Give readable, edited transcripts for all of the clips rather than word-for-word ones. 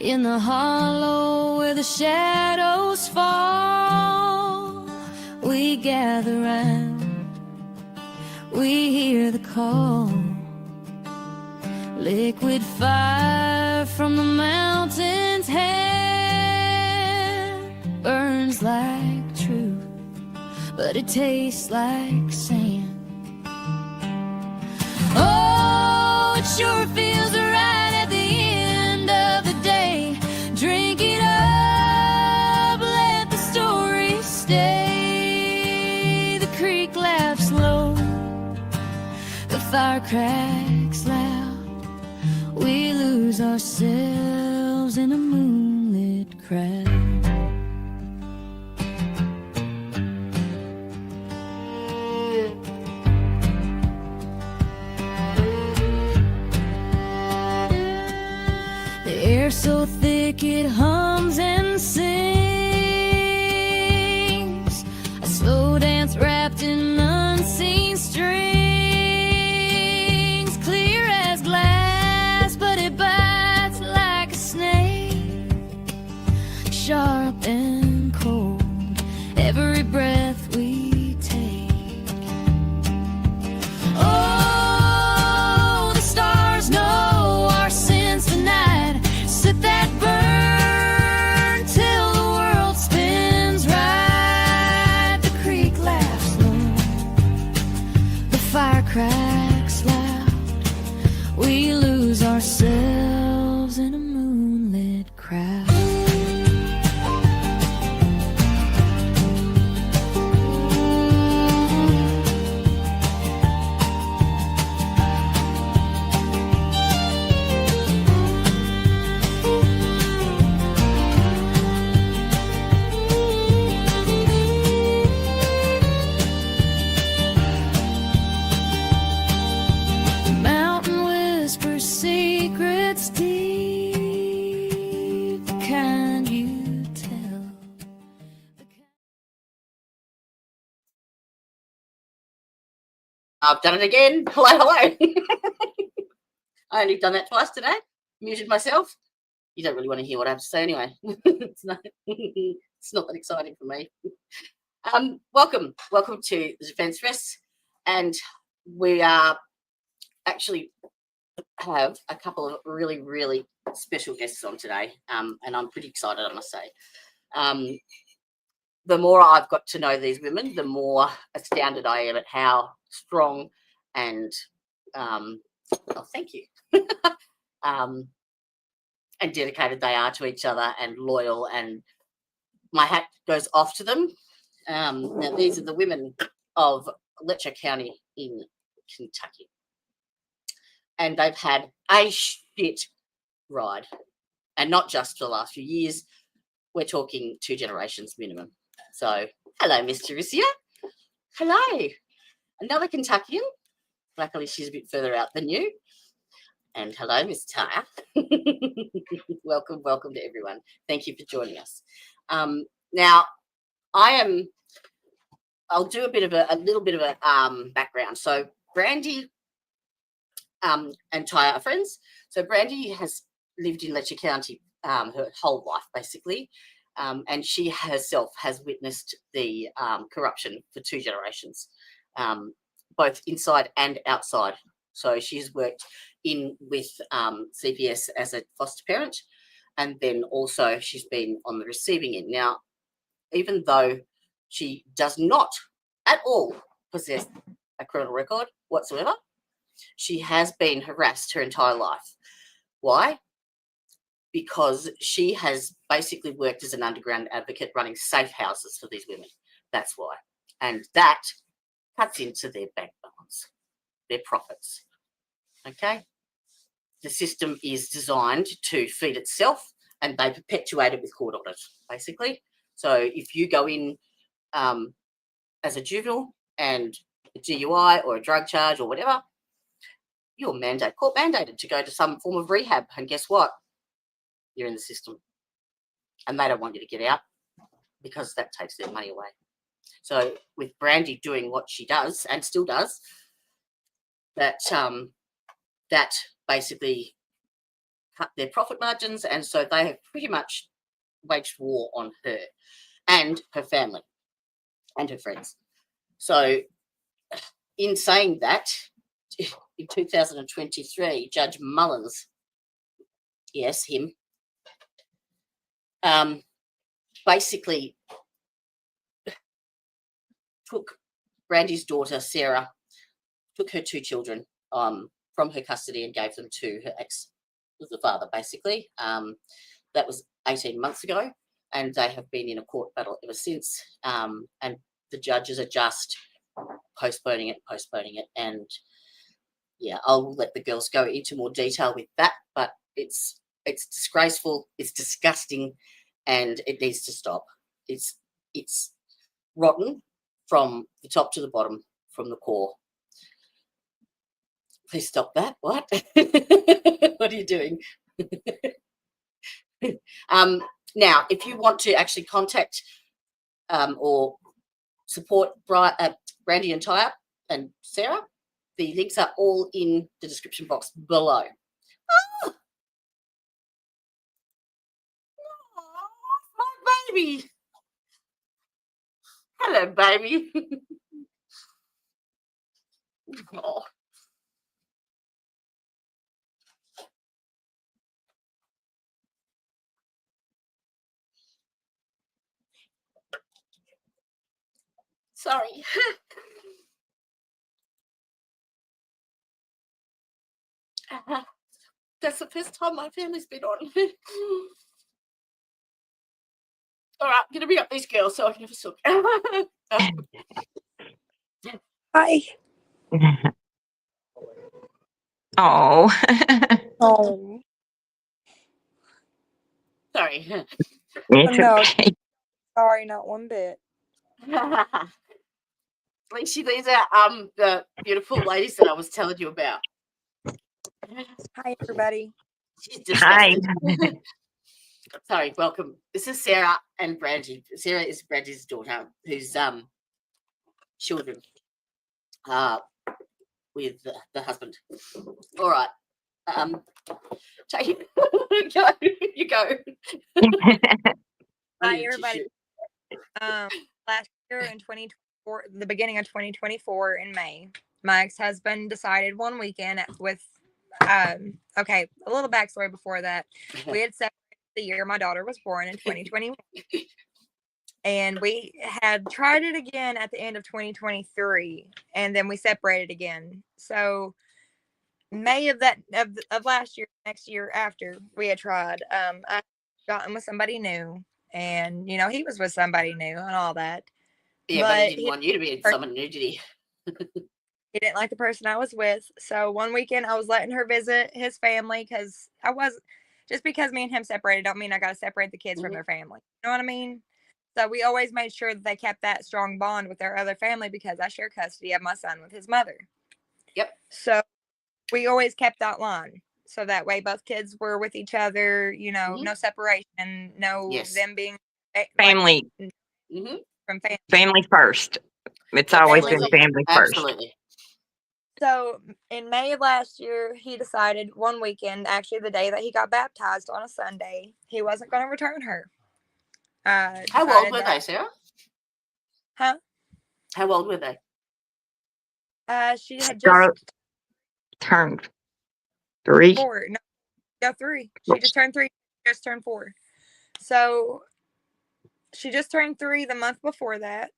In the hollow where the shadows fall, we gather round, we hear the call. Liquid fire from the mountain's hand burns like truth, but it tastes like sand. Oh, it sure feels right at the end of the day. Drink it up, let the story stay. The creek laughs low, the fire cracks loud. We lose ourselves in a moonlit crowd. The air so thick it hums and sings, a slow dance wrapped in unseen strings, clear as glass, but it bites like a snake, sharp and cold, every breath we take. Oh, the stars know our sins tonight. Sit that burn till the world spins right. The creek laughs low, the fire cracks loud. We lose ourselves in a moonlit crowd. The mountain whispers secrets deep, the kind you tell. I've done it again. Hello, hello. I only done that twice today. Muted myself. You don't really want to hear what I have to say anyway. It's not that exciting for me. Welcome to the Defence Fest, and we actually have a couple of really special guests on today, and I'm pretty excited, I must say. The more I've got to know these women, the more astounded I am at how strong and thank you and dedicated they are to each other, and loyal, and my hat goes off to them. Now these are the women of Letcher County in Kentucky, and they've had a shit ride, and not just for the last few years. We're talking 2 generations minimum. So hello, Miss Jerussia. Hello. Another Kentuckian. Luckily, she's a bit further out than you. And hello, Miss Tya. welcome to everyone. Thank you for joining us. Now, I'll do a little bit of a background. So Brandy and Tya are friends. So Brandy has lived in Letcher County her whole life, basically. And she herself has witnessed the corruption for 2 generations, both inside and outside. So she's worked in with CPS as a foster parent, and then also she's been on the receiving end. Now, even though she does not at all possess a criminal record whatsoever, she has been harassed her entire life. Why? Because she has basically worked as an underground advocate running safe houses for these women. That's why. And that cuts into their bank balance, their profits. Okay? The system is designed to feed itself, and they perpetuate it with court orders, basically. So if you go in as a juvenile and a DUI or a drug charge or whatever, you're court mandated to go to some form of rehab. And guess what? You're in the system, and they don't want you to get out because that takes their money away. So with Brandy doing what she does and still does, that basically cut their profit margins, and so they have pretty much waged war on her and her family and her friends. So in saying that, in 2023, Judge Mullins, yes, him, basically took Brandy's daughter, Sarah, took her 2 children from her custody and gave them to her ex, the father, basically. That was 18 months ago, and they have been in a court battle ever since. And the judges are just postponing it. And yeah, I'll let the girls go into more detail with that, but it's disgraceful, it's disgusting, and it needs to stop. It's rotten from the top to the bottom, from the core. Please stop that. What? What are you doing? Now, if you want to actually contact or support Brandy and Tya and Sarah, the links are all in the description box below. Oh, my baby. Hello, baby. Oh. Sorry. That's the first time my family's been on. All right, I'm going to bring up these girls so I can have a look. Hi. Oh. Oh. Sorry. It's No. okay. Sorry, not one bit. Lacey, these are the beautiful ladies that I was telling you about. Hi, everybody. She's Hi. disgusted. Sorry, welcome. This is Sarah and Brandy. Sarah is Brandy's daughter, who's children with the husband. All right. Take it. You go. Hi, everybody. Last year in 2024, the beginning of 2024 in May, my ex-husband decided one weekend with, okay, a little backstory before that. We had separated the year my daughter was born in 2021. And we had tried it again at the end of 2023, and then we separated again. So May of last year, next year after we had tried, I gotten with somebody new, and he was with somebody new and all that. Yeah, but he didn't want you to be with someone new, did he? He didn't like the person I was with. So one weekend I was letting her visit his family because just because me and him separated don't mean I got to separate the kids from their family. You know what I mean? So we always made sure that they kept that strong bond with their other family because I share custody of my son with his mother. Yep. So we always kept that line. So that way both kids were with each other, no separation, them being Family. From family. Family first. It's always been family first. Absolutely. So in May of last year, he decided one weekend, actually the day that he got baptized on a Sunday, he wasn't going to return her. How old were they, Sarah? Huh? How old were they? She had just turned 3. 4. No, 3. She just turned 3. Just turned 4. So she just turned 3 the month before that.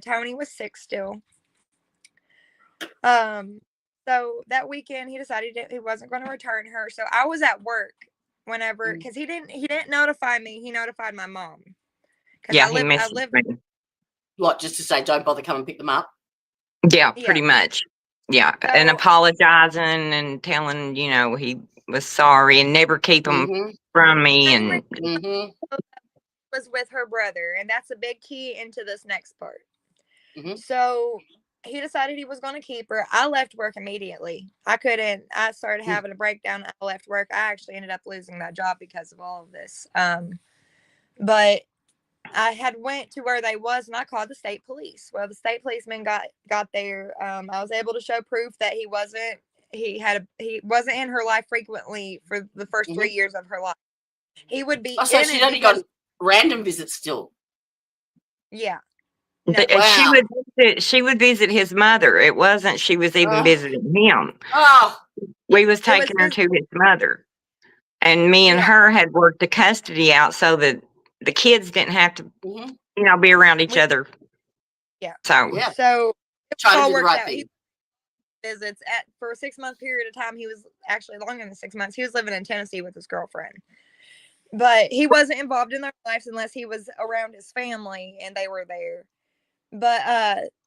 Tony was 6 still. So that weekend he decided he wasn't going to return her. So I was at work whenever, because he didn't notify me. He notified my mom. Yeah, I live. What, just to say, don't bother come and pick them up? Yeah, pretty much. Yeah, So, and apologizing and telling, he was sorry and never keep them from me. And was with her brother, and that's a big key into this next part. So he decided he was going to keep her. I left work immediately. I couldn't. I started having a breakdown. I left work. I actually ended up losing that job because of all of this. But I had went to where they was, and I called the state police. Well, the state policeman got there. I was able to show proof that he wasn't he wasn't in her life frequently for the first 3 years of her life. He would be Oh, so in she'd it only because got random visits still. yeah. No. Wow. She would visit his mother. It wasn't she was even Ugh. visiting him. Oh, We was It was taking her to his mother. And me and Yeah. her had worked the custody out so that the kids didn't have to, mhm. be around each other. Yeah. So Yeah. So it Trying to all do the worked right out. He thing. visits for a 6-month period of time. He was actually longer than 6 months. He was living in Tennessee with his girlfriend. But he wasn't involved in their lives unless he was around his family and they were there. But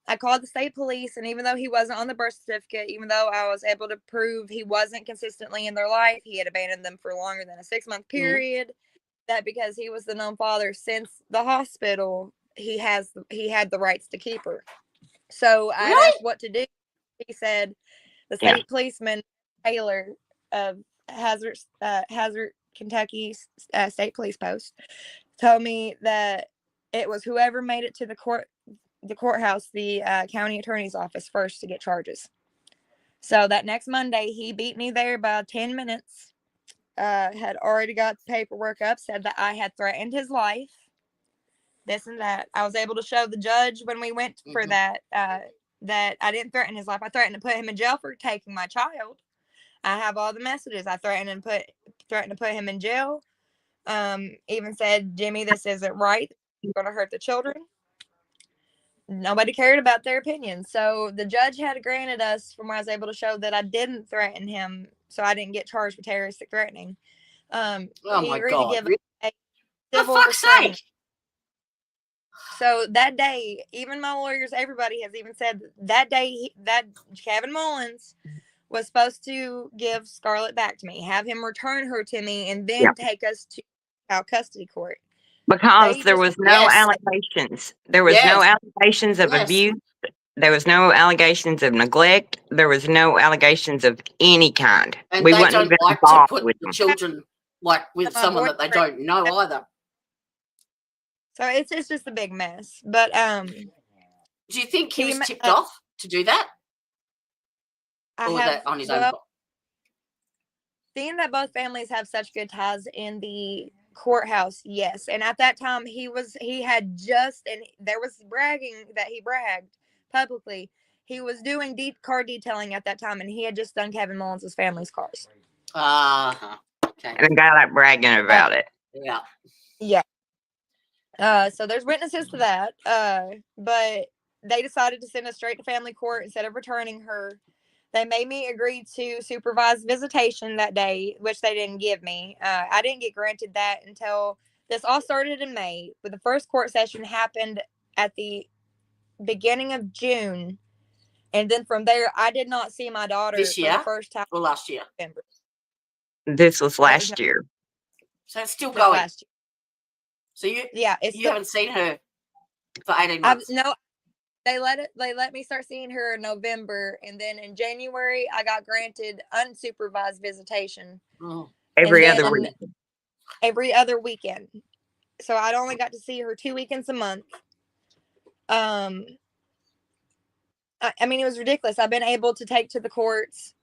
I called the state police, and even though he wasn't on the birth certificate, even though I was able to prove he wasn't consistently in their life, he had abandoned them for longer than a 6-month period, that because he was the known father since the hospital, he had the rights to keep her. So I Really? asked what to do. He said the state policeman Taylor of Hazard, Kentucky State Police Post told me that it was whoever made it to the courthouse, the county attorney's office first to get charges. So that next Monday, he beat me there by 10 minutes. Had already got the paperwork up, said that I had threatened his life, this and that. I was able to show the judge when we went for that I didn't threaten his life. I threatened to put him in jail for taking my child. I have all the messages. I threatened to put him in jail. Even said, Jimmy, this isn't right. You're going to hurt the children. Nobody cared about their opinion. So the judge had granted us from where I was able to show that I didn't threaten him, so I didn't get charged with terroristic threatening. Oh he my agreed God. to give Really? a For civil fuck's restraining. sake. So that day, even my lawyers, everybody has even said that day that Kevin Mullins was supposed to give Scarlett back to me, have him return her to me, and then take us to child custody court. because They there just was no Yes. allegations. There was no Yes. allegations of Yes. abuse. There was no allegations of neglect. There was no allegations of any kind. And We they weren't don't even like to involved put with the them. children with my someone that they boyfriend. don't know either. So it's just a big mess. But Do you think he was he tipped off to do that? I Or was have that on his own? seeing that both families have such good ties in the courthouse, yes. And at that time he had just, and there was bragging that he bragged publicly. He was doing car detailing at that time, and he had just done Kevin Mullins' family's cars. Okay. And a guy like bragging about it. Yeah. Yeah. So there's witnesses to that. But they decided to send us straight to family court instead of returning her. They made me agree to supervised visitation that day, which they didn't give me. I didn't get granted that until this all started in May. But the first court session happened at the beginning of June. And then from there, I did not see my daughter This for year the first time or last year? in November. This was last year. So it's still This going. last year. So you It's you haven't seen her for 18 months? No, they let me start seeing her in November, and then in January I got granted unsupervised visitation. Every And other then week. every other weekend. So I'd only got to see her 2 weekends a month. I mean, it was ridiculous. I've been able to take to the courts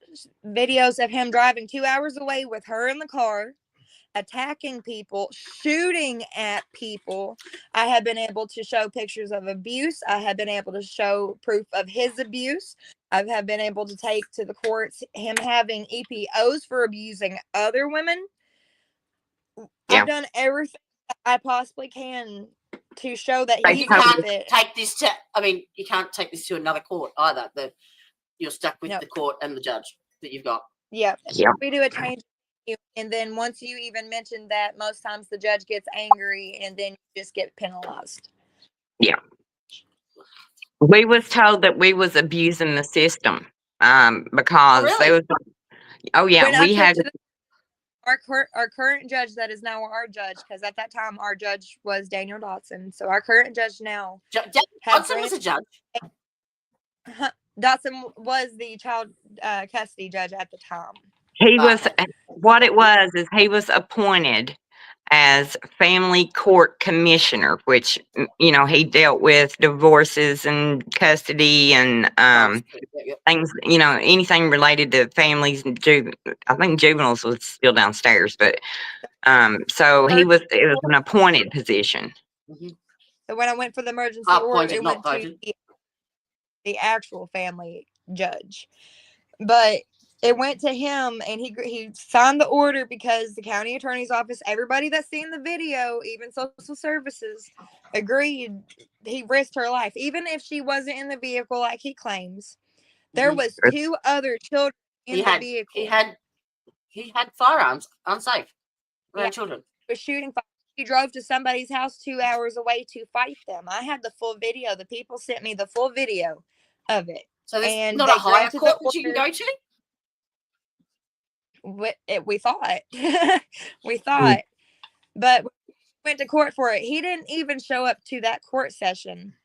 videos of him driving 2 hours away with her in the car, attacking people, shooting at people. I have been able to show pictures of abuse. I have been able to show proof of his abuse. I have been able to take to the courts him having EPOs for abusing other women. Yeah. I've done everything I possibly can to show that But he's you can't fit. take this to. I mean, you can't take this to another court either. You're stuck with Nope. the court and the judge that you've got. Yeah. Yep. We do a change. And then once you even mention that, most times the judge gets angry and then you just get penalized. Yeah. We was told that we was abusing the system because really? they was. Oh yeah, When we had. Our current judge that is now our judge, because at that time our judge was Daniel Dotson. So our current judge now. Dotson was a judge. Dotson was the child custody judge at the time. He was. What it was is he was appointed as family court commissioner, which, he dealt with divorces and custody and things, anything related to families and I think juveniles was still downstairs, but so it was an appointed position. So when I went for the emergency order, Appointed, it not went to voted. the actual family judge. But it went to him, and he signed the order because the county attorney's office, everybody that's seen the video, even social services, agreed he risked her life. Even if she wasn't in the vehicle like he claims, there was 2 other children in the vehicle. He had firearms, unsafe around Yeah. children. Was shooting. He drove to somebody's house 2 hours away to fight them. I had the full video. The people sent me the full video of it. So there's And not they a higher granted court the that you can go to? We thought. We thought. But we went to court for it. He didn't even show up to that court session.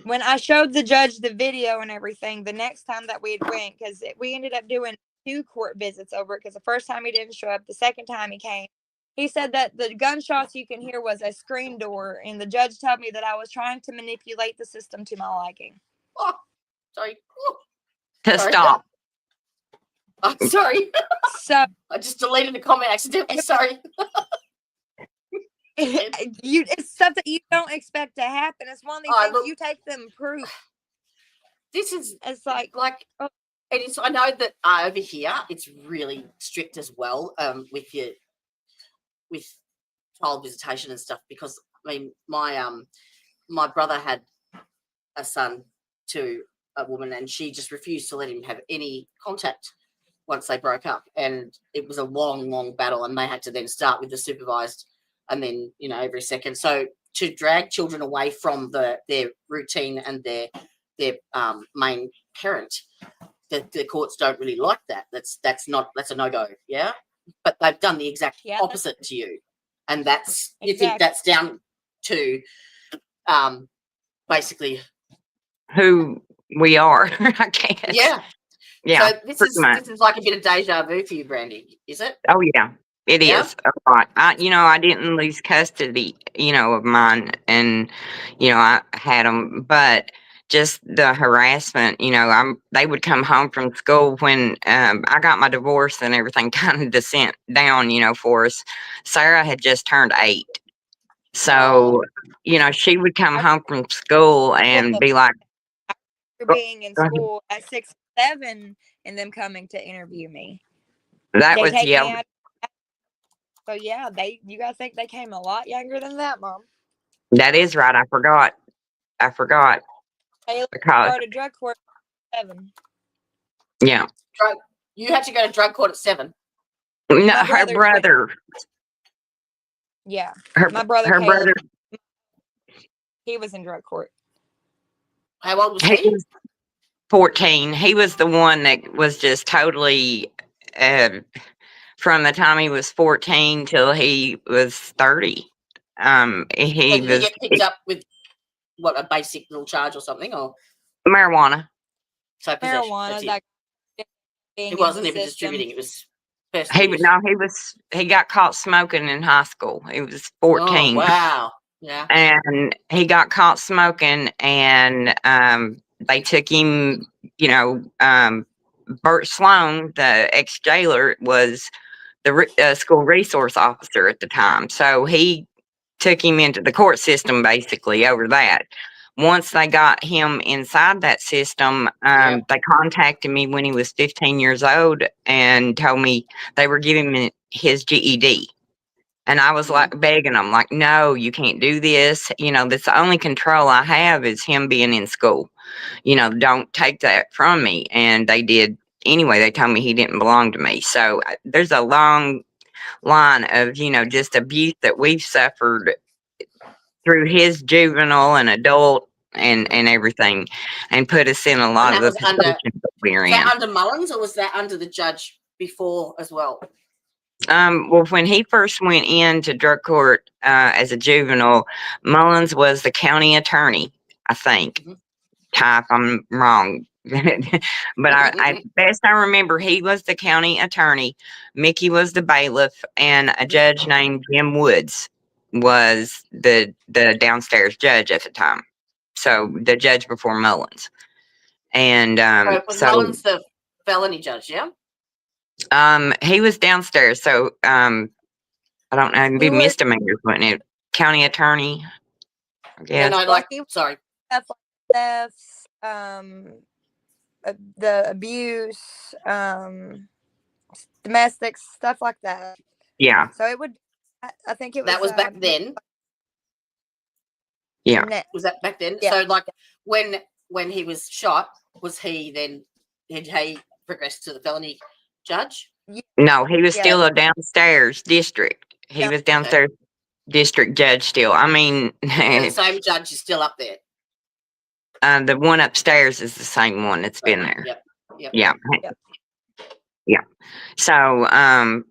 When I showed the judge the video and everything, the next time that we went, because we ended up doing 2 court visits over it, because the first time he didn't show up, the second time he came, he said that the gunshots you can hear was a screen door, and the judge told me that I was trying to manipulate the system to my liking. Oh, sorry. Sorry. Stop. I'm sorry. So I just deleted the comment accidentally. Sorry. It's stuff that you don't expect to happen. It's one of these things you take them proof. It's like it is. I know that over here it's really strict as well with child visitation and stuff, because I mean my brother had a son to a woman, and she just refused to let him have any contact once they broke up, and it was a long battle, and they had to then start with the supervised, and then every second. So to drag children away from their routine and their main parent, the courts don't really like that. That's a no-go. Yeah, but they've done the exact opposite to you, and that's you think that's down to basically who we are, I guess. Yeah. So this is like a bit of deja vu for you, Brandy, is it? Oh yeah, it is a lot. I didn't lose custody, of mine, and I had them, but just the harassment. They would come home from school when I got my divorce and everything kind of descent down, for us. Sarah had just turned 8, so she would come home from school and be like, being in school at 6 or 7 and them coming to interview me. That was So yeah, you gotta think they came a lot younger than that, Mom. That is right. I forgot. Taylor Because started drug court at 7. Yeah. You had to go to drug court at 7. No, her brother. Yeah. My brother. He was in drug court. How old was he? 14. He was the one that was just totally, from the time he was 14 till he was 30. Did he get picked up with a basic little charge or something, or marijuana? So marijuana. He wasn't even distributing. It was. He got caught smoking in high school. He was 14. Oh, wow. Yeah. And he got caught smoking, and they took him, Bert Sloan, the ex-jailer, was the school resource officer at the time. So he took him into the court system basically over that. Once they got him inside that system, they contacted me when he was 15 years old and told me they were giving him his GED. And I was like begging them, like, no, you can't do this. That's the only control I have is him being in school. Don't take that from me. And they did anyway. They told me he didn't belong to me. So there's a long line of, just abuse that we've suffered through his juvenile and adult and everything, and put us in a lot of the positions that we're in. Was that under Mullins, or was that under the judge before as well? Well, when he first went into drug court as a juvenile, Mullins was the county attorney, I think. Type, I'm wrong, But best I remember, he was the county attorney, Mickey was the bailiff, and a judge named Jim Woods was the downstairs judge at the time. So the judge before Mullins. And So was Mullins the felony judge? Yeah. he was downstairs. So I don't know, it'd be misdemeanors, wouldn't it? County attorney. Yeah. And I like. Sorry. Thefts, the abuse, domestics, stuff like that. Yeah. So it would. I think it was. That was back then. Yeah. Was that back then? Yeah. So like when he was shot, was he then did he progress to the felony judge? No, he was still a downstairs district. He was downstairs district judge still. I mean, and the same judge is still up there. The one upstairs is the same one that's been there. Yep. Yeah. So,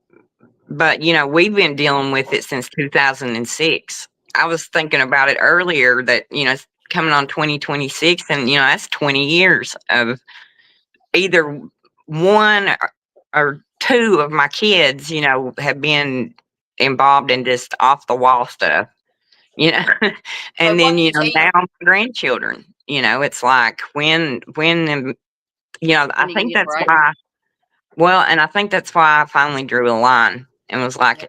but you know, we've been dealing with it since 2006. I was thinking about it earlier that, you know, it's coming on 2026, and, you know, that's 20 years of either one or two of my kids, you know, have been involved in just off the wall stuff, you know, and then, you know, now my grandchildren, you know, it's like when, you know, I think that's why, well, and I think that's why I finally drew a line and was like,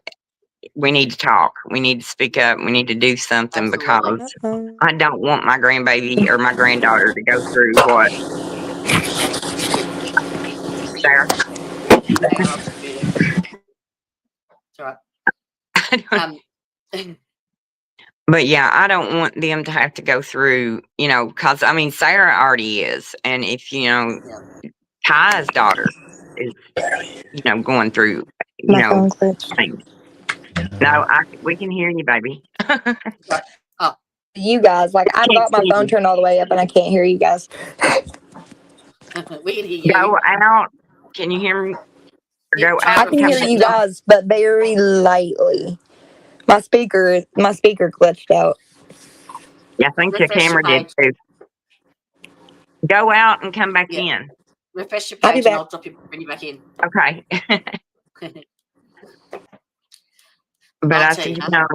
we need to talk. We need to speak up. We need to do something because I don't want my grandbaby or my granddaughter to go through what. Sarah? But yeah, I don't want them to have to go through, you know, because I mean, Sarah already is. And if, you know, Tya's daughter is, you know, going through, you know, things. No, we can hear you, baby. You guys, like, I've got my phone turned all the way up and I can't hear you guys. We can hear you. Go out. Can you hear me? Go out. I can hear you guys, but very lightly. My speaker glitched out. Yeah, I think your camera did too. Go out and come back in. Refresh your page and I'll bring you back in. Okay. But I think, you know,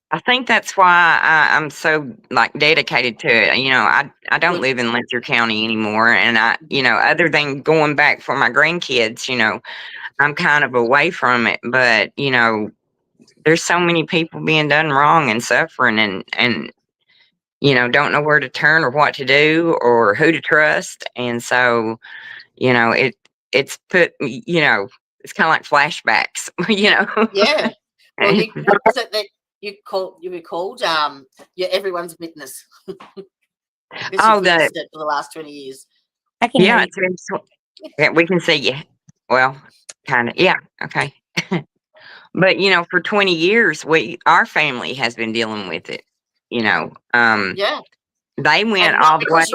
I think that's why I'm so like dedicated to it. You know, I don't live in Letcher County anymore, and I, you know, other than going back for my grandkids, you know, I'm kind of away from it. But you know, there's so many people being done wrong and suffering, and you know, don't know where to turn or what to do or who to trust, and so, you know, it's put, you know, it's kind of like flashbacks, you know. Yeah. Well, what was it that you were called? Everyone's witness. Oh, that for the last 20 years. Yeah, we can see you. Well, kind of. Yeah. Okay. But you know, for 20 years, our family has been dealing with it. You know. Yeah. They went all the way.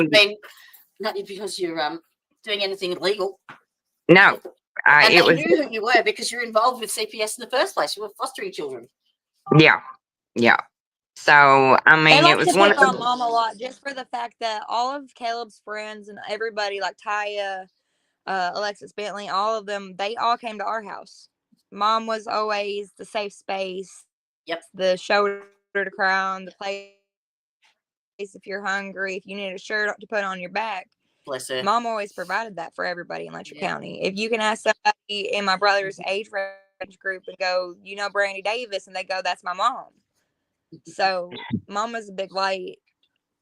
Not because you're doing anything illegal. No. And they knew who you were because you're involved with CPS in the first place. You were fostering children. Yeah. So I mean, it was one of on Mom a lot just for the fact that all of Caleb's friends and everybody, like Tya, Alexis Bentley, all of them, they all came to our house. Mom was always the safe space. Yep. The shoulder to cry on, the place if you're hungry, if you need a shirt to put on your back. Bless her. Mom always provided that for everybody in Letcher County. If you can ask somebody in my brother's age range group and go, you know, Brandy Davis, and they go, that's my mom. So Mom was a big light,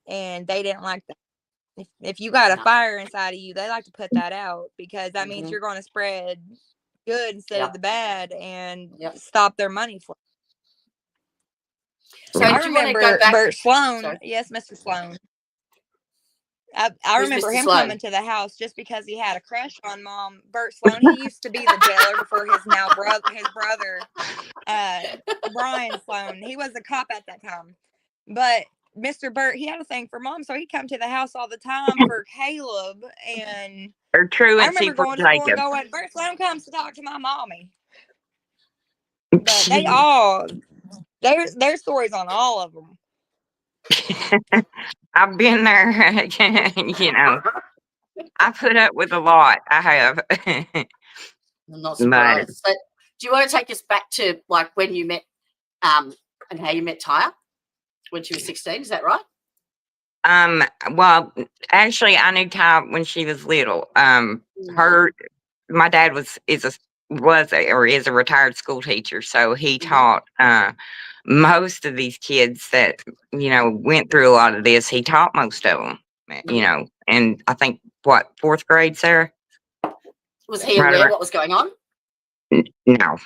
and they didn't like that. If you got a fire inside of you, they like to put that out because that means you're going to spread good instead of the bad and stop their money flow. So I remember Bert Sloan. Sorry. Yes, Mr. Sloan. I remember him coming to the house just because he had a crush on Mom. Bert Sloan, he used to be the jailer before his brother, Brian Sloan. He was a cop at that time. But Mr. Bert, he had a thing for Mom, so he'd come to the house all the time for Caleb. And I remember going to school and going, Bert Sloan comes to talk to my mommy. But they all, there's stories on all of them. I've been there, you know. I put up with a lot. I have. I'm not But surprised. But do you want to take us back to like when you met and how you met Tya when she was 16? Is that right? well, actually, I knew Ty when she was little. Her, my dad is a retired school teacher, so he taught most of these kids that went through a lot of this. He taught most of them, and I think what, fourth grade, Sarah? Was he Right aware around. what was going on? No,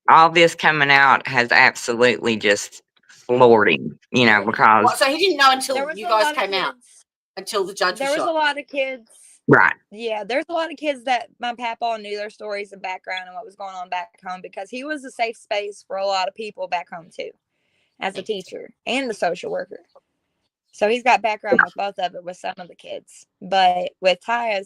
all this coming out has absolutely just floored him, because So he didn't know There until was you a guys lot of came out, kids. until the judge was There was a shot. lot of kids. right, Yeah, there's a lot of kids that my papa knew their stories and background and what was going on back home because he was a safe space for a lot of people back home too, as a teacher and a social worker. So he's got background with both of it with some of the kids. But with Ty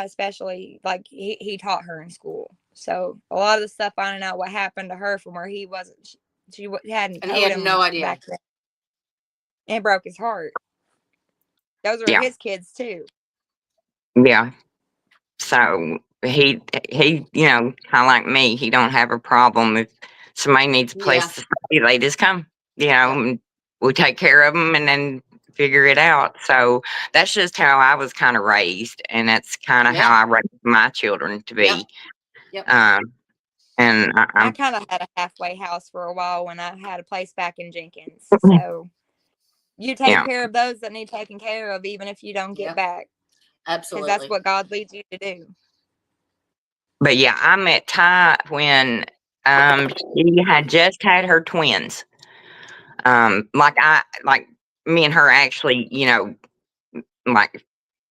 especially, like he taught her in school. So a lot of the stuff finding out what happened to her from where he wasn't, she hadn't And he told had him no idea. back then. It broke his heart. Those are yeah, his kids too. yeah. So he, kind of like me, he don't have a problem if somebody needs a place to stay. They just come, and we take care of them and then figure it out. So that's just how I was kind of raised, and that's kind of how I raised my children to be. Yep. And I I'm kind of had a halfway house for a while when I had a place back in Jenkins. So you take yeah, care of those that need taken care of, even if you don't get back, because Absolutely. that's what God leads you to do. but yeah, I met Ty when she had just had her twins. Like me and her actually, like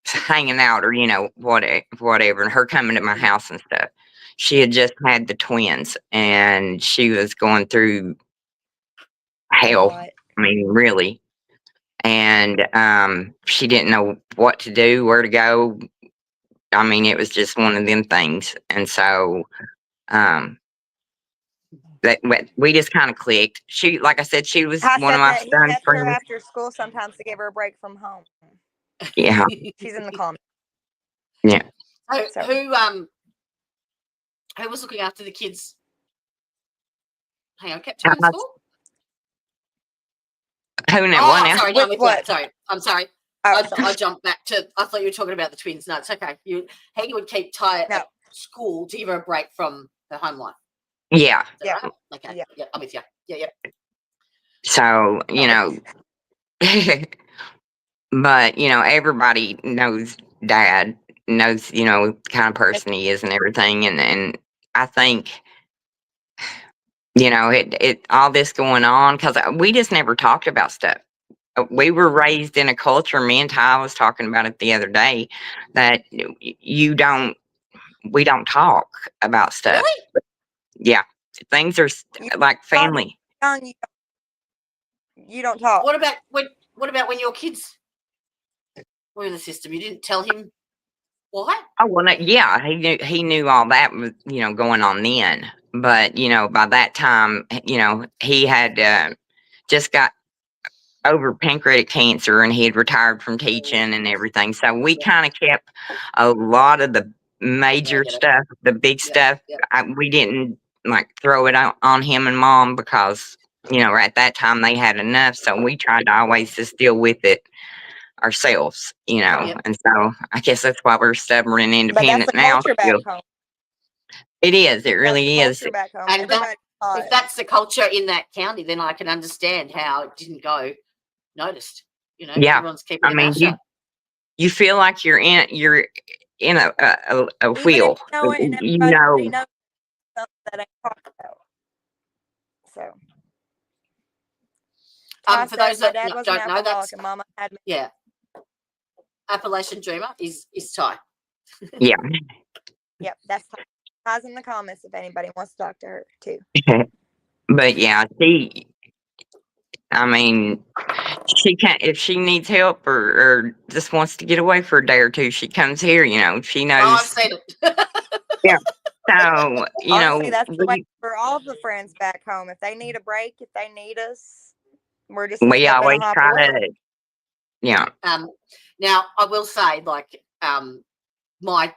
hanging out or whatever, and her coming to my house and stuff. She had just had the twins, and she was going through hell. What? I mean, really. And she didn't know what to do, where to go. I mean, it was just one of them things. And so that we just kind of clicked. She, like I said, she was I one of said my that he son's left her friends. after school sometimes to give her a break from home. Yeah, She's in the comments. yeah. So who was looking after the kids? Hang on, kept in school? Who now? What now? Sorry, no, with what? Sorry, I'm sorry. Oh, I jumped back to. I thought you were talking about the twins. No, it's okay. He would keep Tya No. at school to give her a break from her home life. Yeah. Is that right? Okay. Yeah. Yeah, I'm with you. Yeah. So, but, everybody knows Dad, knows, the kind of person he is and everything. And I think, it all this going on, because we just never talked about stuff. We were raised in a culture, me and Ty was talking about it the other day, that we don't talk about stuff. Really? Yeah. Things are like family. You don't talk. What about when your kids were in the system? You didn't tell him why? Oh, well, yeah, he knew all that was, going on then. But, by that time, he had just got over pancreatic cancer, and he had retired from teaching and everything. So we kind of kept a lot of the major stuff, the big stuff. We didn't like throw it on him and Mom because, at that time they had enough. So we tried to always just deal with it ourselves, and so I guess that's why we're stubborn and independent but that's now. the culture back home. It is. It really is. Back home. And if that's the culture in that county, then I can understand how it didn't go noticed. Yeah. Everyone's keeping their mouth shut. You feel like you're in a wheel. They know something that ain't talked about. So. For those that don't know, that's and Mama had me. Yeah. Appalachian Dreamer is Tya. Yeah. Yep, that's Ty's in the comments if anybody wants to talk to her too. But yeah, she can't, if she needs help or just wants to get away for a day or two, she comes here, she knows. Oh, I've seen it. Yeah. So, Honestly, that's the way for all the friends back home. If they need a break, if they need us, we're just we always try to. Yeah. Now, I will say, like, my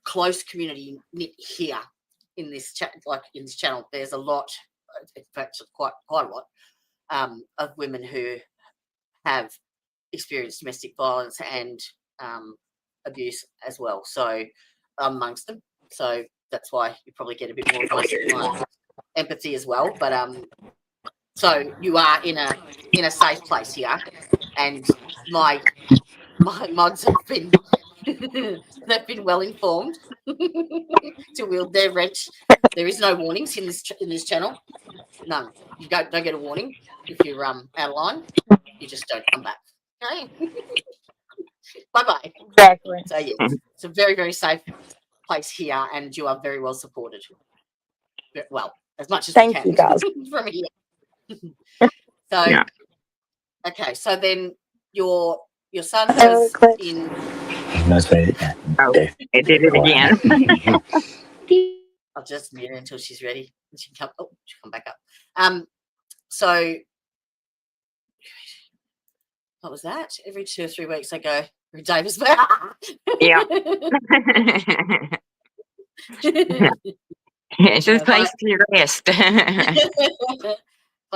close community here in this in this channel, there's a lot, in fact, quite a lot of women who have experienced domestic violence and abuse as well. So amongst them, so that's why you probably get a bit more of my empathy as well. But so you are in a safe place here, and my mods have been they've been well informed to wield their wrench. There is no warnings in this channel. None. You don't get a warning if you're out of line. You just don't come back. Okay. Bye bye. Exactly. So yes, it's a very, very safe place here, and you are very well supported. Well, as much as Thank we can you, guys. from here. So Yeah. okay, so then your son Oh, was clip. in. Nice way. Oh, it did it again. I'll just mute her until she's ready. And she can come. Oh, she'll come back up. So what was that? Every 2 or 3 weeks I go, Davis. Yeah. It's just If place to your rest. I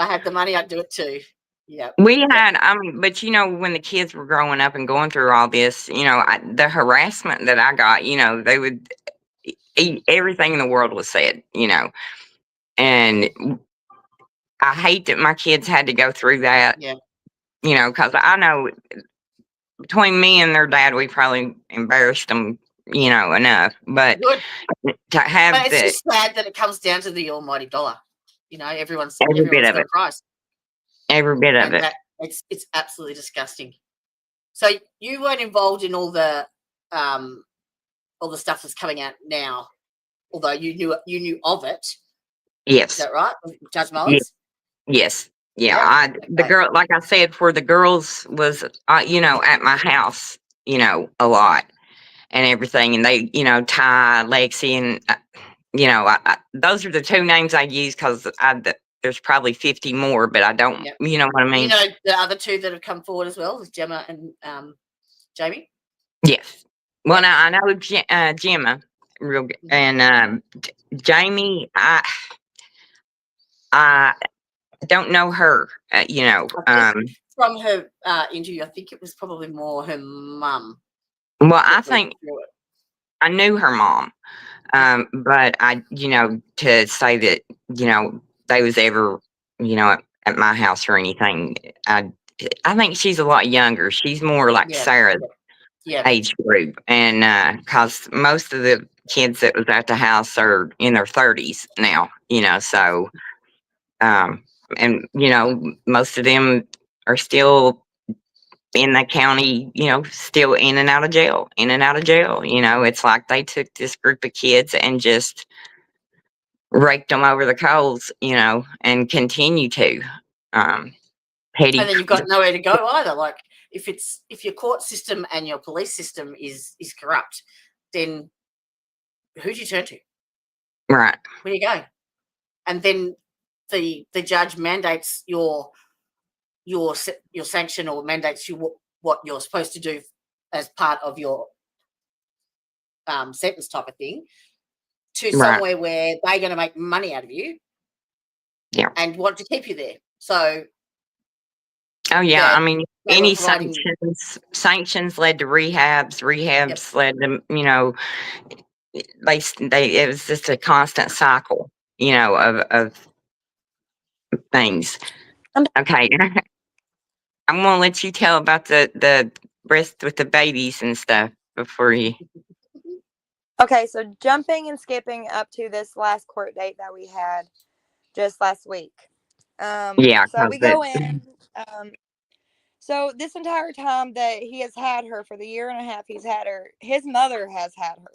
had the money, I'd do it too. Yeah. We had, but when the kids were growing up and going through all this, the harassment that I got, they would eat everything in the world was said, and I hate that my kids had to go through that, Yeah. because I know between me and their dad, we probably embarrassed them, enough, but Good. to have But it's the just sad that it comes down to the almighty dollar. Everyone's every bit got of a it, price. every bit of And it. that it's absolutely disgusting. So you weren't involved in all the stuff that's coming out now, although you knew of it. Is Yes. that right, Judge Mullins? Yes. Yeah. Yeah. The Okay. girl, like I said, for the girls was, at my house, a lot and everything. And they, Ty, Lexi, and, those are the 2 names I use because there's probably 50 more, but I don't, Yep. you know what I mean? You know the other 2 that have come forward as well, is Gemma and Jamie? Yes. Well, now I know Gemma, real good, and Jamie, I don't know her. From her interview, I think it was probably more her mum. Well, I think I knew her mom, but to say that they was ever at my house or anything, I think she's a lot younger. She's more like Yeah. Sarah's Yeah. age group, and because most of the kids that was at the house are in their 30s now, so and most of them are still in the county, still in and out of jail. It's like they took this group of kids and just raked them over the coals, and continue to petty. And then you've got nowhere to go either. Like if your court system and your police system is corrupt, then who do you turn to? Right. Where do you go? And then the judge mandates your sanction, or mandates you what you're supposed to do as part of your sentence type of thing, to somewhere where they're going to make money out of you, and want to keep you there. So oh yeah, I mean, any providing sanctions led to rehabs led to it was just a constant cycle of things. Okay. I'm gonna let you tell about the rest with the babies and stuff before you. Okay, so jumping and skipping up to this last court date that we had just last week. Yeah. So we go in. So this entire time that he has had her, for the 1.5 years he's had her, his mother has had her.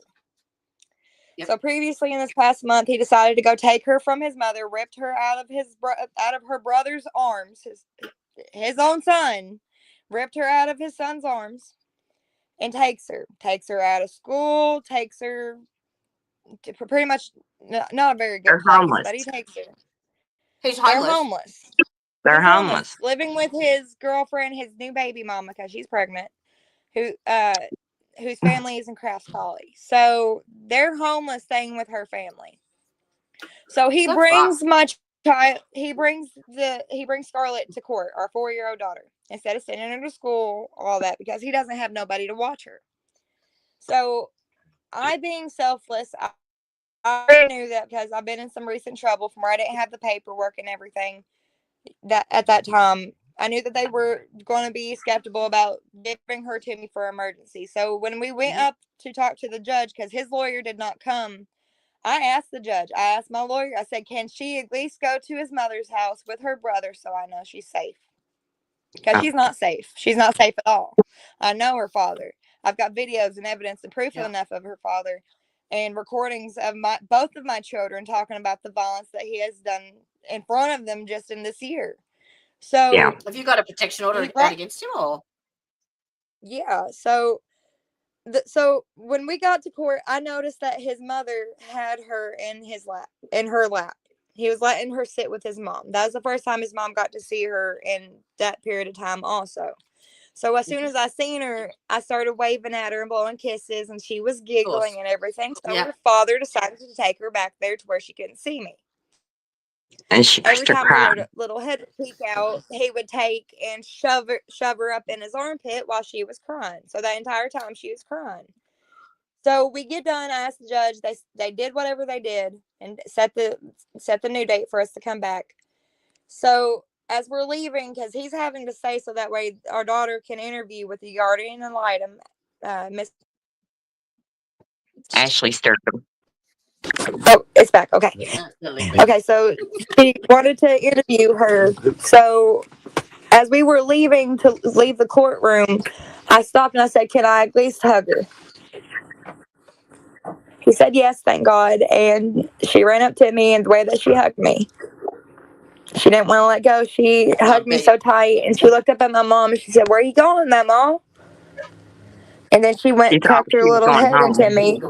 Yep. So previously in this past month, he decided to go take her from his mother, ripped her out of her brother's arms, his own son, ripped her out of his son's arms, and takes her out of school, takes her to pretty much not a very good place, but he takes her. He's homeless. They're homeless. They're He's homeless. living with his girlfriend, his new baby mama, because she's pregnant, whose family is in Crafts Folly. So they're homeless, staying with her family. So he So brings far. my child. He brings Scarlett to court, our 4-year-old daughter, instead of sending her to school, all that, because he doesn't have nobody to watch her. So I, being selfless, I already knew that because I've been in some recent trouble from where I didn't have the paperwork and everything. That at that time, I knew that they were going to be skeptical about giving her to me for emergency. So when we went up to talk to the judge, because his lawyer did not come, I asked the judge, I asked my lawyer, I said, can she at least go to his mother's house with her brother so I know she's safe? Because she's not safe. She's not safe at all. I know her father. I've got videos and evidence and proof enough of her father and recordings of both of my children talking about the violence that he has done in front of them just in this year. So Yeah. Have you got a protection order out against him, or? Yeah. So when we got to court, I noticed that his mother had her in her lap. He was letting her sit with his mom. That was the first time his mom got to see her in that period of time also. So as soon as I seen her, I started waving at her and blowing kisses, and she was giggling and everything. So her father decided to take her back there to where she couldn't see me. And she Every time cried. her little head would peek out, he would take and shove her up in his armpit while she was crying. So that entire time she was crying. So we get done. I asked the judge. They did whatever they did and set the new date for us to come back. So as we're leaving, because he's having to stay so that way our daughter can interview with the guardian ad litem, Miss Ashley Sturcombe. Oh, it's back. Okay. Okay, so she wanted to interview her. So as we were leaving to leave the courtroom, I stopped and I said, can I at least hug her? He said, yes, thank God. And she ran up to me, and the way that she hugged me, she didn't want to let go. She hugged me so tight, and she looked up at my mom, and she said, where are you going, Mama? And then she went and tucked her little head into me.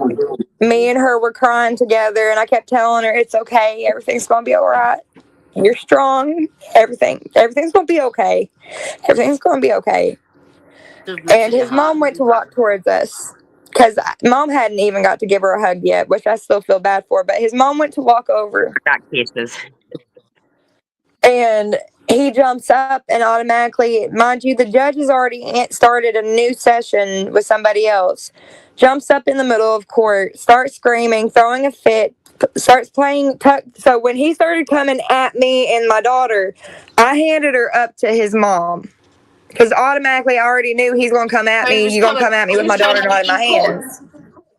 Me and her were crying together, and I kept telling her, it's okay. Everything's going to be all right. You're strong. Everything's going to be okay. Everything's going to be okay. And his mom went to walk towards us because mom hadn't even got to give her a hug yet, which I still feel bad for. But his mom went to walk over. Got kisses. And he jumps up and automatically, mind you, the judge has already started a new session with somebody else. Jumps up in the middle of court, starts screaming, throwing a fit, starts playing So when he started coming at me and my daughter, I handed her up to his mom. Because automatically I already knew he's going to come at me. You're going to come at me with my daughter not in my hands.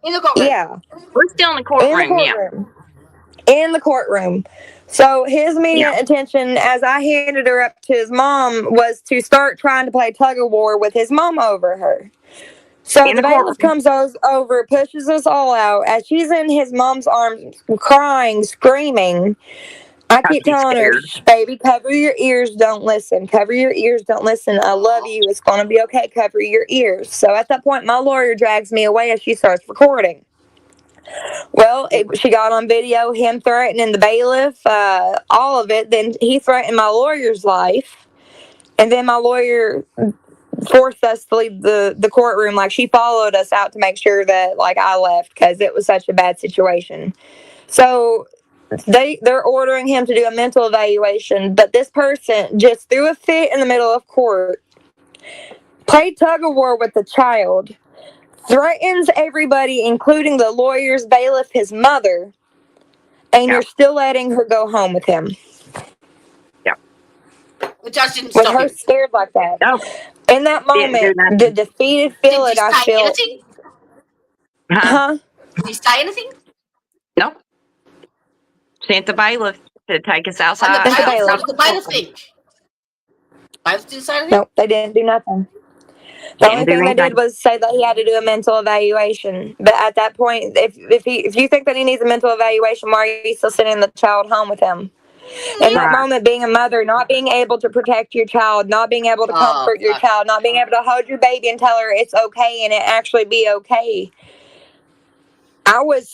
In the courtroom? Yeah. We're still in the courtroom, In the courtroom. So his immediate attention as I handed her up to his mom was to start trying to play tug of war with his mom over her. So the bailiff comes over, pushes us all out. As she's in his mom's arms, crying, screaming, I keep telling her, baby, cover your ears, don't listen. Cover your ears, don't listen. I love you. It's going to be okay. Cover your ears. So at that point, my lawyer drags me away as she starts recording. Well, she got on video, him threatening the bailiff, all of it. Then he threatened my lawyer's life. And then my lawyer forced us to leave the courtroom. Like, she followed us out to make sure that, like, I left because it was such a bad situation. So they're ordering him to do a mental evaluation. But this person just threw a fit in the middle of court, played tug of war with the child, threatens everybody, including the lawyers, bailiff, his mother, and you're still letting her go home with him. Yeah. The judge didn't with stop her him. scared like that. No. In that moment, the defeated feeling I feel. Anything? Huh? Did he say anything? Nope. Sent the bailiff to take us outside. And the bailiff, what did the bailiff think? Bailiff didn't say anything? Nope, they didn't do nothing. The only thing they did was say that he had to do a mental evaluation. But at that point, if you think that he needs a mental evaluation, why are you still sending the child home with him? In that moment, being a mother, not being able to protect your child, not being able to comfort your child, not being able to hold your baby and tell her it's okay and it actually be okay. I was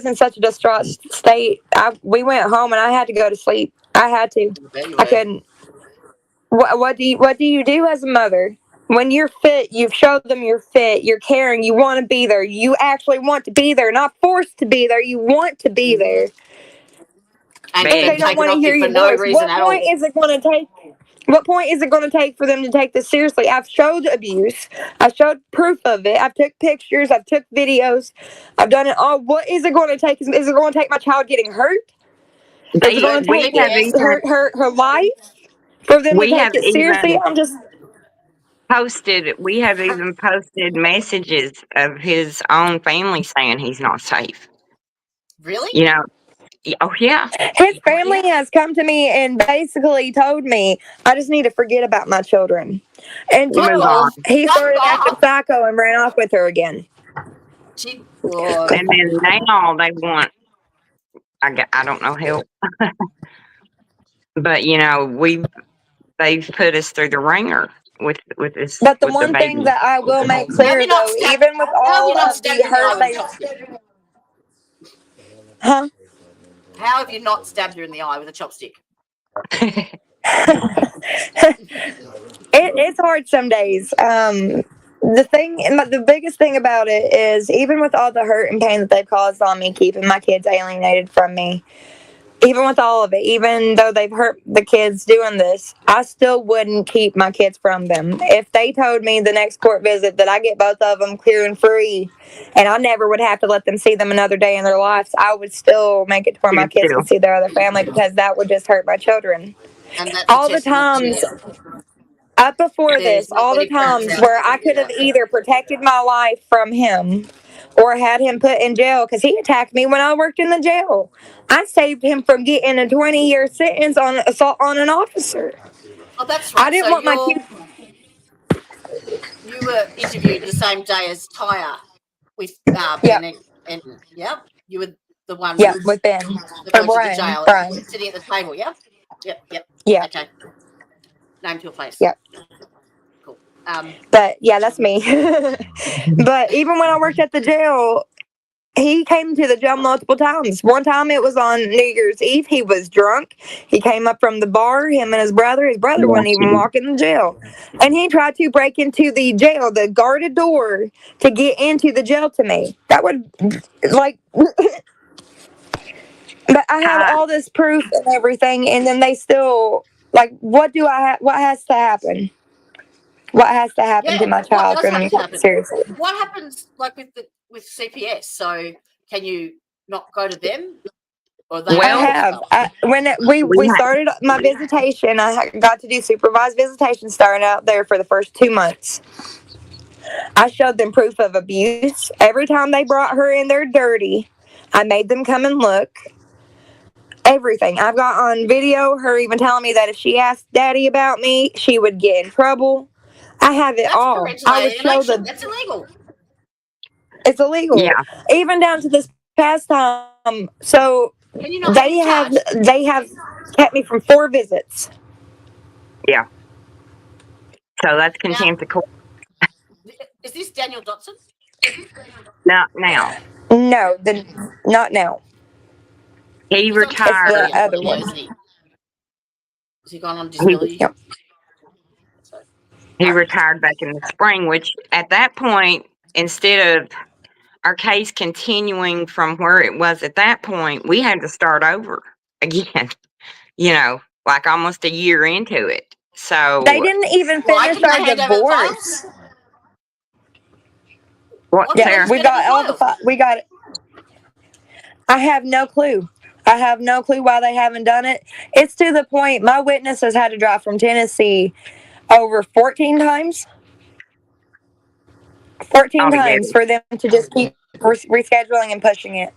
in such a distraught state. We went home and I had to go to sleep. I had to. I couldn't. What do you do as a mother? When you're fit, you've showed them you're fit, you're caring, you want to be there. You actually want to be there, not forced to be there. You want to be there. And But they then don't taken want to off hear you for your no voice. reason What at point all. is it going to take? What point is it going to take for them to take this seriously? I've showed abuse. I showed proof of it. I've took pictures. I've took videos. I've done it all. What is it going to take? Is it going to take my child getting hurt? Is it going to We take have Yes. even her life for them to we take have it seriously? even I'm just posted messages of his own family saying he's not safe. Really? You know, oh yeah, his family has come to me and basically told me I just need to forget about my children. What move Until on. the he started acting fuck? psycho and ran off with her again. Oh, And then now they want I don't know help, but they've put us through the ringer with this But the with the one thing baby. that I will make how have clear, you not though, stabbed? even with How have you all not of stabbed the her in the eye hurt with a they, chopstick? huh? How have you not stabbed her in the eye with a chopstick? It's hard some days. The biggest thing about it is even with all the hurt and pain that they've caused on me, keeping my kids alienated from me, even with all of it, even though they've hurt the kids doing this, I still wouldn't keep my kids from them. If they told me the next court visit that I get both of them clear and free and I never would have to let them see them another day in their lives, I would still make it to where my kids Still, can see their other family because that would just hurt my children. And that's a All the testament to times up before there's this, not all the many parents times out where there. I could have either protected my life from him or had him put in jail because he attacked me when I worked in the jail. I saved him from getting a 20-year sentence on assault on an officer. Oh, that's I right. didn't So want my kids. you were interviewed the same day as Tya with Ben Yep, and yep, you were the one yep, with with Ben that or went to the Brian. jail, Brian. sitting at the table. Yep, yep. Yeah, Okay, name to your face. yep. Cool. But yeah, that's me. But even when I worked at the jail, he came to the jail multiple times. One time it was on New Year's Eve. He was drunk. He came up from the bar, him and his brother. His brother yeah, wouldn't even walk in the jail. And he tried to break into the jail, the guarded door, to get into the jail to me. That would, like, but I have I, all this proof and everything, and then they still, like, what has to happen? What has to happen Yeah, to my what child does for them have to to take it happen? seriously? What happens like with CPS? So can you not go to them, or they I have to well, do it have. themselves? we We started my visitation. Got to do supervised visitation starting out there for the first 2 months. I showed them proof of abuse. Every time they brought her in there dirty, I made them come and look. Everything. I've got on video her even telling me that if she asked daddy about me, she would get in trouble. I have it That's all. parental I would show alienation. the. That's illegal. It's illegal. yeah, Even down to this past time. So Can you not have him charged? they have kept me from 4 visits. yeah. So that's Now, contempt of court. is this Daniel Dotson? Now No, not now. he He's on It's retired. the disability, other unfortunately, one. isn't he? Has he gone on He disability? Yep. So, he retired back in the spring. Which at that point, instead of our case continuing from where it was at that point, we had to start over again. Like almost a year into it. They So didn't even why finish didn't our they hand over the files? divorce. what, Why couldn't they Yeah, just Sarah? we get over got the all the files? we got it. I have no clue. I have no clue why they haven't done it. It's to the point my witness has had to drive from Tennessee over 14 times. 14 times Altogether, for them to just keep rescheduling and pushing it.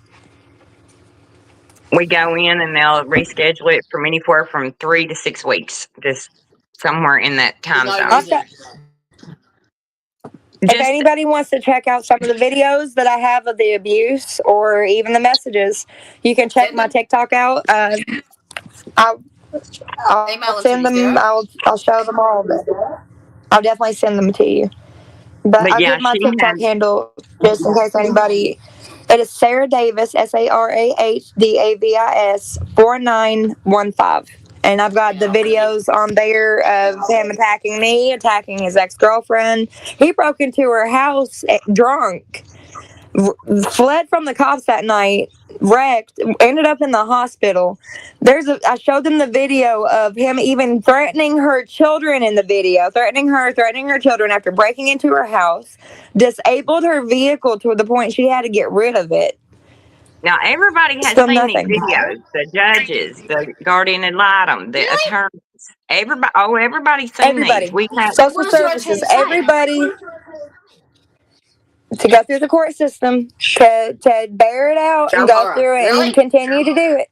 we go in and they'll reschedule it from anywhere from 3 to 6 weeks, just somewhere in that For time no zone. reason. If Just anybody wants to check out some of the videos that I have of the abuse or even the messages, you can check Send my them. TikTok out. I'll Email them to send me, them. Sarah. I'll show them all. But I'll definitely send them to you. But but I'll yeah, give my she TikTok had handle just in case anybody. It is Sarah Davis, SarahDavis 4915. And I've got the videos on there of him attacking me, attacking his ex-girlfriend. He broke into her house drunk, fled from the cops that night, wrecked, ended up in the hospital. I showed them the video of him even threatening her children in the video, threatening her children after breaking into her house, disabled her vehicle to the point she had to get rid of it. Now everybody has Still seen nothing. these videos. The judges, the guardian ad litem, the attorneys. Everybody's seen Everybody, these. We have. social What does your services, attorney say? everybody, to go through the court system, to bear it out and Joe go Horror. through it Really? and continue to do it.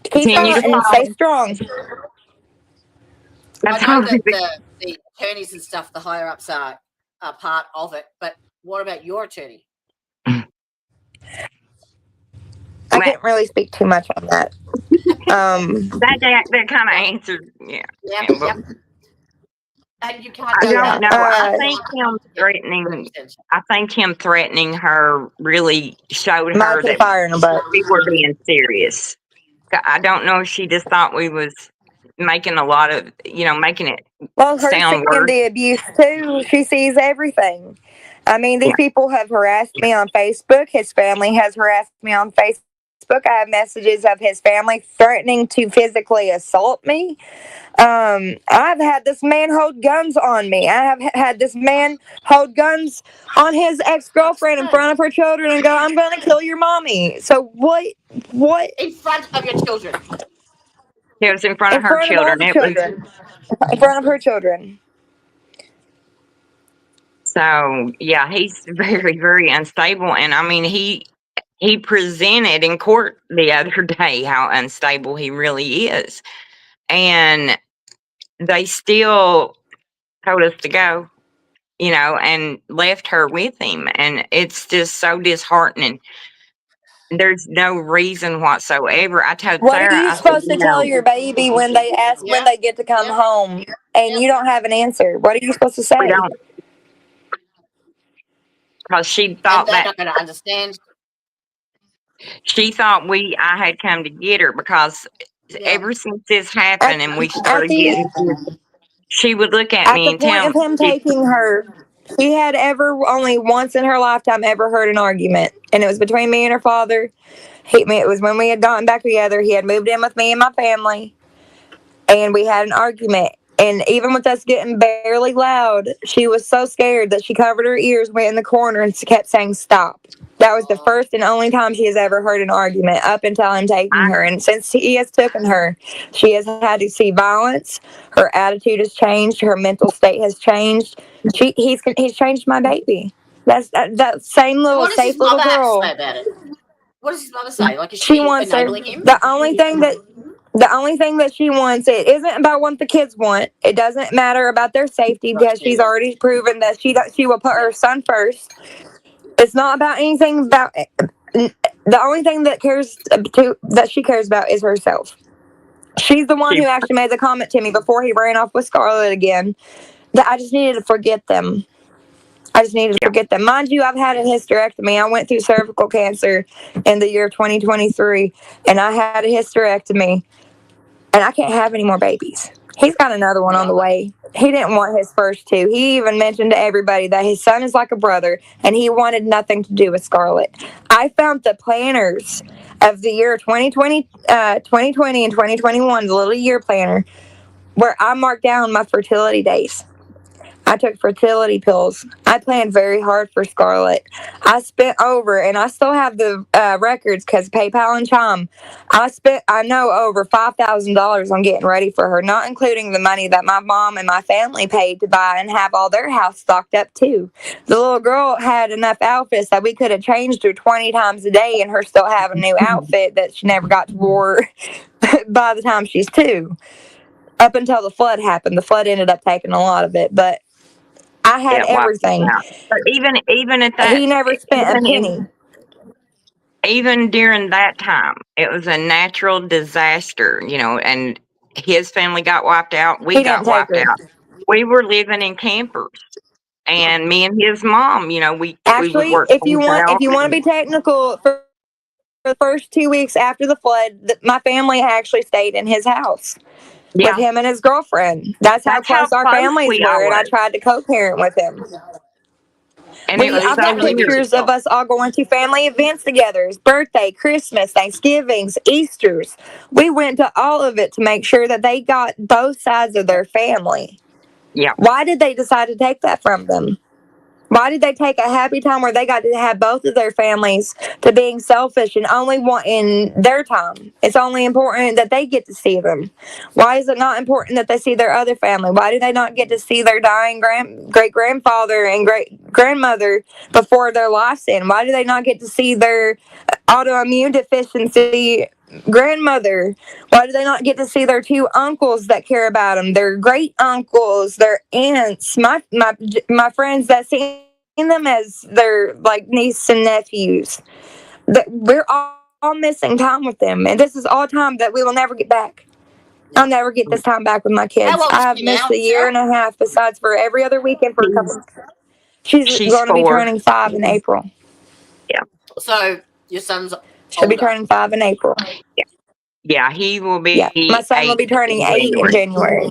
Keep Continue to fighting, fight. stay strong. That's I know all. that the attorneys and stuff, the higher ups are part of it, but what about your attorney? I can't really speak too much on that. That kind of answered. Yeah. Yep, Yeah, but yep. And you can't I go don't out. know. I Yeah. think him threatening her really showed Might her put a that fire in her butt. we were being serious. I don't know if she just thought we was making a lot of, making it Well, her sound seeing worse. the abuse too, she sees everything. I mean, these Yeah. people have harassed me on Facebook. His family has harassed me on Facebook. I have messages of his family threatening to physically assault me. I've had this man hold guns on me. I have had this man hold guns on his ex-girlfriend in front of her children and go, "I'm going to kill your mommy." So what? In front of your children. It was in front In of her front of all children. the It was children. In front of her children. so yeah. He's very, very unstable, and I mean he presented in court the other day how unstable he really is, and they still told us to go, and left her with him, and it's just so disheartening. There's no reason whatsoever. I told What are Sarah, you I said, supposed to tell your baby when they ask when Yeah. they get to come Yeah. home and you don't have an answer? What are you supposed to we say? don't, because she And thought they're that not going to understand. I had come to get her because Yeah. ever since this happened At, and we at started the getting, she would look at at me the and point tell of him me, taking her, she had only once in her lifetime ever heard an argument, and it was between me and her father. It was when we had gotten back together. He had moved in with me and my family, and we had an argument. And even with us getting barely loud, she was so scared that she covered her ears, went in the corner, and kept saying stop. That was the first and only time she has ever heard an argument up until him taking her. And since he has taken her, she has had to see violence. Her attitude has changed. Her mental state has changed. He's changed my baby. That's that same little What does his safe little mother have to girl. say about it? What does his mother say? Like, is She she wants her. enabling him? The only thing that she wants, it isn't about what the kids want. It doesn't matter about their safety because she's already proven that she will put her son first. It's not about anything about. The only thing that she cares about is herself. She's the one who actually made the comment to me before he ran off with Scarlett again that I just needed to forget them. I just needed to forget them. Mind you, I've had a hysterectomy. I went through cervical cancer in the year 2023, and I had a hysterectomy, and I can't have any more babies. He's got another one on the way. He didn't want his first two. He even mentioned to everybody that his son is like a brother, and he wanted nothing to do with Scarlett. I found the planners of the year 2020 and 2021, the little year planner, where I marked down my fertility days. I took fertility pills. I planned very hard for Scarlett. I spent and I still have the records because PayPal and Chime. I know, over $5,000 on getting ready for her, not including the money that my mom and my family paid to buy and have all their house stocked up too. The little girl had enough outfits that we could have changed her 20 times a day and her still have a new outfit that she never got to wear by the time she's 2. Up until the flood happened. The flood ended up taking a lot of it, but I had everything. But even at that, He never spent a penny. Even during that time, it was a natural disaster, and his family got wiped out. We got wiped out. We were living in campers, and me and his mom, we would Actually, work if you want things out. to be technical, the first 2 weeks after the flood, my family actually stayed in his house with Yeah, him and his girlfriend. That's how that's how close our close families we all were, and I were, tried to co-parent with him. and it was I've so got weird. pictures of us all going to family events together. Birthday, Christmas, Thanksgivings, Easters. We went to all of it to make sure that they got both sides of their family. Yeah, Why did they decide to take that from them? Why did they take a happy time where they got to have both of their families to being selfish and only wanting their time? It's only important that they get to see them. Why is it not important that they see their other family? Why do they not get to see their dying great grandfather and great grandmother before their life's end? Why do they not get to see their autoimmune deficiency grandmother? Why do they not get to see their two uncles that care about them, their great uncles, their aunts, my friends that see them as their like niece and nephews? That we're all missing time with them, and this is all time that we will never get back. I'll never get this time back with my kids. How old I is have she missed now, a year Sarah? and a half besides for every other weekend for a she's, couple. She's she's going to be 4. turning 5 in April. Yeah, So your son's She'll be older. turning 5 in April. yeah, he will Yeah, my be son will 8 be turning in 8 in January.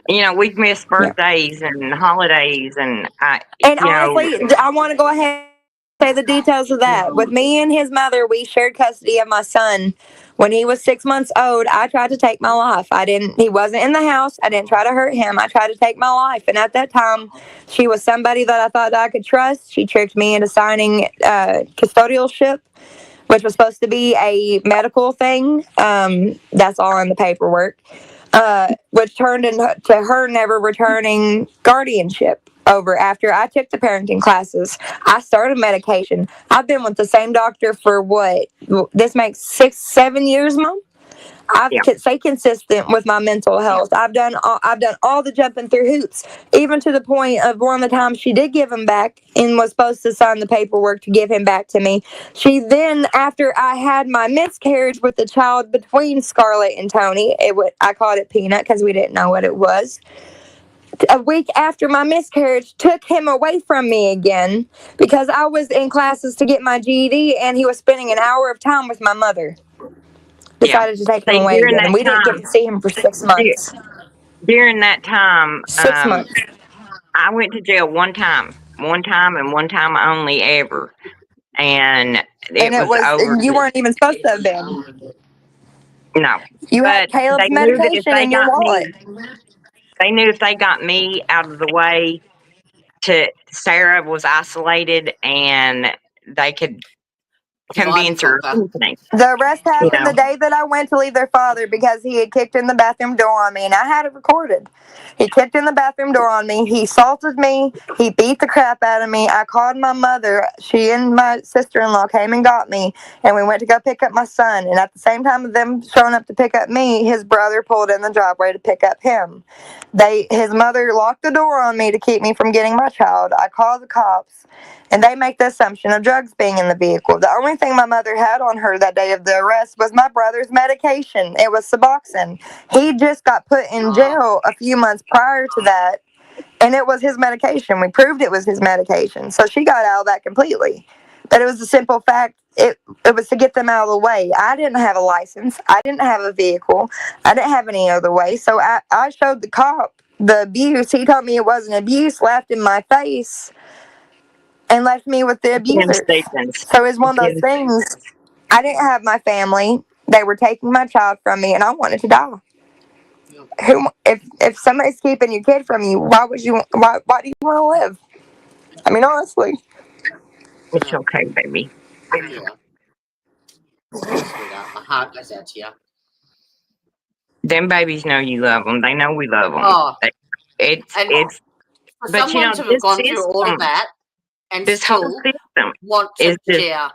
January. We've missed Yeah. birthdays and holidays, and And honestly, I want to go ahead and say the details of that. With me and his mother, we shared custody of my son. When he was 6 months old, I tried to take my life. He wasn't in the house. I didn't try to hurt him. I tried to take my life. And at that time, she was somebody that I thought I could trust. She tricked me into signing custodialship, which was supposed to be a medical thing. That's all in the paperwork. Which turned into her never returning guardianship over after I took the parenting classes. I started medication. I've been with the same doctor for what? This makes 6, 7 years, Mom. I've Yeah. stayed consistent with my mental health. I've done all the jumping through hoops, even to the point of one of the times she did give him back and was supposed to sign the paperwork to give him back to me. She then, after I had my miscarriage with the child between Scarlett and Tony, I called it Peanut because we didn't know what it was. A week after my miscarriage, took him away from me again because I was in classes to get my GED and he was spending an hour of time with my mother. Decided to take him See, away again, and we didn't get to see him for 6 months. during that time, 6 months. I went to jail one time, and one time only ever, and it was over. You weren't even supposed to have been. No, You had but Caleb's they knew that if medication they in your got wallet. they knew if they got me out of the way, Sarah was isolated, and they could Divide and convince her conquer. of anything. The arrest happened know. the day that I went to leave their father because he had kicked in the bathroom door on me, and I had it recorded. He kicked in the bathroom door on me. He assaulted me. He beat the crap out of me. I called my mother. She and my sister-in-law came and got me, and we went to go pick up my son. And at the same time of them showing up to pick up me, his brother pulled in the driveway to pick up him. His mother locked the door on me to keep me from getting my child. I called the cops. And they make the assumption of drugs being in the vehicle. The only thing my mother had on her that day of the arrest was my brother's medication. It was Suboxone. He just got put in jail a few months prior to that, and it was his medication. We proved it was his medication. So she got out of that completely. But it was a simple fact. It was to get them out of the way. I didn't have a license. I didn't have a vehicle. I didn't have any other way. So I showed the cop the abuse. He told me it wasn't abuse, laughed in my face, and left me with the abusers. So it's one of those things. I didn't have my family. They were taking my child from me, and I wanted to die. If somebody's keeping your kid from you, why do you want to live? I mean, honestly. It's okay, baby. Yeah. Sweetheart, my heart goes out to you. Them babies know you love them. They know we love them. Oh, It's and it's. for But someone to have this gone through all of system, that and this whole still system want to is just. share.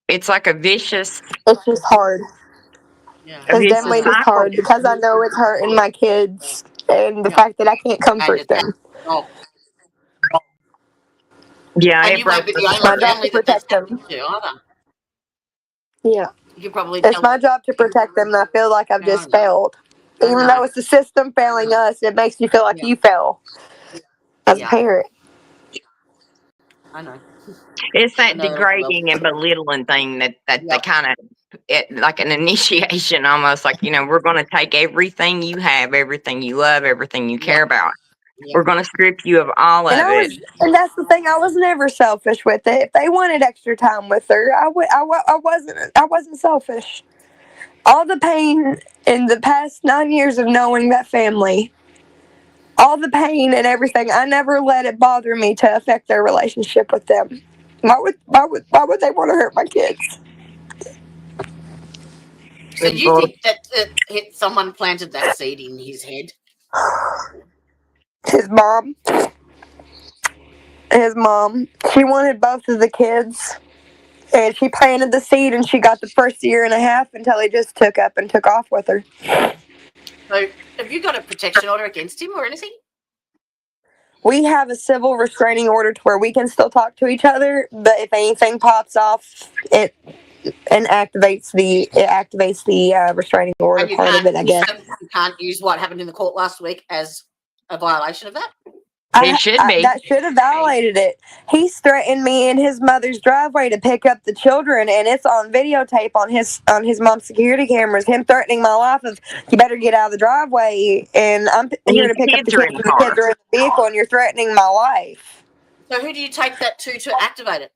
It's like a vicious It's just hard. Yeah. It's definitely just cycle. hard because I know it's hurting my kids and the fact that I can't comfort them. Oh, Yeah, and it you broke won't be the It's my only job family to that's protect them. happened to either. Yeah. You can probably It's tell my job to protect them, and I feel like I've just failed. Even though it's the system failing us, it makes you feel like you fail as a parent. I know. It's I that know it well. degrading and belittling thing that they Yep. kind of like an initiation, almost like, we're going to take everything you have, everything you love, everything you care Yep. about. Yep. We're going to strip you of all And of it. and that's the thing. I was never selfish with it. If they wanted extra time with her, I wasn't selfish. All the pain in the past 9 years of knowing that family, all the pain and everything, I never let it bother me to affect their relationship with them. Why would they want to hurt my kids? So do you think that someone planted that seed in his head? His mom. She wanted both of the kids. And she planted the seed, and she got the first year and a half until he just took off with her. So have you got a protection order against him or anything? We have a civil restraining order to where we can still talk to each other, but if anything pops off, it activates the restraining order And part of it, I guess. You can't use what happened in the court last week as a violation of that? It should be. That should have violated it. He's threatened me in his mother's driveway to pick up the children, and it's on videotape on his mom's security cameras. Him threatening my life of, you better get out of the driveway, and I'm here to pick up the kids, and the kids are in the vehicle, and you're threatening my life. So who do you take that to activate it?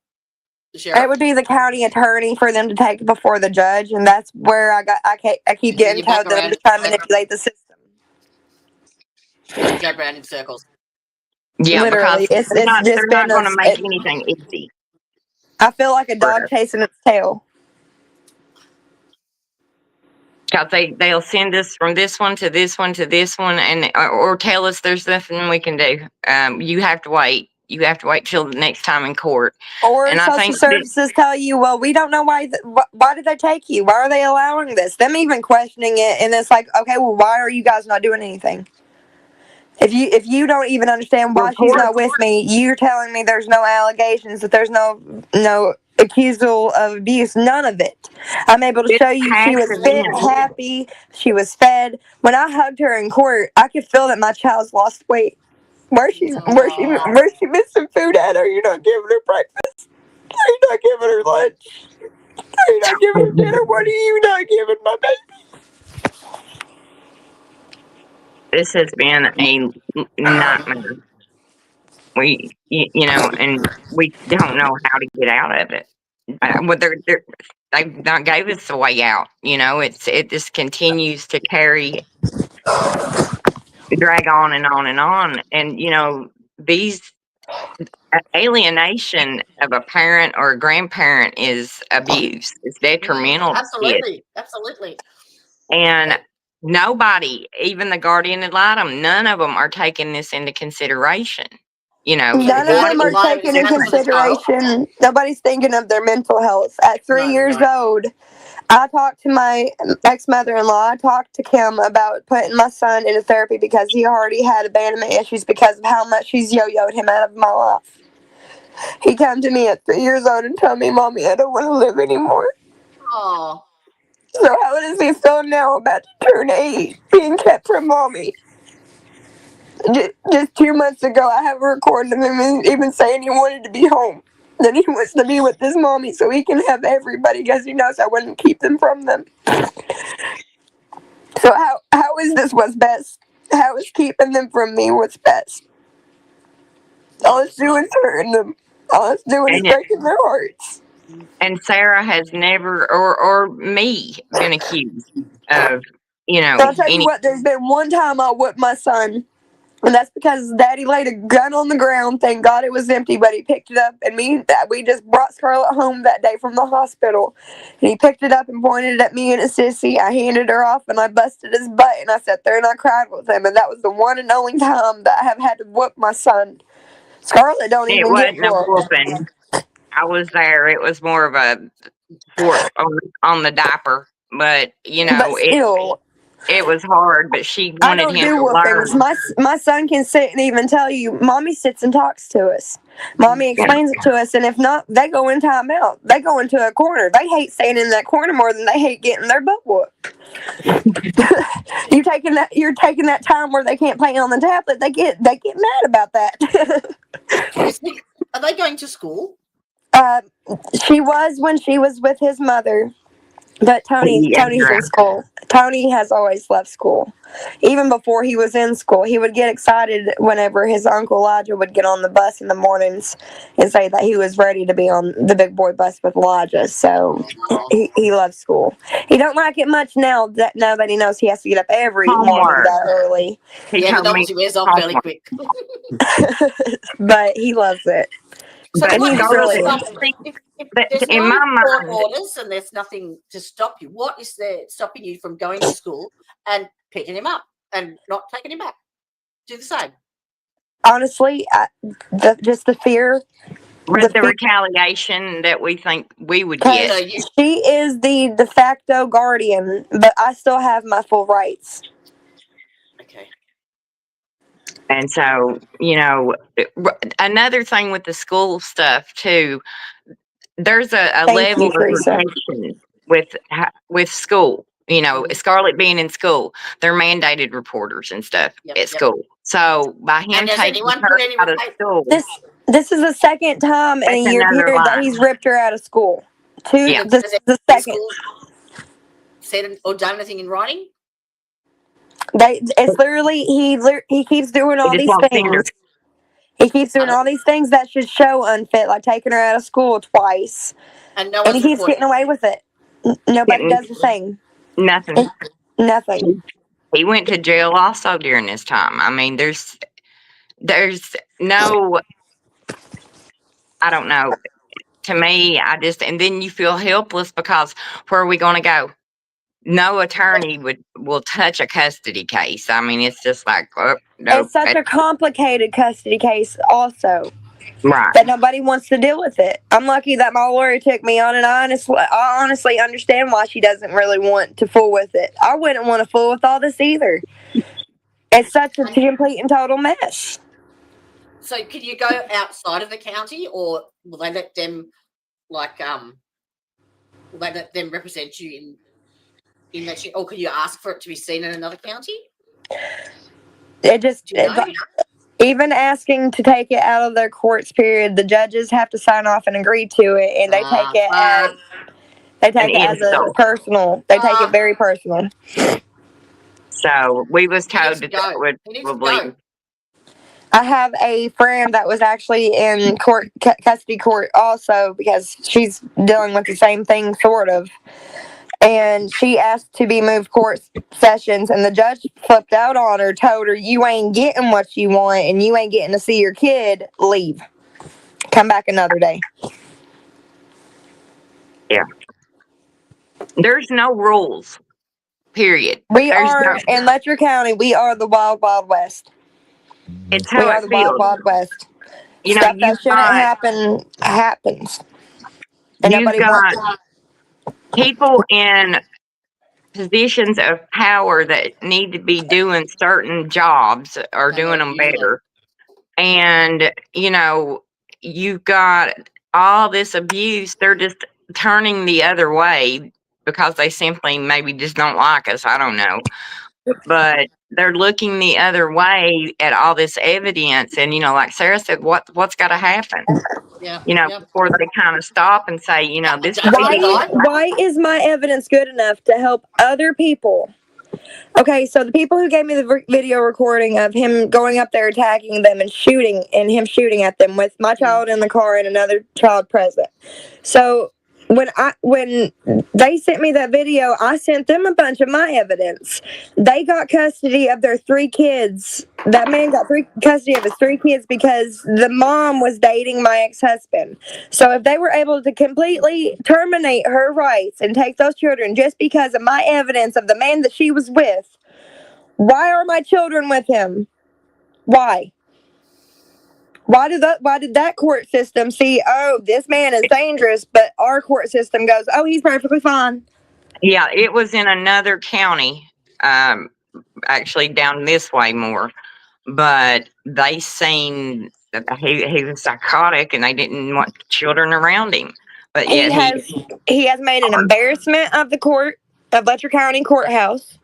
The sheriff? It would be the county attorney for them to take it before the judge, and that's where I keep getting told that I'm just trying to manipulate the system. You go around in circles. Yeah, literally, because they're not going to make anything easy. I feel like a dog chasing its tail. Because they'll send us from this one to this one to this one, and or tell us there's nothing we can do. You have to wait. You have to wait till the next time in court. Or social services tell you, well, we don't know why did they take you? Why are they allowing this? Them even questioning it, and it's like, okay, well, why are you guys not doing anything? If you don't even understand why she's not with me, you're telling me there's no allegations, that there's no accusal of abuse, none of it. I'm able to show you she was fit, happy, she was fed. When I hugged her in court, I could feel that my child's lost weight. Where's she missing food at? Are you not giving her breakfast? Are you not giving her lunch? Are you not giving her dinner? What are you not giving my baby? This has been a nightmare. And we don't know how to get out of it. Well, they not gave us the way out. It just continues to drag on and on and on. And these alienation of a parent or a grandparent is abuse. It's detrimental. Absolutely. And nobody, even the guardian ad litem, none of them are taking this into consideration. None of them are taking into consideration. Nobody's thinking of their mental health. At 3 years old, I talked to my ex-mother-in-law. I talked to Kim about putting my son into therapy because he already had abandonment issues because of how much she's yo-yoed him out of my life. He came to me at 3 years old and told me, Mommy, I don't want to live anymore. Oh. So how does he feel now about to turn 8, being kept from Mommy? Just 2 months ago, I have a recording of him even saying he wanted to be home. That he wants to be with his mommy so he can have everybody because he knows I wouldn't keep them from them. So how is this what's best? How is keeping them from me what's best? All it's doing is hurting them. All it's doing is breaking their hearts. And Sarah has never, or me, been accused of, I'll tell you what, there's been one time I whipped my son. And that's because Daddy laid a gun on the ground. Thank God it was empty, but he picked it up. And we just brought Scarlett home that day from the hospital. And he picked it up and pointed it at me and a sissy. I handed her off and I busted his butt. And I sat there and I cried with him. And that was the one and only time that I have had to whoop my son. Scarlett don't even get whooped. It wasn't a whooping. I was there. It was more of a fork on the diaper. But, but still. It was hard, but she wanted him to learn. My son can sit and even tell you, Mommy sits and talks to us. Mommy explains it to us, and if not, they go in timeout. They go into a corner. They hate staying in that corner more than they hate getting their butt whooped. You're taking that time where they can't play on the tablet. They get mad about that. Are they going to school? Uh, she was when she was with his mother, but Tony's Yeah. in school. Tony has always left school. Even before he was in school, he would get excited whenever his uncle Elijah would get on the bus in the mornings and say that he was ready to be on the big boy bus with Elijah. So he loves school. He don't like it much now that nobody knows he has to get up every morning Homework. that early. He Yeah, told the me novelty wears off fairly homework. quick. But he loves it. So But And what he's is the brilliant. stop? If that there's in no my court mind, orders and there's nothing to stop you, what is there stopping you from going to school and picking him up and not taking him back? Do the same. Honestly, just the fear. with the fear retaliation that we think we would because So get. you, she is the de facto guardian, but I still have my full rights. okay. And so, another thing with the school stuff too, there's a Thank level you, of Teresa. protection with school. Mhm. Scarlett being in school, they're mandated reporters and stuff Yep, at yep. school. So by him And does taking anyone her put any out of school, This is the second time in that's a year another period that line. he's ripped her out of school. Yeah. This Has is the the second. school said or done anything in writing? It's literally he keeps doing They all just these won't send her. things. He keeps doing all these things that should show unfit, like taking her out of school twice, And no and he one's keeps reporting. getting away with it. Nobody Getting does the thing. nothing. Nothing. He went to jail also during this time. I mean, there's no, I don't know. To me, and then you feel helpless because where are we going to go? No attorney will touch a custody case. I mean, it's just like, oh, nope. It's such a complicated custody case, also, Right. that nobody wants to deal with it. I'm lucky that my lawyer took me on, and I honestly understand why she doesn't really want to fool with it. I wouldn't want to fool with all this either. It's such a complete and total mess. So can you go outside of the county, or will they let them will they let them represent you in that, or can you ask for it to be seen in another county? It just Do you know? even asking to take it out of their courts period, the judges have to sign off and agree to it, and they take it as a insult. personal. They take it very personal. So we was He needs told to that go. would He needs to probably. go. I have a friend that was actually in custody court also, because she's dealing with the same thing, sort of. And she asked to be moved court sessions, and the judge flipped out on her, told her, "You ain't getting what you want, and you ain't getting to see your kid. Leave. Come back another day." Yeah. There's no rules. Period. We There's are no. in Letcher County. We are the wild, wild west. It's We how are it the wild, feels. wild west. Stuff that You've shouldn't got happen happens, and you've nobody wants. got people in positions of power that need to be doing certain jobs or And doing they're them abusing it. better. And, you've got all this abuse. They're just turning the other way because they simply maybe just don't like us. I don't know. But they're looking the other way at all this evidence. And, like Sarah said, what's got to happen? Yeah. Before they kind of stop and say, this Judge on lady. the Why is my evidence good enough to help other people? Okay, so the people who gave me the video recording of him going up there, attacking them, and him shooting at them with my child in the car and another child present. So when they sent me that video, I sent them a bunch of my evidence. They got custody of their 3 kids. That man got custody of his 3 kids because the mom was dating my ex-husband. So if they were able to completely terminate her rights and take those children just because of my evidence of the man that she was with, why are my children with him? Why? Why did that court system see, oh, this man is dangerous, but our court system goes, oh, he's perfectly fine? Yeah, it was in another county, actually down this way more, but they seen that he was psychotic and they didn't want children around him. But yet He has made an embarrassment of the court of Letcher County Courthouse.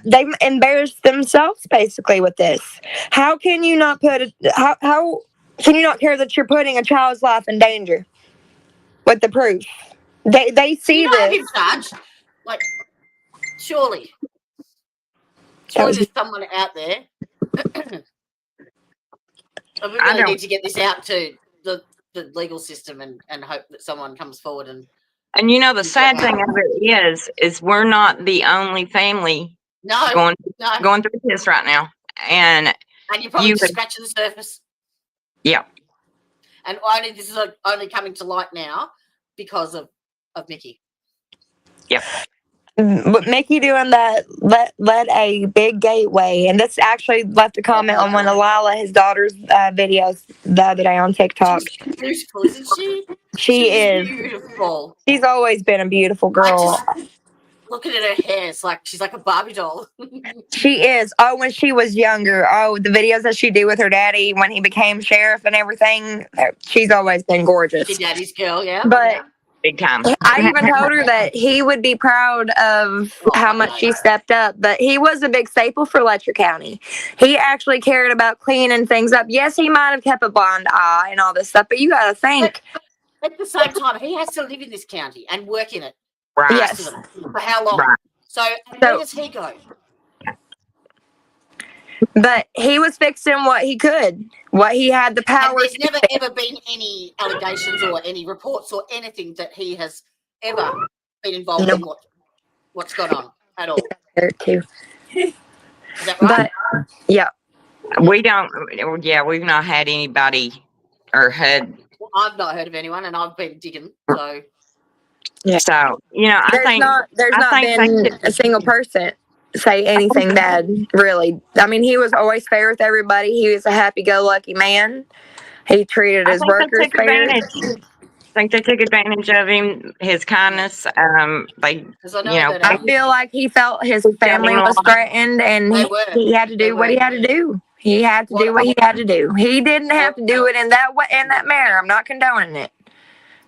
They've embarrassed themselves basically with this. How can you not put how Can you not care that you're putting a child's life in danger with the proof? They see You know, have this. him charged. Like, surely That was there's someone out there. And we I really don't. need to get this out to the legal system and hope that someone comes forward and And the Is sad that thing right? of it is we're not the only family no, going no. going through this right now. And And you're probably you just scratching the surface. yeah. And this is only coming to light now because of Mickey. But Mickey doing that led a big gateway, and this actually left a comment on one of Lila, his daughter's videos the other day on TikTok. She's beautiful, isn't she? She She's is. beautiful. She's always been a beautiful I girl. just looking at her hair, it's like she's like a Barbie doll. She is. Oh, when she was younger. Oh, the videos that she do with her daddy when he became sheriff and everything. She's always been gorgeous. She's daddy's girl, yeah. But Big time. I even told her that he would be proud of how much she stepped up. But he was a big staple for Letcher County. He actually cared about cleaning things up. Yes, he might have kept a blind eye and all this stuff, but you got to think. At the same time, he has to live in this county and work in it. Right. Yes. For how long? Right. So where does he go? But he was fixing what he could, what he had the And power there's to never fix. ever been any allegations or any reports or anything that he has ever been involved in what's gone on at all. There too. Is that right? But yeah, We don't. Yeah, we've not had anybody or had. Well, I've not heard of anyone, and I've been digging. So So I there's think not think been a single person say anything bad. Really, I mean, he was always fair with everybody. He was a happy-go-lucky man. He treated I his think they workers took fair. advantage. I think they took advantage of him, his kindness. They, because I know that I feel like he felt his family was threatened, and They were. he had to They do what he were. had to do. He had to do what he had to do. He didn't have to do it in that way, in that manner. I'm not condoning it,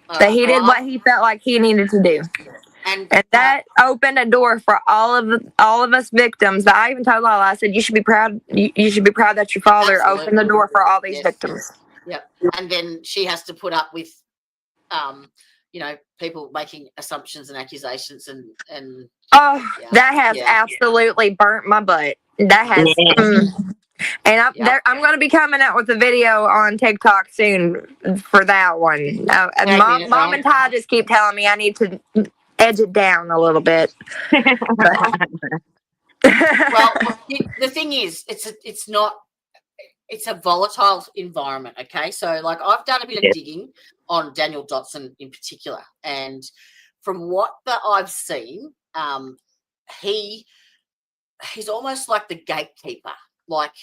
but he did what he felt like he needed to do, and that opened a door for all of us victims. I even told Lala, I said, "You should be proud. You should be proud that your father Absolutely. opened the door for all these Yes. victims." Yeah, and then she has to put up with, people making assumptions and accusations and Oh, Yeah. that has Yeah. absolutely burnt my butt. That has. And I'm going to be coming out with a video on TikTok soon for that one. Mom and Ty just keep telling me I need to edge it down a little bit. well, the thing is, it's a volatile environment. Okay, so like I've done a bit of digging on Daniel Dotson in particular, and from what that I've seen, he's almost like the gatekeeper. Like,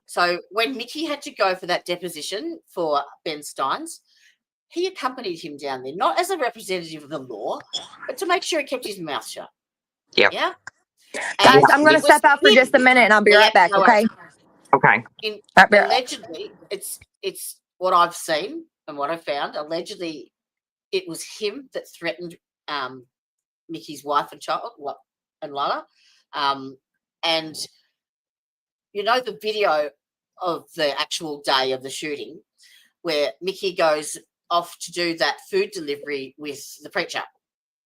so when Mickey had to go for that deposition for Ben Steins, he accompanied him down there, not as a representative of the law, but to make sure he kept his mouth shut. Yep. Yeah. Guys, I'm going to step out for just a minute, and I'll be right back. Okay. Okay. Allegedly, it's what I've seen and what I found. Allegedly, it was him that threatened Mickey's wife and child, and Lala, and the video of the actual day of the shooting, where Mickey goes off to do that food delivery with the preacher.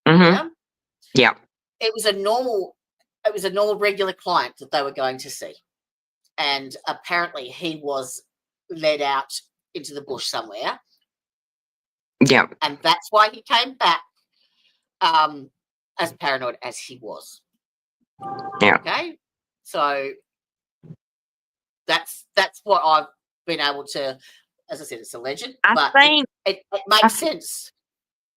Mm-hmm. Yeah. It was a normal regular client that they were going to see. And apparently he was led out into the bush somewhere. Yeah. And that's why he came back as paranoid as he was. Yeah. Okay. So that's what I've been able to, as I said, it's alleged, but it makes sense.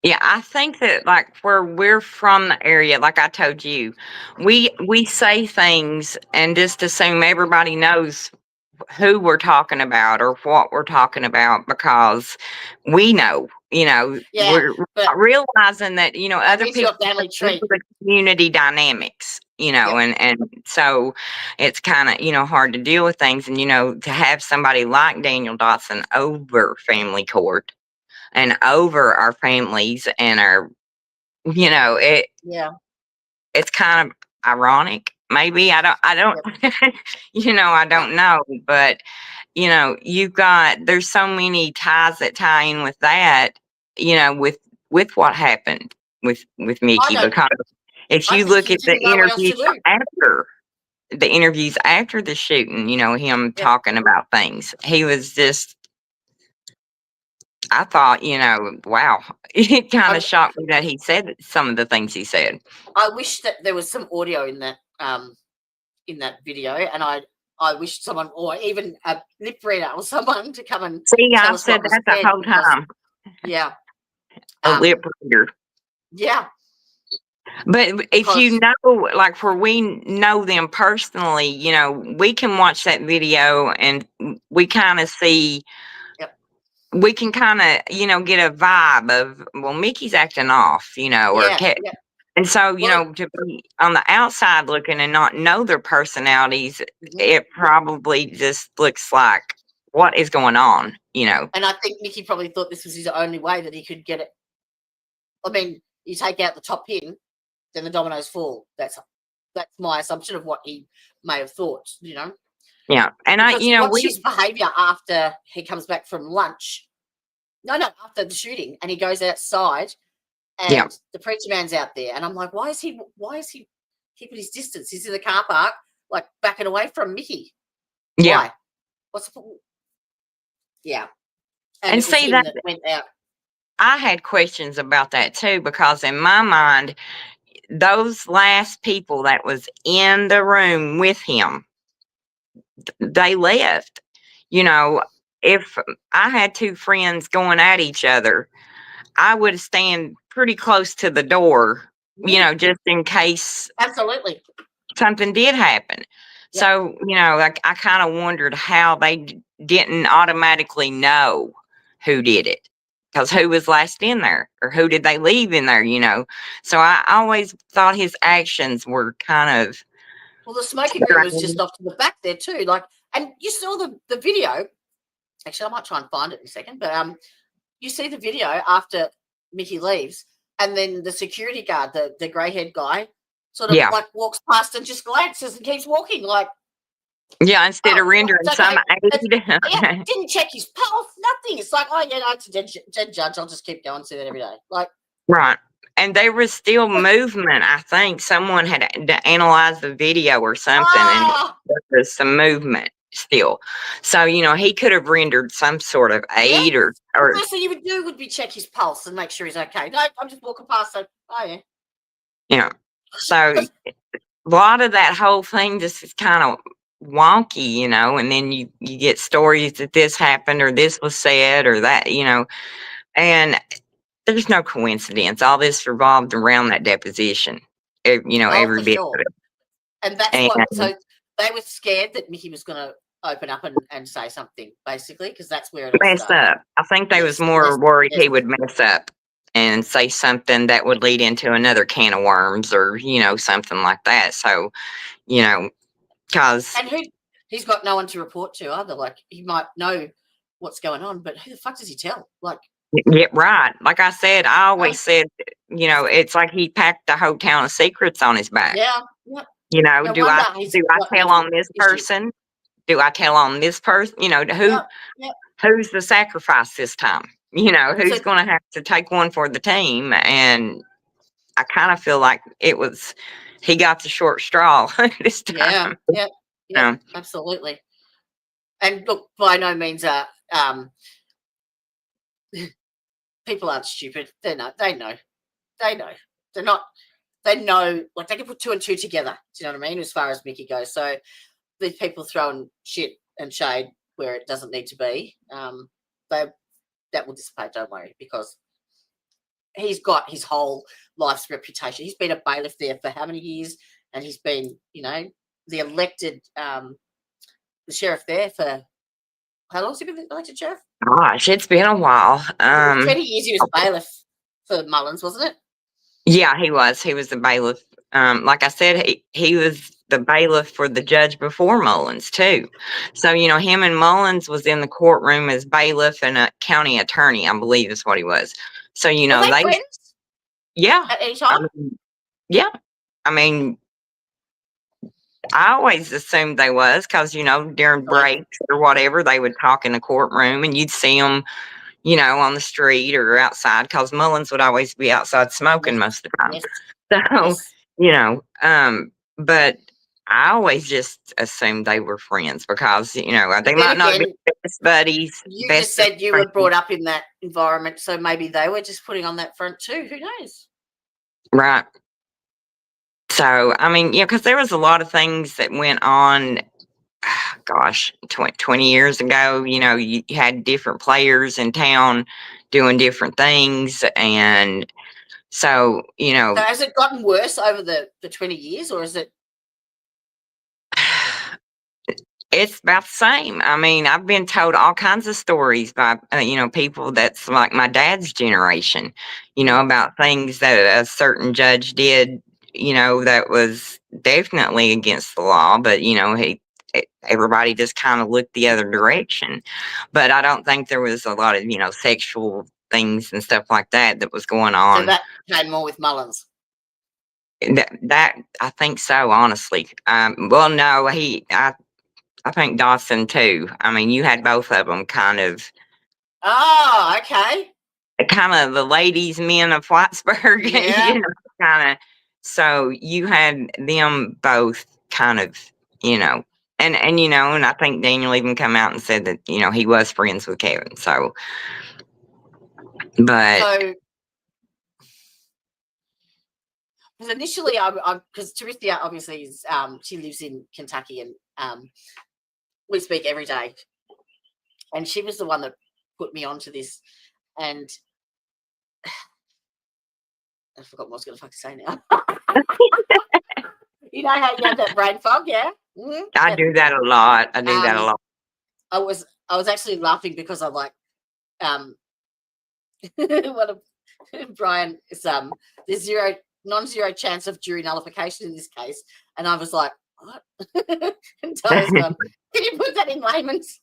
Yeah, I think that like where we're from the area, like I told you, we say things and just assume everybody knows who we're talking about or what we're talking about because we know, we're not realizing that, other people family tree. The community dynamics, and so it's kind of, hard to deal with things and, to have somebody like Daniel Dotson over family court and over our families and our, it's kind of ironic Maybe I don't I don't know, but there's so many ties that tie in with that, with what happened with I Mickey, don't. because if I you think look he at the didn't know what else to do. interviews after the shooting, him Yeah. talking about things, he was just, I thought, wow, it kind I, of shocked me that he said some of the things he said. I wish that there was some audio in that video, and I wish someone, or even a lip reader or someone, to come and See, tell I've us said what was that the said, whole because time, yeah, a lip reader. yeah, But if because you know, like where we know them personally, we can watch that video and we kind of see, Yep. we can kind of, get a vibe of, well, Mickey's acting off, or yeah, yeah. and so, Well, to be on the outside looking and not know their personalities, mhm. it probably just looks like, what is going on, And I think Mickey probably thought this was his only way that he could get it. I mean, you take out the top pin, then the dominoes fall. That's my assumption of what he may have thought. Yeah, and Because you watch we, his behaviour after he comes back from lunch. No, after the shooting, and he goes outside, and yeah, the preacher man's out there, and I'm like, why is he keeping his distance? He's in the car park, like backing away from Mickey. yeah, Why? What's the point? Yeah. And and it was see him that that went out. I had questions about that too, because in my mind, those last people that was in the room with him, they left. If I had two friends going at each other, I would stand pretty close to the door, just in case Absolutely. something did happen. Yep. So, like, I kind of wondered how they didn't automatically know who did it. Because who was last in there, or who did they leave in there, So I always thought his actions were kind of Well, the smoking room was just strange. off to the back there too. Like, and you saw the video. Actually, I might try and find it in a second, but you see the video after Mickey leaves, and then the security guard, the grey-haired guy, sort of Yeah. like walks past and just glances and keeps walking. Like, Yeah, instead of rendering it's some okay. aid. Yeah, didn't check his pulse, nothing. It's like, oh yeah, no, it's a dead judge. I'll just keep going, see that every day. Like, Right. And there was still movement. I think someone had analyzed the video or something, and there was some movement still. So, he could have rendered some sort of aid, yeah. or The first thing you would do would be check his pulse and make sure he's okay. No, I'm just walking past. So, oh yeah. So a lot of that whole thing just is kind of wonky, and then you get stories that this happened or this was said or that, and there's no coincidence. All this revolved around that deposition, Oh, every for bit sure. of it. And that's And what. So they were scared that Mickey was going to open up and say something, basically, because that's where it all mess started. up. I think they was Yes, more worried yes. he would mess up and say something that would lead into another can of worms, or something like that. So, because And he's got no one to report to either. Like, he might know what's going on, but who the fuck does he tell? Like, yeah, right. Like I said, I always said, it's like he packed the whole town of secrets on his back. yeah. No Do wonder I he's got tell mental on this issues. person? Do I tell on this person? Who's the sacrifice this time? Who's So- going to have to take one for the team? And I kind of feel like he got the short straw this time. Yeah, absolutely. And look, by no means people aren't stupid. They know. They're not. They know. Like, they can put two and two together. Do you know what I mean? As far as Mickey goes, so these people throwing shit and shade where it doesn't need to be, that will dissipate. Don't worry, because he's got his whole life's reputation. He's been a bailiff there for how many years, and he's been, the elected the sheriff there for how long has he been elected sheriff? Gosh, it's been a while. 20 years he was bailiff for Mullins, wasn't it? Yeah, he was. He was the bailiff. Like I said, he was the bailiff for the judge before Mullins too. So, him and Mullins was in the courtroom as bailiff and a county attorney, I believe is what he was. So, Were they friends yeah. at any time? Yeah. I mean, I always assumed they was because, during breaks or whatever, they would talk in the courtroom and you'd see them, on the street or outside because Mullins would always be outside smoking Yes, most of the time. yes, So, yes. but I always just assumed they were friends because, they Then might not be again, best buddies, you just best of said you were friends. brought up in that environment, so maybe they were just putting on that front too. Who knows? Right. So, I mean, because there was a lot of things that went on, gosh, 20 years ago. You had different players in town doing different things. And so, So has it gotten worse over the 20 years, or is it? it's about the same. I mean, I've been told all kinds of stories by, people that's like my dad's generation, about things that a certain judge did, that was definitely against the law, but, everybody just kind of looked the other direction. But I don't think there was a lot of, sexual things and stuff like that was going So on. that came more with Mullins. That I think so, honestly. Well, no, I think Dawson too. I mean, you had both of them kind of Okay. the ladies' men of Whitesburg, Yeah. kind of. So you had them both kind of, and and I think Daniel even come out and said that he was friends with Kevin. So, but So, because initially, because Terithia obviously is, she lives in Kentucky, and we speak every day, and she was the one that put me onto this, and I forgot what I was going to fucking say now. You know how you have that brain fog, yeah? Mm-hmm. I do that a lot. I do that a lot. I was actually laughing because I'm like, what a, Brian is there's non-zero chance of jury nullification in this case, and I was like, what? And Tyler's gone, can you put that in layman's?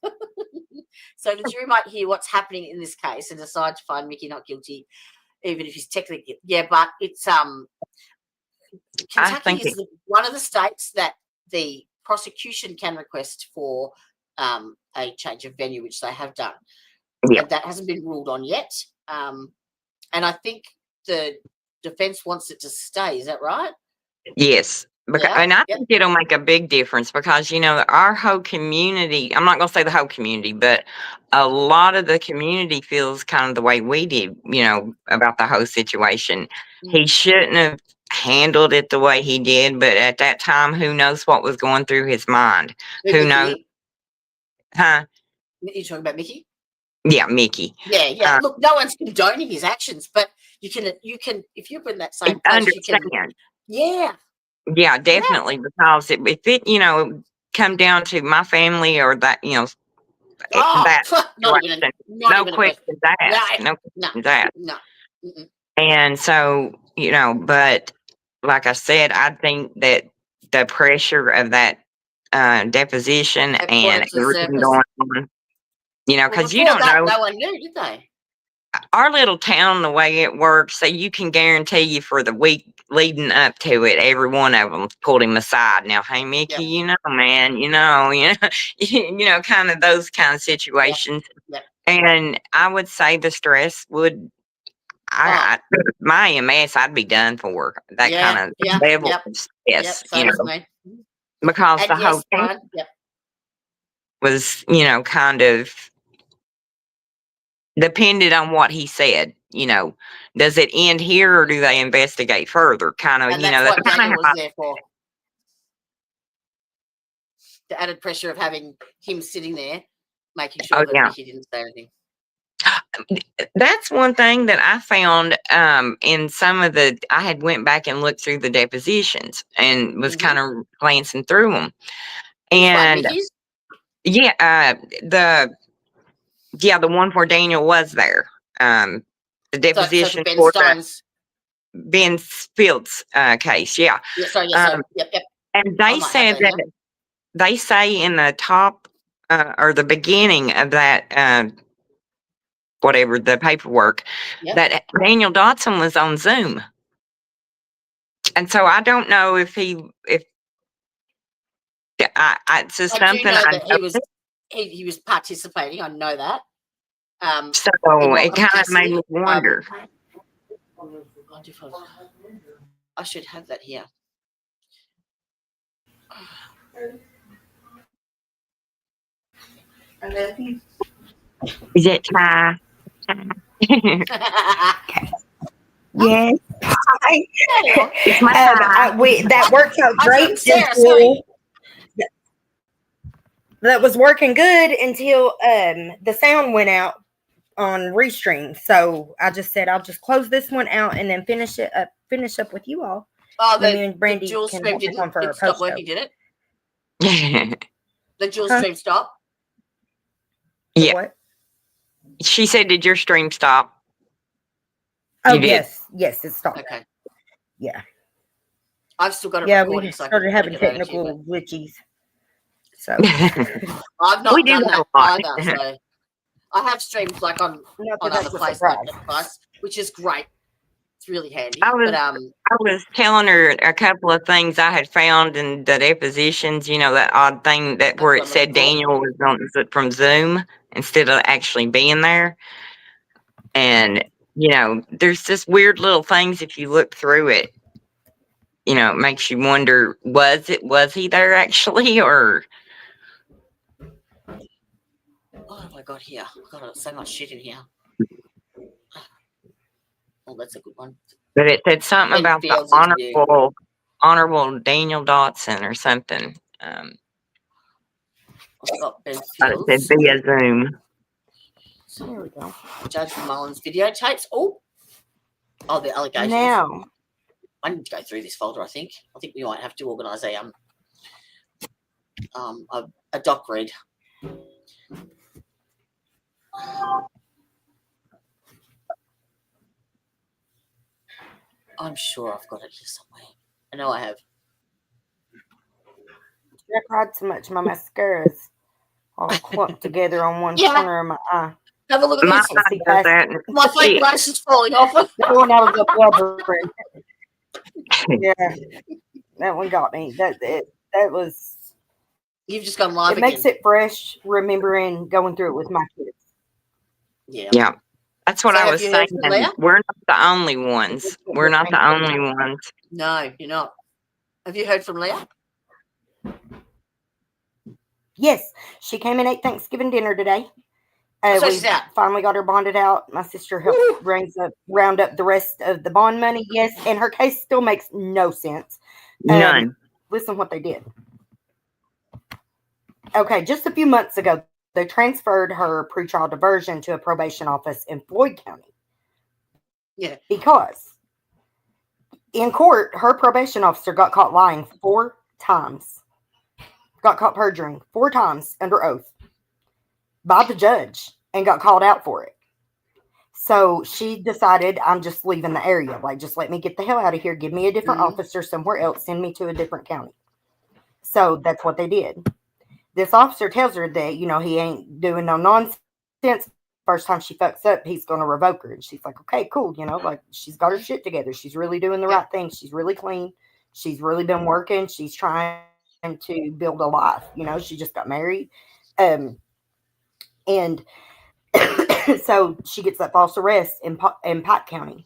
So the jury might hear what's happening in this case and decide to find Mickey not guilty, even if he's technically, yeah, but it's Kentucky is one of the states that the prosecution can request for a change of venue, which they have done. Yeah. And that hasn't been ruled on yet. And I think the defense wants it to stay. Is that right? Yes. And I think it'll make a big difference because, our whole community, I'm not going to say the whole community, but a lot of the community feels kind of the way we did, about the whole situation. He shouldn't have handled it the way he did, but at that time, who knows what was going through his mind? Who knows? Huh? You're talking about Mickey? Yeah, Mickey. Yeah. Look, no one's condoning his actions, but you can, if you're in that same place, understand. You can, yeah. Yeah, definitely. Because if it, come down to my family or that, that not even no questions asked. No questions asked. No. Mm-mm. And so, but like I said, I think that the pressure of that deposition and everything going on, because you don't know. No one knew, did they? Our little town, the way it works, so you can guarantee you for the week leading up to it, every one of them pulled him aside. Now, hey, Mickey, man, kind of those kind of situations. Yep. And I would say the stress would, my MS, I'd be done for that kind of level of stress, because and the whole thing was, kind of depended on what he said. Does it end here or do they investigate further? Kind of, and that's what Daniel was there for. The added pressure of having him sitting there, making sure that he didn't say anything. That's one thing that I found in some of the, I had went back and looked through the depositions and was kind of glancing through them. And the one where Daniel was there. The deposition for Ben Fields case. Yeah. And they said that they say in the top or the beginning of that whatever the paperwork that Daniel Dotson was on Zoom. And so I don't know if It's just I do something know I that he was participating. I know that. so in what it kind of made capacity? me wonder. I wonder if I should have that here. Is it Ty? Yes. It's my Ty. That worked out I great took Sarah, sorry. that was working good until the sound went out on Restream. So I just said I'll just close this one out and then finish up with you all. Oh, Then me and the Brandy dual can stream have this on for our didn't stop post show. working, did it? The dual Huh? stream stopped? Yeah. What? She said, "Did your stream stop?" Oh, You did. yes, it stopped. Okay. Yeah. I've still got it Yeah, recording. we So I started can having get it over to you, technical glitches. So I've not We do done that that a lot. either. So I have streamed like on not that other that's a places, surprise. which is great. It's really handy. I was- But I was telling her a couple of things I had found in the depositions. You know, that odd thing that where it That's what I'm said Daniel was on from Zoom instead of actually being there. And you know, there's just weird little things if you look through it. You know, it makes you wonder: was he there actually, or? oh my god, here I've got so much shit in here. Oh, that's a good one. But it said something Ben about the Fields interview. honorable Daniel Dotson or something. I've got Ben But it said Fields, via Zoom. There we go. Judge Mullins videotapes. Oh, the allegations. Now, I need to go through this folder. I think we might have to organise a doc read. I'm sure I've got it here somewhere. I know I have. I cried so much my mascara's all clumped together on one Yeah. corner of my eye. Have a look at My this. eye does that. My fake glass is falling off. That one I was up blubbering. Yeah, that one got me. That was. You've just gone live It makes again. it fresh, remembering going through it with my kids. Yeah. Yeah. That's what So I have was you heard saying. from Leah? We're not the only ones. We're not the only ones. No, you're not. Have you heard from Leah? Yes, she came and ate Thanksgiving dinner today. So We she's out. finally got her bonded out. My sister helped round up the rest of the bond money. Yes, and her case still makes no sense. None. Listen what they did. Okay, just a few months ago, they transferred her pretrial diversion to a probation office in Floyd County. Yeah. Because in court, her probation officer got caught lying 4 times. Got caught perjuring 4 times under oath by the judge and got called out for it. So she decided, I'm just leaving the area. Like, just let me get the hell out of here. Give me a different officer somewhere else. Send me to a different county. So that's what they did. This officer tells her that, he ain't doing no nonsense. First time she fucks up, he's going to revoke her. And she's like, okay, cool. Like, she's got her shit together. She's really doing the right thing. She's really clean. She's really been working. She's trying to build a life. She just got married. And so she gets that false arrest in Pike County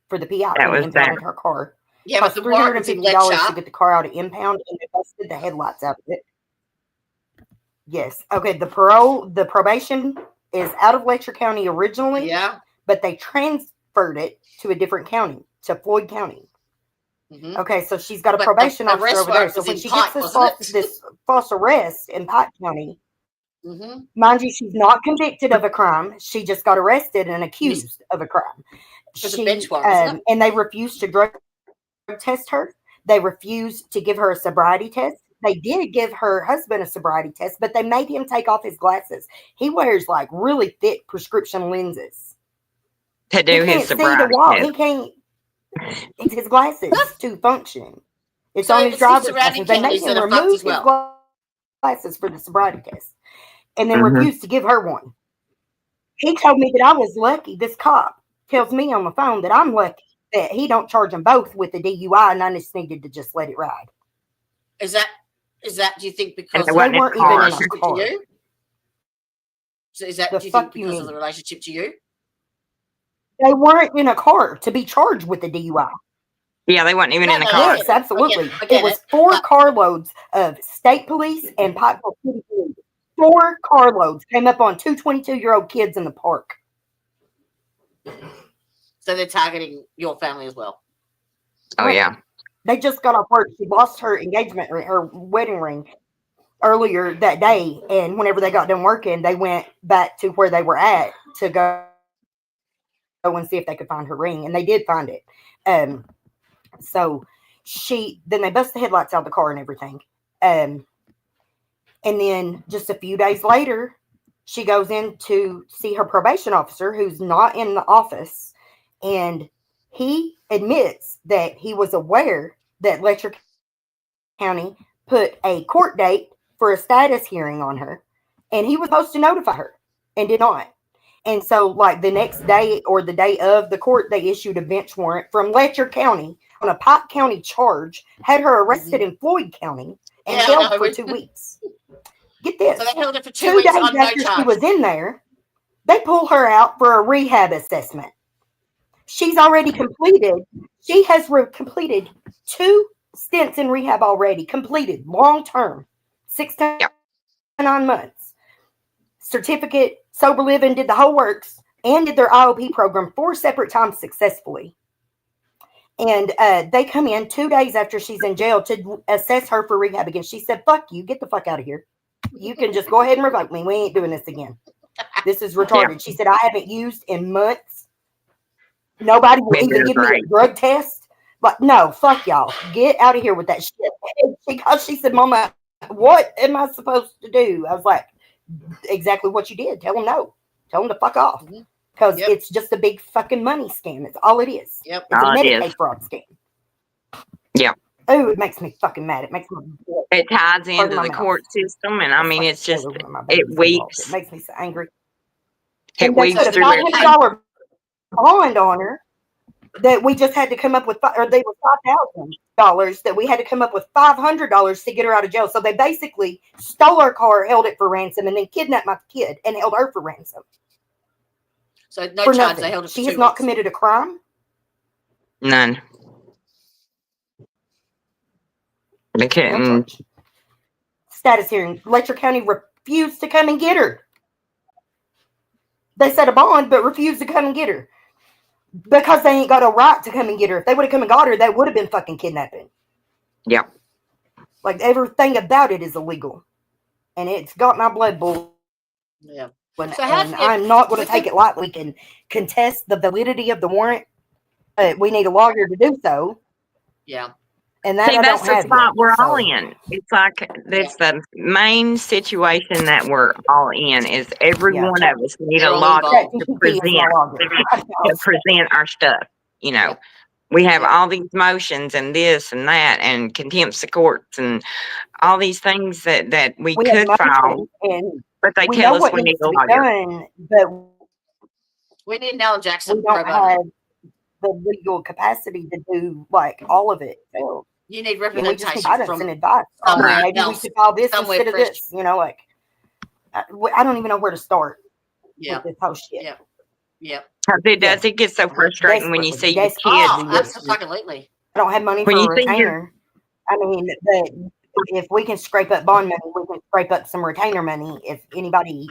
for the PI. That was impounded her car. Yeah, but Cost the warrant was in $350 to Letcher. get the car out of impound, and they busted the headlights out of it. Yes. Okay. The probation is out of Letcher County originally. Yeah. But they transferred it to a different county, to Floyd County. Mm-hmm. Okay, so she's got a But probation the officer arrest over there. warrant So was when in she Pike, gets wasn't it? this false arrest in Pike County, Mm-hmm. mind you, she's not convicted of a crime. She just got arrested and accused of a crime. was a bench warrant, wasn't it? And they refused to drug test her. They refused to give her a sobriety test. They did give her husband a sobriety test, but they made him take off his glasses. He wears like really thick prescription lenses. To do He his can't see the sobriety wall. test. He can't. It's his glasses to function. It's So on his it's the driver's surrounding license. They made counties him that are fucked remove as well. his glasses for the sobriety test, and then Mhm. refused to give her one. He told me that I was lucky. This cop tells me on the phone that I'm lucky that he don't charge them both with the DUI, and I just needed to just let it ride. Is that do you think because they of weren't the in weren't a even in a relationship to car. you? So is that The do you think fuck you because of mean? the relationship to you? They weren't in a car to be charged with the DUI. Yeah, they weren't even No, in a no, car. Yes, absolutely. I get It was it. 4 But carloads of state police and Pikeville City Police. 4 carloads came up on 2 22-year-old kids in the park. so they're targeting your family as well. Oh yeah. They just got off work. She lost her engagement ring, her wedding ring, earlier that day. And whenever they got done working, they went back to where they were at to go and see if they could find her ring. And they did find it. So then they bust the headlights out of the car and everything. And then just a few days later, she goes in to see her probation officer, who's not in the office. And he admits that he was aware that Letcher County put a court date for a status hearing on her. And he was supposed to notify her and did not. And so, like, the next day or the day of the court, they issued a bench warrant from Letcher County on a Pike County charge, had her arrested in Floyd County, and Yeah, I held know. for 2 weeks. Get this. So they held her for 2 2 weeks days on no after she charge. was in there, they pull her out for a rehab assessment. She's already completed. She has completed 2 stints in rehab already. Completed long term, 6 to 9 months. Certificate, sober living, did the whole works, and did their IOP program 4 separate times successfully. And they come in 2 days after she's in jail to assess her for rehab again. She said, "Fuck you, get the fuck out of here. You can just go ahead and revoke me. We ain't doing this again. This is retarded." She said, "I haven't used in months. Nobody will even give me a drug test. But no, fuck y'all. Get out of here with that shit." Because she said, "Mama, what am I supposed to do?" I was like, "Exactly what you did. Tell them no. Tell them to fuck off." Because it's just a big fucking money scam. It's all it is. Yep. It's a Medicaid fraud scam. Yeah. Oh, it makes me fucking mad. It makes me. It ties into Pardon my the mouth. court system, and I mean, it's just When my it baby's involved. weeps. It makes me so angry. It And they weeps put a through everything. $500 bond on her that we just had to come up with, or they were $5,000 that we had to come up with $500 to get her out of jail. So they basically stole her car, held it for ransom, and then kidnapped my kid and held her for ransom. So no For charge. nothing. They held her for She 2 has not weeks. committed a crime. None. They No couldn't. charge. Status hearing. Letcher County refused to come and get her. They set a bond, but refused to come and get her. Because they ain't got a right to come and get her. If they would have come and got her, that would have been fucking kidnapping. Yeah. Like, everything about it is illegal. And it's got my blood boiling. Yeah. And So how do you- I'm not going to take it lightly. We can contest the validity of the warrant. We need a lawyer to do so. Yeah. And that See, I that's don't the have spot yet. we're So, all in. It's like that's the main situation that we're all in. Is every Yeah. one of us need They're a all lawyer involved. to ChatGPT is my lawyer. present our stuff. You know, Yep. we have Yep. all these motions and this and that and contempt of courts and all these things that we We have could file, motions, and but they we tell know us what we need needs a to be lawyer. done, but We need an Alan Jackson we pro don't bono. have the legal capacity to do like all of it. So, You need and we just need representation guidance from and advice. somewhere Maybe we else, should file this somewhere instead of fresh. this. You know, like I don't even know where to start Yeah. with this whole shit. Yeah. Yeah. 'Cause it does. It gets so frustrating when you see your Desperately, kids. Absolutely. I don't have money When for you a see your retainer. I mean, but if we can scrape up bond money, we can scrape up some retainer money. If anybody,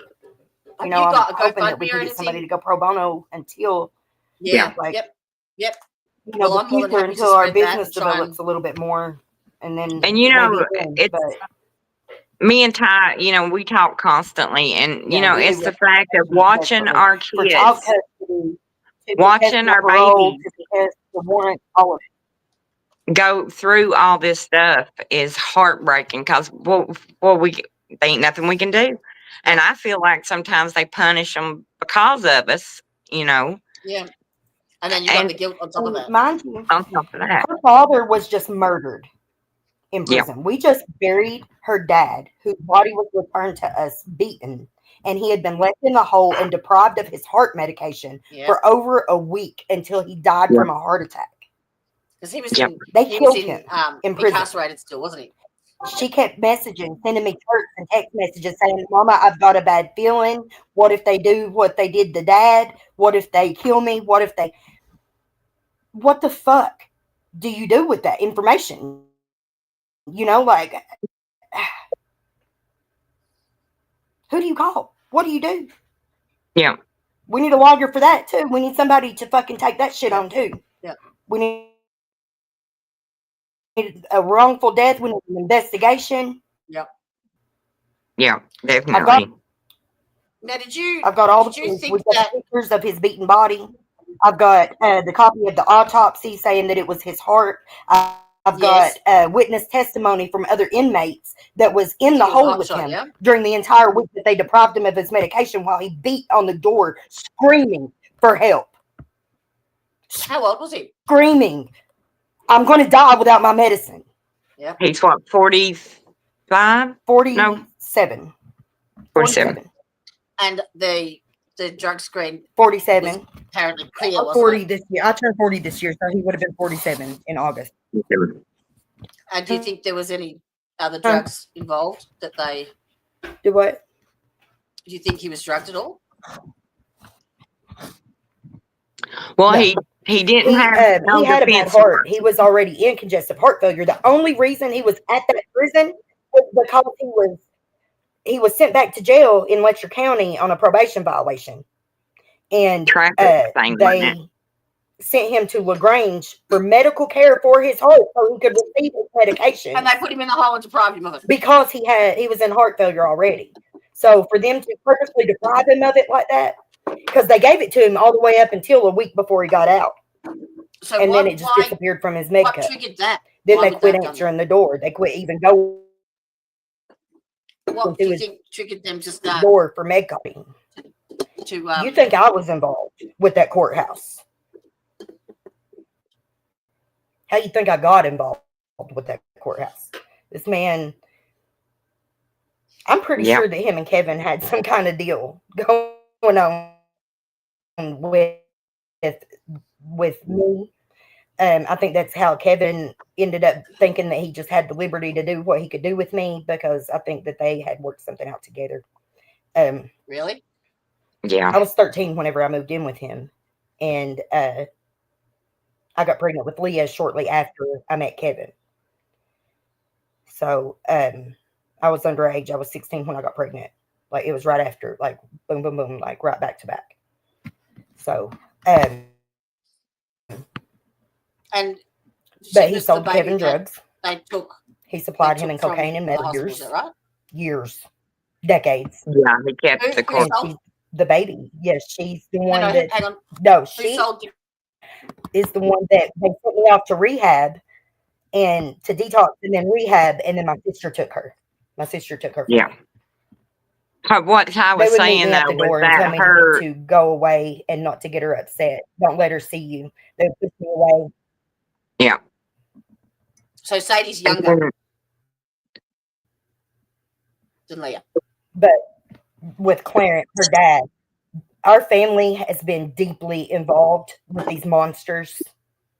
Have you know, you I'm got a hoping that we GoFundMe can or get somebody to anything? go pro bono until, Yeah. like, Yep. Yep. you know, Well, the I'm more than future, happy to until our spread that business and try develops a little bit more, and then and you know maybe then, it's but me and Ty. You know, we talk constantly, and you yeah, know we need it's the fact of watching desperately our for child kids, custody, to watching contest my our parole, babies to contest the warrant, all of it. go through all this stuff is heartbreaking because they ain't nothing we can do, and I feel like sometimes they punish them because of us. You know, Yeah. And then you got and the guilt on top of And that. mind you, on top of that, her father was just murdered in Yeah. prison. We just buried her dad, whose body was returned to us beaten, and he had been left in the hole and deprived of his heart medication Yeah. for over a week until he died Yeah. from a heart attack. Because he was Yep. in They he killed was him in in prison. incarcerated still, wasn't he? She kept messaging, sending me texts and text messages saying, Mama, I've got a bad feeling. What if they do what they did to Dad? What if they kill me? What the fuck do you do with that information? You know, like, who do you call? What do you do? Yeah. We need a lawyer for that too. We need somebody to fucking take that shit on too. Yeah. We need a wrongful death. We need an investigation. Yep. Yeah, definitely. Now, did you? I've got all the Did you proof. think We've got that? pictures of his beaten body. I've got the copy of the autopsy saying that it was his heart. I've Yes. got witness testimony from other inmates that was in the He was hole hot with shot, him yeah? during the entire week that they deprived him of his medication while he beat on the door screaming for help. How old was he? Screaming, I'm going to die without my medicine. Yeah. He's what, 45? 47. 47. And the drug screen 47. apparently clear, I'm wasn't 40 it? this year. I turned 40 this year, so he would have been 47 in August. And do you think there was any other drugs involved that they? Do what? Do you think he was drugged at all? Well, No. he didn't have He had a bad defense heart. works. He was already in congestive heart failure. The only reason he was at that prison was because he was sent back to jail in Letcher County on a probation violation, and Traffic thing, wasn't they it? sent him to LaGrange for medical care for his heart so he could receive his medication. And they put him in the hole and deprived him of it. Because he was in heart failure already. So for them to purposely deprive him of it like that, because they gave it to him all the way up until a week before he got out. So And why, then it just why, disappeared from his med what cup. triggered that? Then Why they would quit that have answering the door. They quit even going What into do you his think triggered them to start door for med copying. to? You think I was involved with that courthouse? How you think I got involved with that courthouse? This man, I'm pretty sure that him and Kevin had some kind of deal going on with me. I think that's how Kevin ended up thinking that he just had the liberty to do what he could do with me, because I think that they had worked something out together. Really? Yeah. I was 13 whenever I moved in with him, and I got pregnant with Leah shortly after I met Kevin. So I was underage. I was 16 when I got pregnant. Like, it was right after, like, boom, boom, boom, like right back to back. So, but he sold Kevin drugs. They took. He supplied him in cocaine and meth Is that right? years, decades. Yeah, he kept the Who court. sold? She's the baby. Yes, she's the one No, that. hang on. No, Who she sold? is the one that they sent me off to rehab and to detox, and then rehab, and then my sister took her. My sister took her. Yeah. But what I They was would meet saying me at though the was door and tell that me her, to go away and not to get her upset. Don't let her see you. They would push me away. yeah. So Sadie's And younger then- than Leah. But with Clarence, her dad, our family has been deeply involved with these monsters.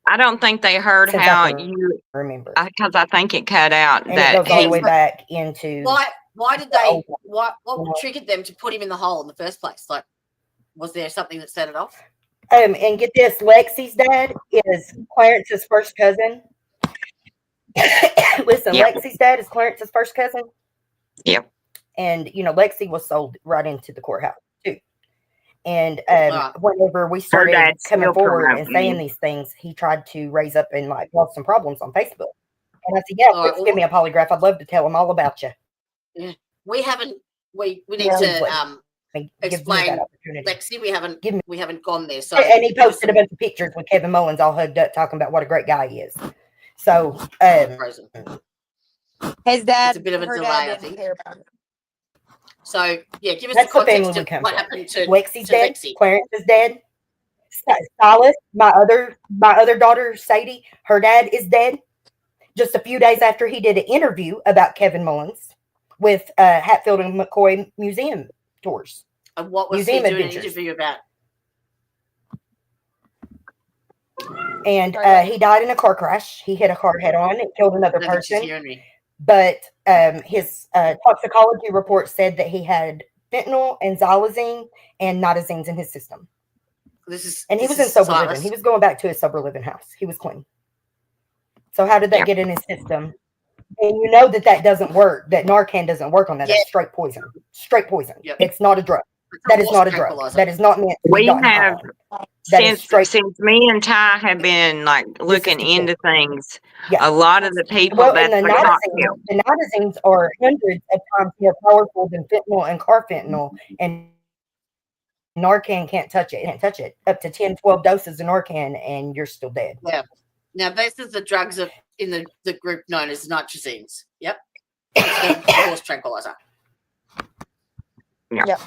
I don't think they heard Since I how can you, remember. because I think it cut out And that it goes all the way he- back into Why did the they? old one. What triggered them to put him in the hole in the first place? Like, was there something that set it off? and get this, Lexi's dad is Clarence's first cousin. Listen, Yep. Lexi's dad is Clarence's first cousin. Yep. And Lexi was sold right into the courthouse too. And Wow. whenever we started dad's coming still forward and promoting saying him. these things, he tried to raise up and like cause some problems on Facebook. And I said, "Yeah, All right, please give me a polygraph. I'd love to tell him all about you." We haven't. We need Yeah. to Give me explain that opportunity. Lexi. We haven't gone there. So And he posted a bunch of pictures with Kevin Mullins all hugged up, talking about what a great guy he is. So, frozen. His dad, It's a bit of a her delay, dad I didn't think. care about it. So yeah, give us that's the the family context we of come what from. happened to Lexi's to dead. Lexi. Clarence is dead. Silas, my other daughter, Sadie, her dad is dead. Just a few days after he did an interview about Kevin Mullins with Hatfield and McCoy Museum tours. And what was Museum he doing adventures. an interview about? And he died in a car crash. He hit a car head on and killed another I don't think she's person. hearing me. but his toxicology report said that he had fentanyl and xylazine and nitazines in his system. And he was in sober living. He was going back to his sober living house. He was clean. So how did that get in his system? And you know that doesn't work. That Narcan doesn't work on that. That's straight poison. Straight poison. Yep. It's not a drug. That is not a drug. That is not meant to be We gotten have on. since me and Ty have been like looking into things. Yeah. A lot of the people Well, that's and the nitazines are hundreds of times more powerful than fentanyl and carfentanil, and Narcan can't touch it. It can't touch it. Up to 10, 12 doses of Narcan, and you're still dead. Yeah. Now, this is the drugs in the group known as nitrazines. Yep. It's the horse tranquilizer. Yeah. Yep.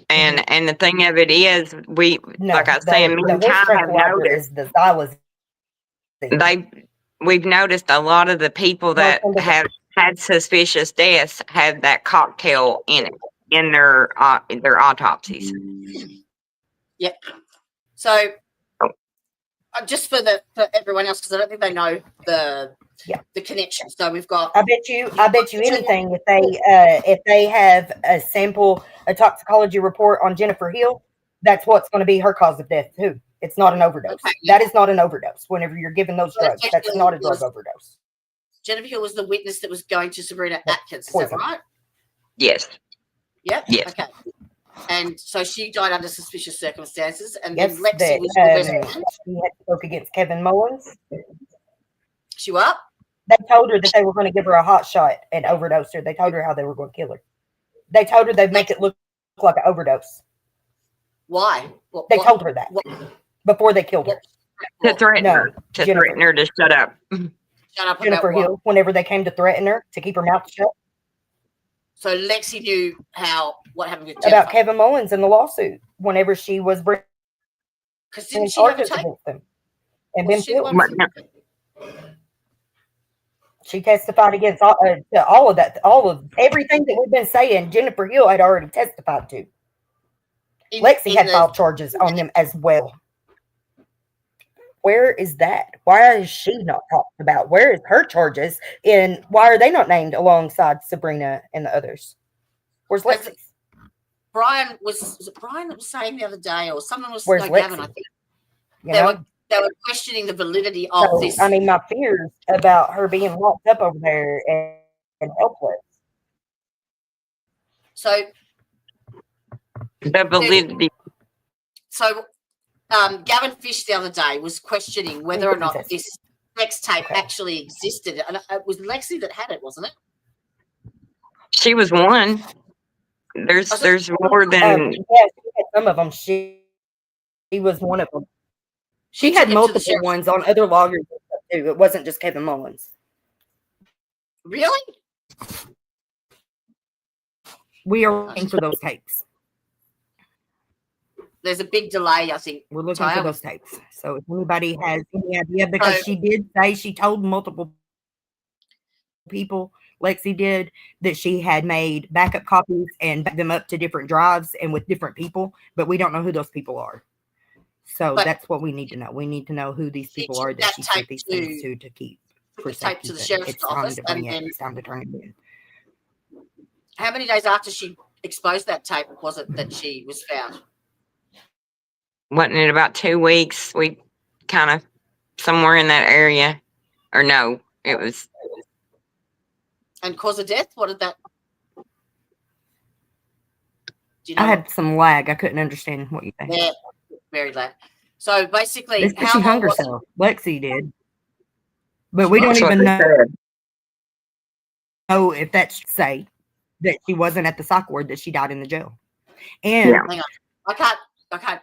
And the thing of it is, like I was saying, me and Ty have noticed the xylazine. We've noticed a lot of the people that have had suspicious deaths have that cocktail in it in their autopsies. Yep. So just for everyone else, because I don't think they know the connection. So we've got. I bet you anything if they have a toxicology report on Jennifer Hill, that's what's going to be her cause of death too. It's not an overdose. Okay, yeah. That is not an overdose. Whenever you're given those drugs, that's not a drug overdose. Jennifer Hill was the witness that was going to Sabrina Atkins. Is that right? Yes. Yep. Yes. Okay. And so she died under suspicious circumstances, and yes, then Lexi was arrested. She had spoke against Kevin Mullins. She what? They told her that they were going to give her a hot shot and overdose her. They told her how they were going to kill her. They told her they'd make it look like an overdose. Why? They told her that before they killed her. To threaten her. To threaten her to shut up. Shut up. Jennifer Hill, whenever they came to threaten her to keep her mouth shut. So Lexi knew what happened with Jennifer. About Kevin Mullins and the lawsuit. Whenever she was bringing charges against them and been killed. She testified against all of that, all of everything that we've been saying. Jennifer Hill had already testified to. Lexi had filed charges on them as well. Where is that? Why is she not talked about? Where is her charges? And why are they not named alongside Sabrina and the others? Where's Lexi? Brian was it Brian that was saying the other day, or someone was Where's Gavin, Lexi? I think. They were questioning the validity of this. I mean, my fears about her being locked up over there and helpless. So the validity. So Gavin Fish the other day was questioning whether or not this sex tape actually existed. And it was Lexi that had it, wasn't it? She was one. There's more than. Yes, she had some of them. She was one of them. She had multiple ones on other loggers too. It wasn't just Kevin Mullins. Really? We are looking for those tapes. There's a big delay, I think. We're looking for those tapes. So if anybody has any idea, because she did say she told multiple people, Lexi did, that she had made backup copies and backed them up to different drives and with different people, but we don't know who those people are. So that's what we need to know. We need to know who these people are that she sent these things to keep for safety. To the sheriff's office, it's time to turn it in. How many days after she exposed that tape was it that she was found? Wasn't it about 2 weeks? We kind of somewhere in that area, or no? It was. And cause of death? What did that? Do you know? I had some lag. I couldn't understand what you think. Yeah. Very late. So basically, she hung herself. Lexi did, but we don't even know if that's say that she wasn't at the psych ward, that she died in the jail. And hang on,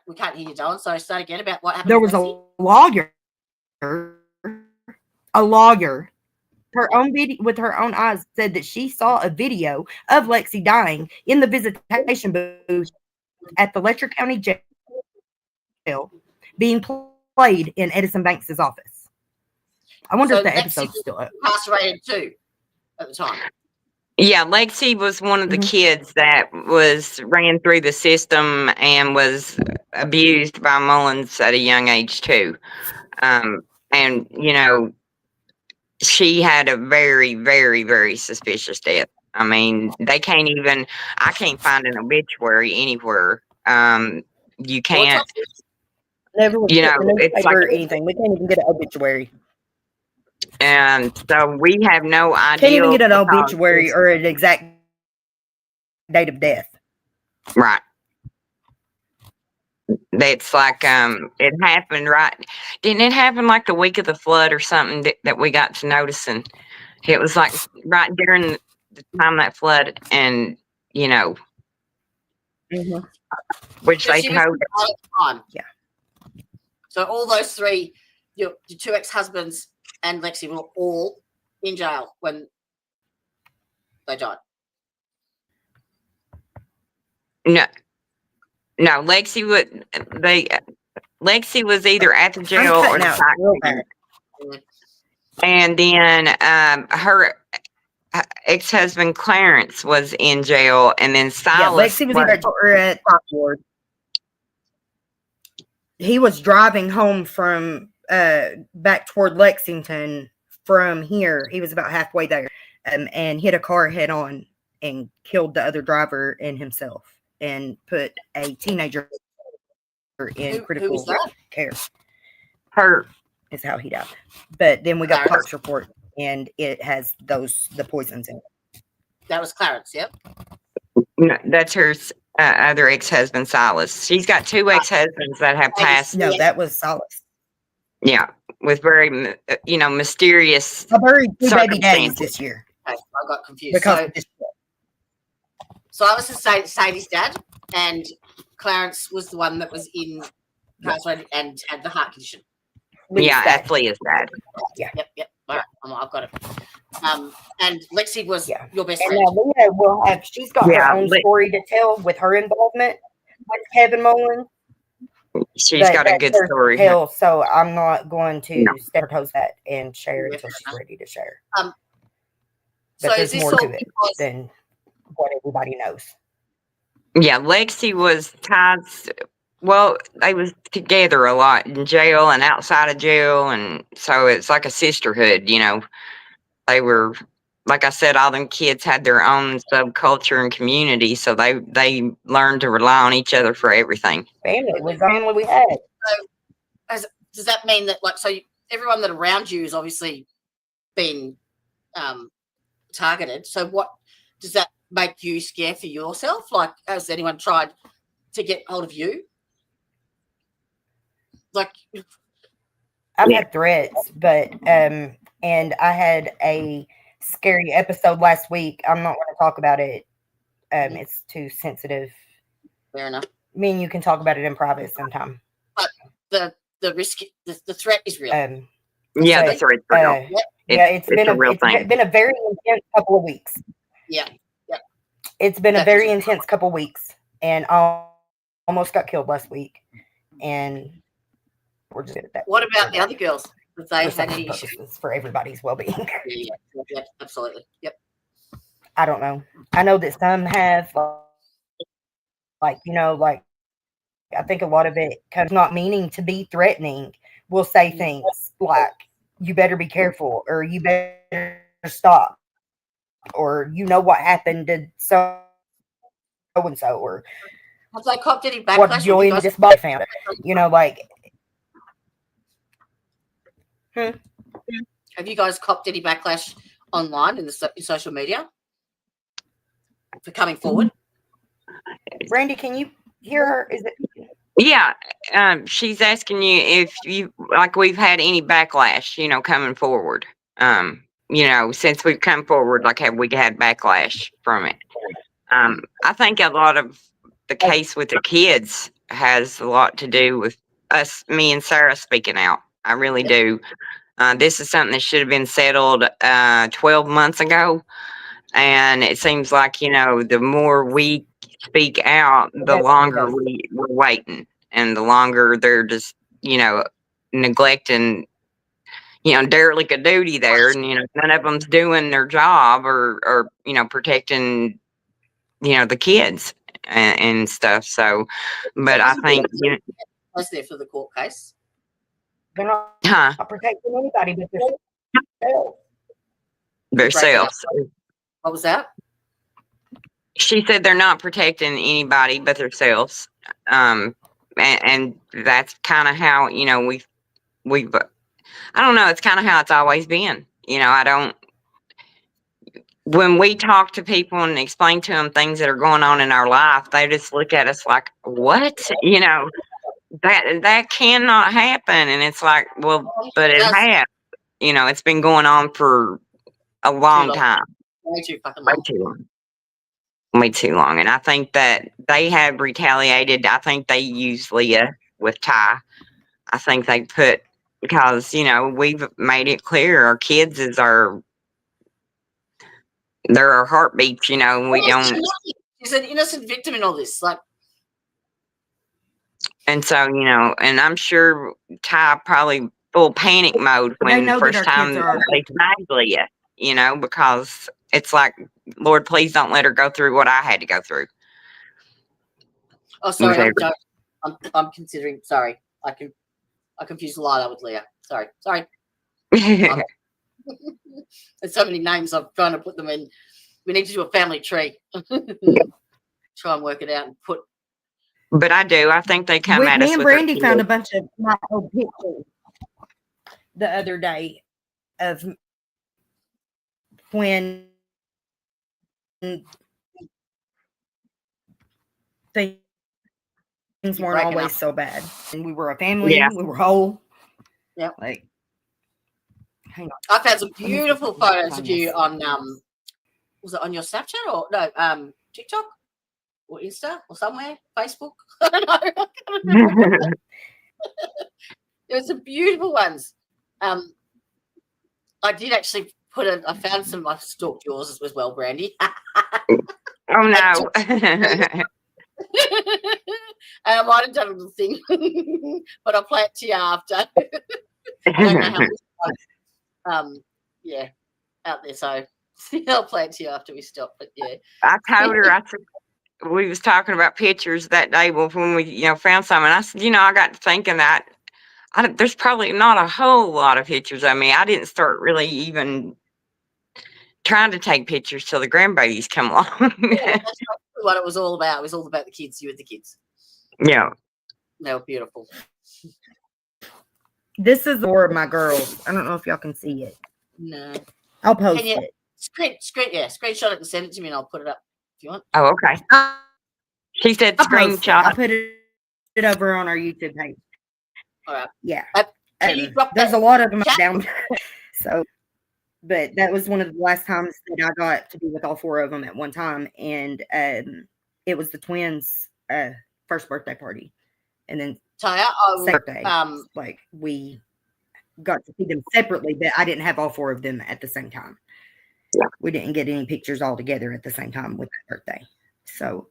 we can't hear you, Dawn. So start again about what happened. There was a lawyer. Her own video with her own eyes said that she saw a video of Lexi dying in the visitation booth at the Letcher County jail, being played in Edison Banks's office. I wonder if the episode's still up. Incarcerated too at the time. Yeah, Lexi was one of the kids that ran through the system and was abused by Mullins at a young age too. And you know, she had a very, very, very suspicious death. I mean, I can't find an obituary anywhere. You can't, Never was you put know, in the it's like, newspaper or anything. We can't even get an obituary. and so we have no Can't idea. even get an because obituary it's- or an exact date of death. Right. That's like, it happened right. Didn't it happen like the week of the flood or something that we got to noticing? It was like right during the time that flood, and you know, Mm-hmm. which So they she was told in jail at the time. Yeah. So all those three, your two ex-husbands and Lexi were all in jail when they died. no, Lexi was either at the I'm jail or cutting the out real bad. and then her ex-husband Clarence was in jail, and then Yeah, Silas Lexi was either at Top Ward. He was driving home from back toward Lexington from here. He was about halfway there, and hit a car head on and killed the other driver and himself, and put a teenager in Who was critical that? care. her. Is how he died. But then we got Clarence. Pop's report, and it has the poisons in it. That was Clarence. Yep. No, that's her other ex-husband Silas. She's got two ex-husbands that have passed. No, that was Solace. Yeah, with very mysterious I buried 2 baby daddies circumstances. this year Okay, I got confused. because So of this. Silas is Sadie's dad, and Clarence was the one that was incarcerated and had the heart condition. Yeah, that's Leah's dad. Yeah. Yep. All right, I've got it. And Lexi was your best And friend. now Leah will have. She's got her own story to tell with her involvement with Kevin Mullins. She's got a good hers to story. tell, so I'm not going to step her toes that and share it until she's ready to share. So But there's is this more all to it because than what everybody knows. Yeah, Lexi was tied. Well, they was together a lot in jail and outside of jail, and so it's like a sisterhood. They were, like I said, all them kids had their own subculture and community, so they learned to rely on each other for everything. Family was the family we had. does that mean that everyone that around you is obviously been targeted? So what does that make you scared for yourself? Like, has anyone tried to get hold of you? Like, I've had threats, but and I had a scary episode last week. I'm not going to talk about it. It's too sensitive. fair enough. Me and you can talk about it in private sometime. But the risk, the threat is real. Yeah, So, that's right. Real. It's been a real thing. It's been a very intense couple of weeks. Yeah. It's been a Definitely. very intense couple of weeks, and I almost got killed last week. And we're just at that. What about the other girls? Have they For had any safety issues? purposes, for everybody's well-being. Yeah, absolutely. Yep. I don't know. I know that some have, like I think a lot of it comes not meaning to be threatening. Will say things like, "You better be careful," or "You better stop," or "You know what happened to so and so," or Have they copped any backlash? "What joy in this body found?" Have you guys copped any backlash online in social media for coming forward? Brandy, can you hear her? Is it? Yeah, she's asking you if we've had any backlash, coming forward. Since we've come forward, have we had backlash from it? I think a lot of the case with the kids has a lot to do with me and Sarah speaking out. I really do. This is something that should have been settled 12 months ago. And it seems like, the more we speak out, the longer we're waiting. And the longer they're just, neglecting, derelict of duty there. And, none of them's doing their job or protecting, the kids and stuff. So, but I think, Was there for the court case? They're not protecting anybody but themselves. themselves. What was that? She said they're not protecting anybody but themselves. And that's kind of how, you know, we've, I don't know, it's kind of how it's always been. You know, when we talk to people and explain to them things that are going on in our life, they just look at us like, what? You know, that cannot happen. And it's like, well, but it has. You know, it's been going on for a long time. Way too fucking Way long. too long. Way too long. And I think that they have retaliated. I think they used Leah with Ty. I think they put, because, you know, we've made it clear our kids they're our heartbeats, you know, and we don't. She's an innocent victim in all this. Like, and so, you know, and I'm sure Ty probably full panic mode when the first time they snagged Leah, you know, because it's like, Lord, please don't let her go through what I had to go through. Oh, sorry, I'm considering. Sorry, I confused Lila with Leah. Sorry. There's so many names. I'm trying to put them in. We need to do a family tree. Try and work it out and put. But I do. I think they come at us. Me and Brandy found a bunch of my old pictures the other day of when things weren't always so bad, and we were a family. Yeah. We were whole. Yeah. Like, hang on. I found some beautiful photos of you on was it on your Snapchat or no TikTok or Insta or somewhere, Facebook? I don't know. There were some beautiful ones. I did actually I found some. I stalked yours as well, Brandy. Oh no. And I might have done a little thing, but I'll play it to you after. I don't know how yeah, out there. So I'll play it to you after we stop. But yeah, I told her, I said, we was talking about pictures that day when we, you know, found some, and I said, you know, I got to thinking that there's probably not a whole lot of pictures of me. I didn't start really even trying to take pictures till the grandbabies come along. Yeah, that's what it was all about. It was all about the kids, you and the kids. Yeah. They were beautiful. This is more of my girls. I don't know if y'all can see it. No. I'll post it. Screenshot it and send it to me and I'll put it up if you want. Oh, okay. She said screenshot. I'll put it over on our YouTube page. All right. Yeah. There's a lot of them down there. So, but that was one of the last times that I got to be with all four of them at one time. And it was the twins' first birthday party. And then Tya, birthday, like we got to see them separately, but I didn't have all four of them at the same time. Yeah. We didn't get any pictures all together at the same time with that birthday. So,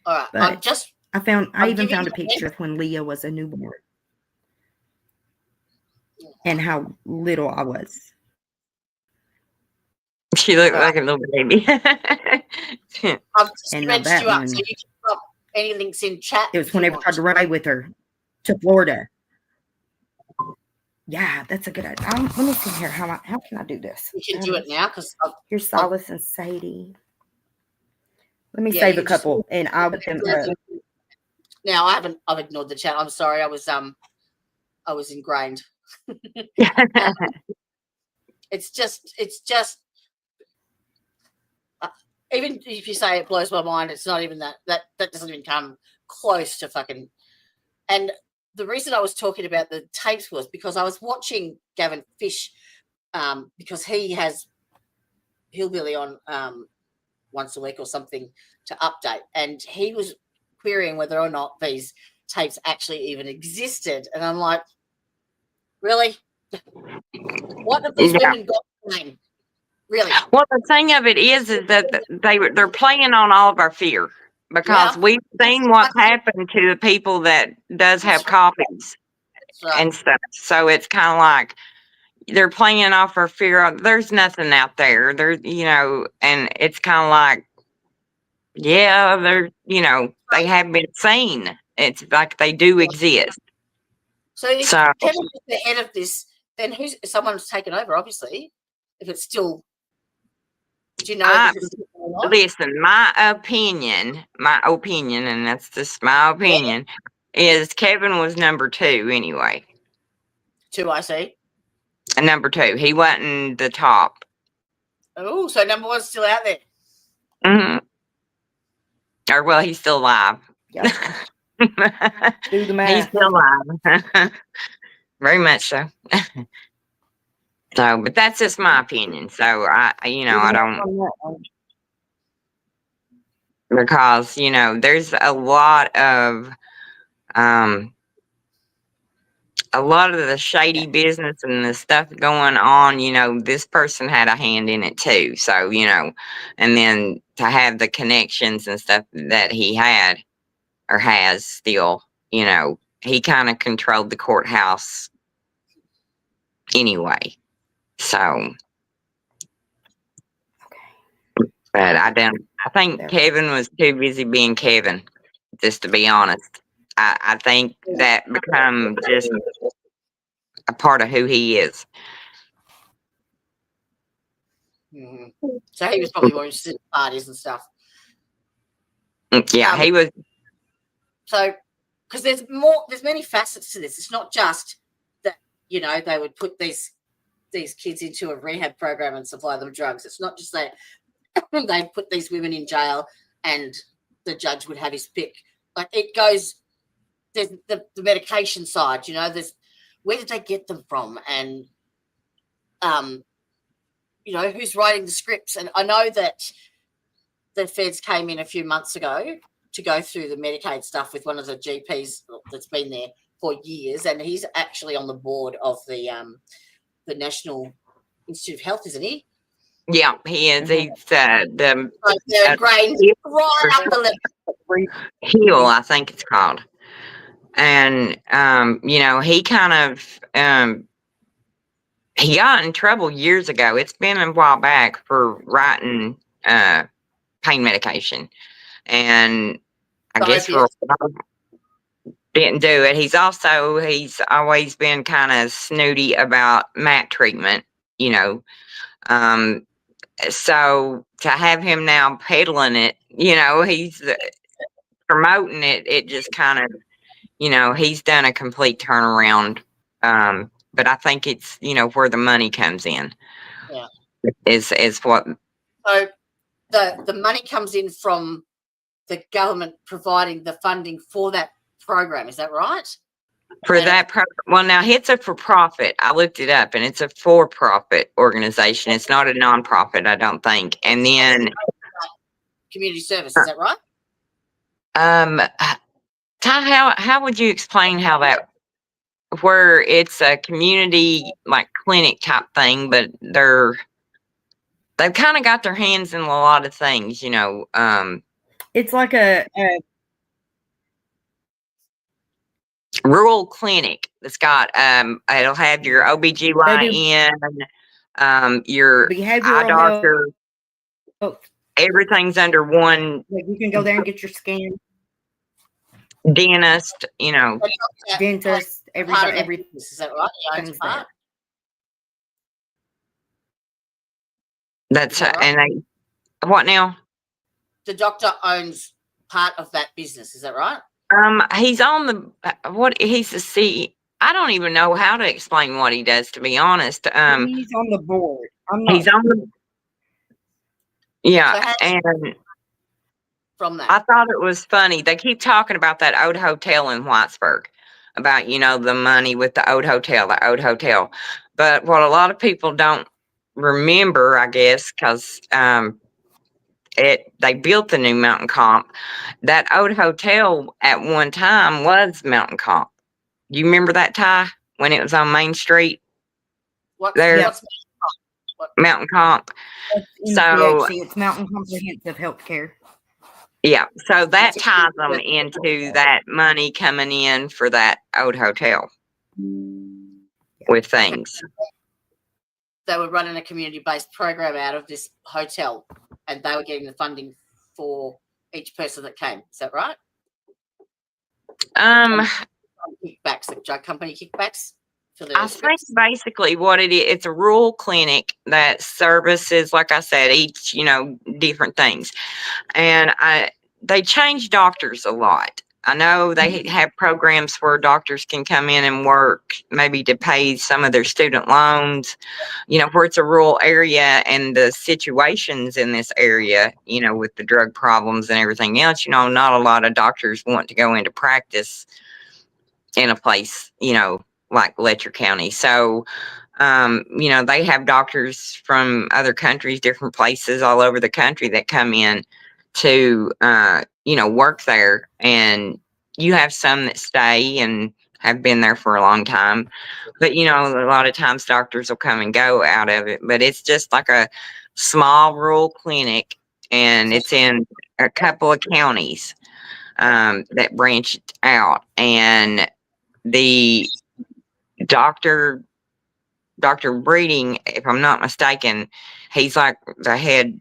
all right. I even found a picture of when Leah was a newborn and how little I was. She looked like a little baby. I've just And stretched you up so you can drop any links in chat. It was whenever I tried to ride with her to Florida. Yeah, that's a good idea. Let me see here. How can I do this? You can do it now because here's Silas and Sadie. Let me save a couple and I'll put them up. Now I've ignored the chat. I'm sorry. I was ingrained. It's just even if you say it blows my mind, it's not even that doesn't even come close to fucking. And the reason I was talking about the tapes was because I was watching Gavin Fish, because he has Hillbilly on once a week or something to update, and he was querying whether or not these tapes actually even existed, and I'm like, really? What have these women got playing? Really? Well, the thing of it is that they're playing on all of our fear, because we've seen what's happened to the people that does have copies and stuff. So it's kind of like they're playing off our fear. There's nothing out there. You know, and it's kind of like, yeah, they're, you know, they have been seen. It's like they do exist. So if Kevin's the head of this, then someone's taken over, obviously. if it's still, do you know I if it's still going on? listen, my opinion, and that's just my opinion, is Kevin was number 2 anyway. 2, I see. Number 2, he wasn't the top. Oh, so number 1's still out there. Hmm. Or well, he's still alive. Yeah. Do the He's math. still alive. Very much so. So, but that's just my opinion. So I don't, because there's a lot of the shady business and the stuff going on. This person had a hand in it too. So and then to have the connections and stuff that he had or has still, he kind of controlled the courthouse anyway. So, but I think Kevin was too busy being Kevin, just to be honest. I think that become just a part of who he is. So he was probably more interested in parties and stuff. Yeah, he was. So, because there's many facets to this. It's not just that they would put these kids into a rehab program and supply them drugs. It's not just that they put these women in jail and the judge would have his pick. Like it goes. There's the medication side. There's where did they get them from, and who's writing the scripts. And I know that the feds came in a few months ago to go through the Medicaid stuff with one of the GPs that's been there for years, and he's actually on the board of the National Institute of Health, isn't he? Yeah, he is. He's the ingrained right up the left. HEAL, I think it's called. And he kind of he got in trouble years ago. It's been a while back for writing pain medication, and I guess didn't do it. He's always been kind of snooty about mat treatment, so to have him now peddling it, he's promoting it. It just kind of, he's done a complete turnaround. But I think it's, where the money comes in. Yeah. Is what. So the money comes in from the government providing the funding for that program. Is that right? For that program. Well, now it's a for-profit. I looked it up, and it's a for-profit organization. It's not a non-profit, I don't think. And then community service. Is that right? Ty, how would you explain how that, where it's a community like clinic type thing, but they've kind of got their hands in a lot of things, it's like a rural clinic that's got it'll have your OBGYN, your eye doctor, everything's under one. You can go there and get your scan. Dentist, dentist, everything. Is that right? That's and what now? The doctor owns part of that business. Is that right? He's on he's the C. I don't even know how to explain what he does, to be honest. He's on the board. He's on the. Yeah, and from that, I thought it was funny. They keep talking about that old hotel in Whitesburg, about the money with the old hotel. But what a lot of people don't remember, I guess, because they built the new Mountain Comp. That old hotel at one time was Mountain Comp. You remember that, Ty, when it was on Main Street? What's Mountain Comp? So it's Mountain Comprehensive Healthcare. Yeah, so that ties them into that money coming in for that old hotel with things. They were running a community-based program out of this hotel, and they were getting the funding for each person that came. Is that right? Kickbacks, like drug company kickbacks for the I think scripts? basically what it is, it's a rural clinic that services, like I said, each, different things. And they change doctors a lot. I know they have programs where doctors can come in and work, maybe to pay some of their student loans, where it's a rural area and the situations in this area, with the drug problems and everything else, not a lot of doctors want to go into practice in a place, like Letcher County. So, they have doctors from other countries, different places all over the country that come in to, work there. And you have some that stay and have been there for a long time. But, a lot of times doctors will come and go out of it. But it's just like a small rural clinic, and it's in a couple of counties that branch out. And the Dr. Breeding, if I'm not mistaken, he's like the head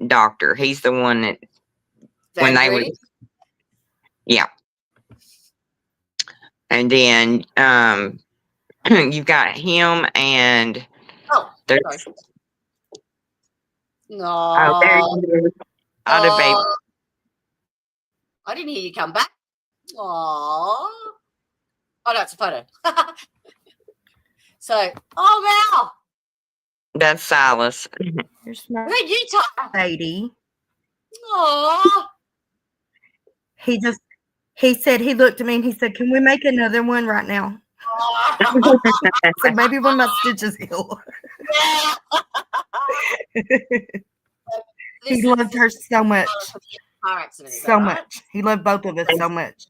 doctor. He's the one that when they would, yeah. And then you've got him and Oh, there's sorry. there No. he is. Other baby. I didn't hear you come back. Aww. Oh, no, it's a photo. So, oh, wow. That's Silas. Here's my Look you, Tyler. Sadie. Aww. He said, he looked at me and he said, "Can we make another one right now?" So maybe when my stitches heal. He loved her so much. So much. He loved both of us so much.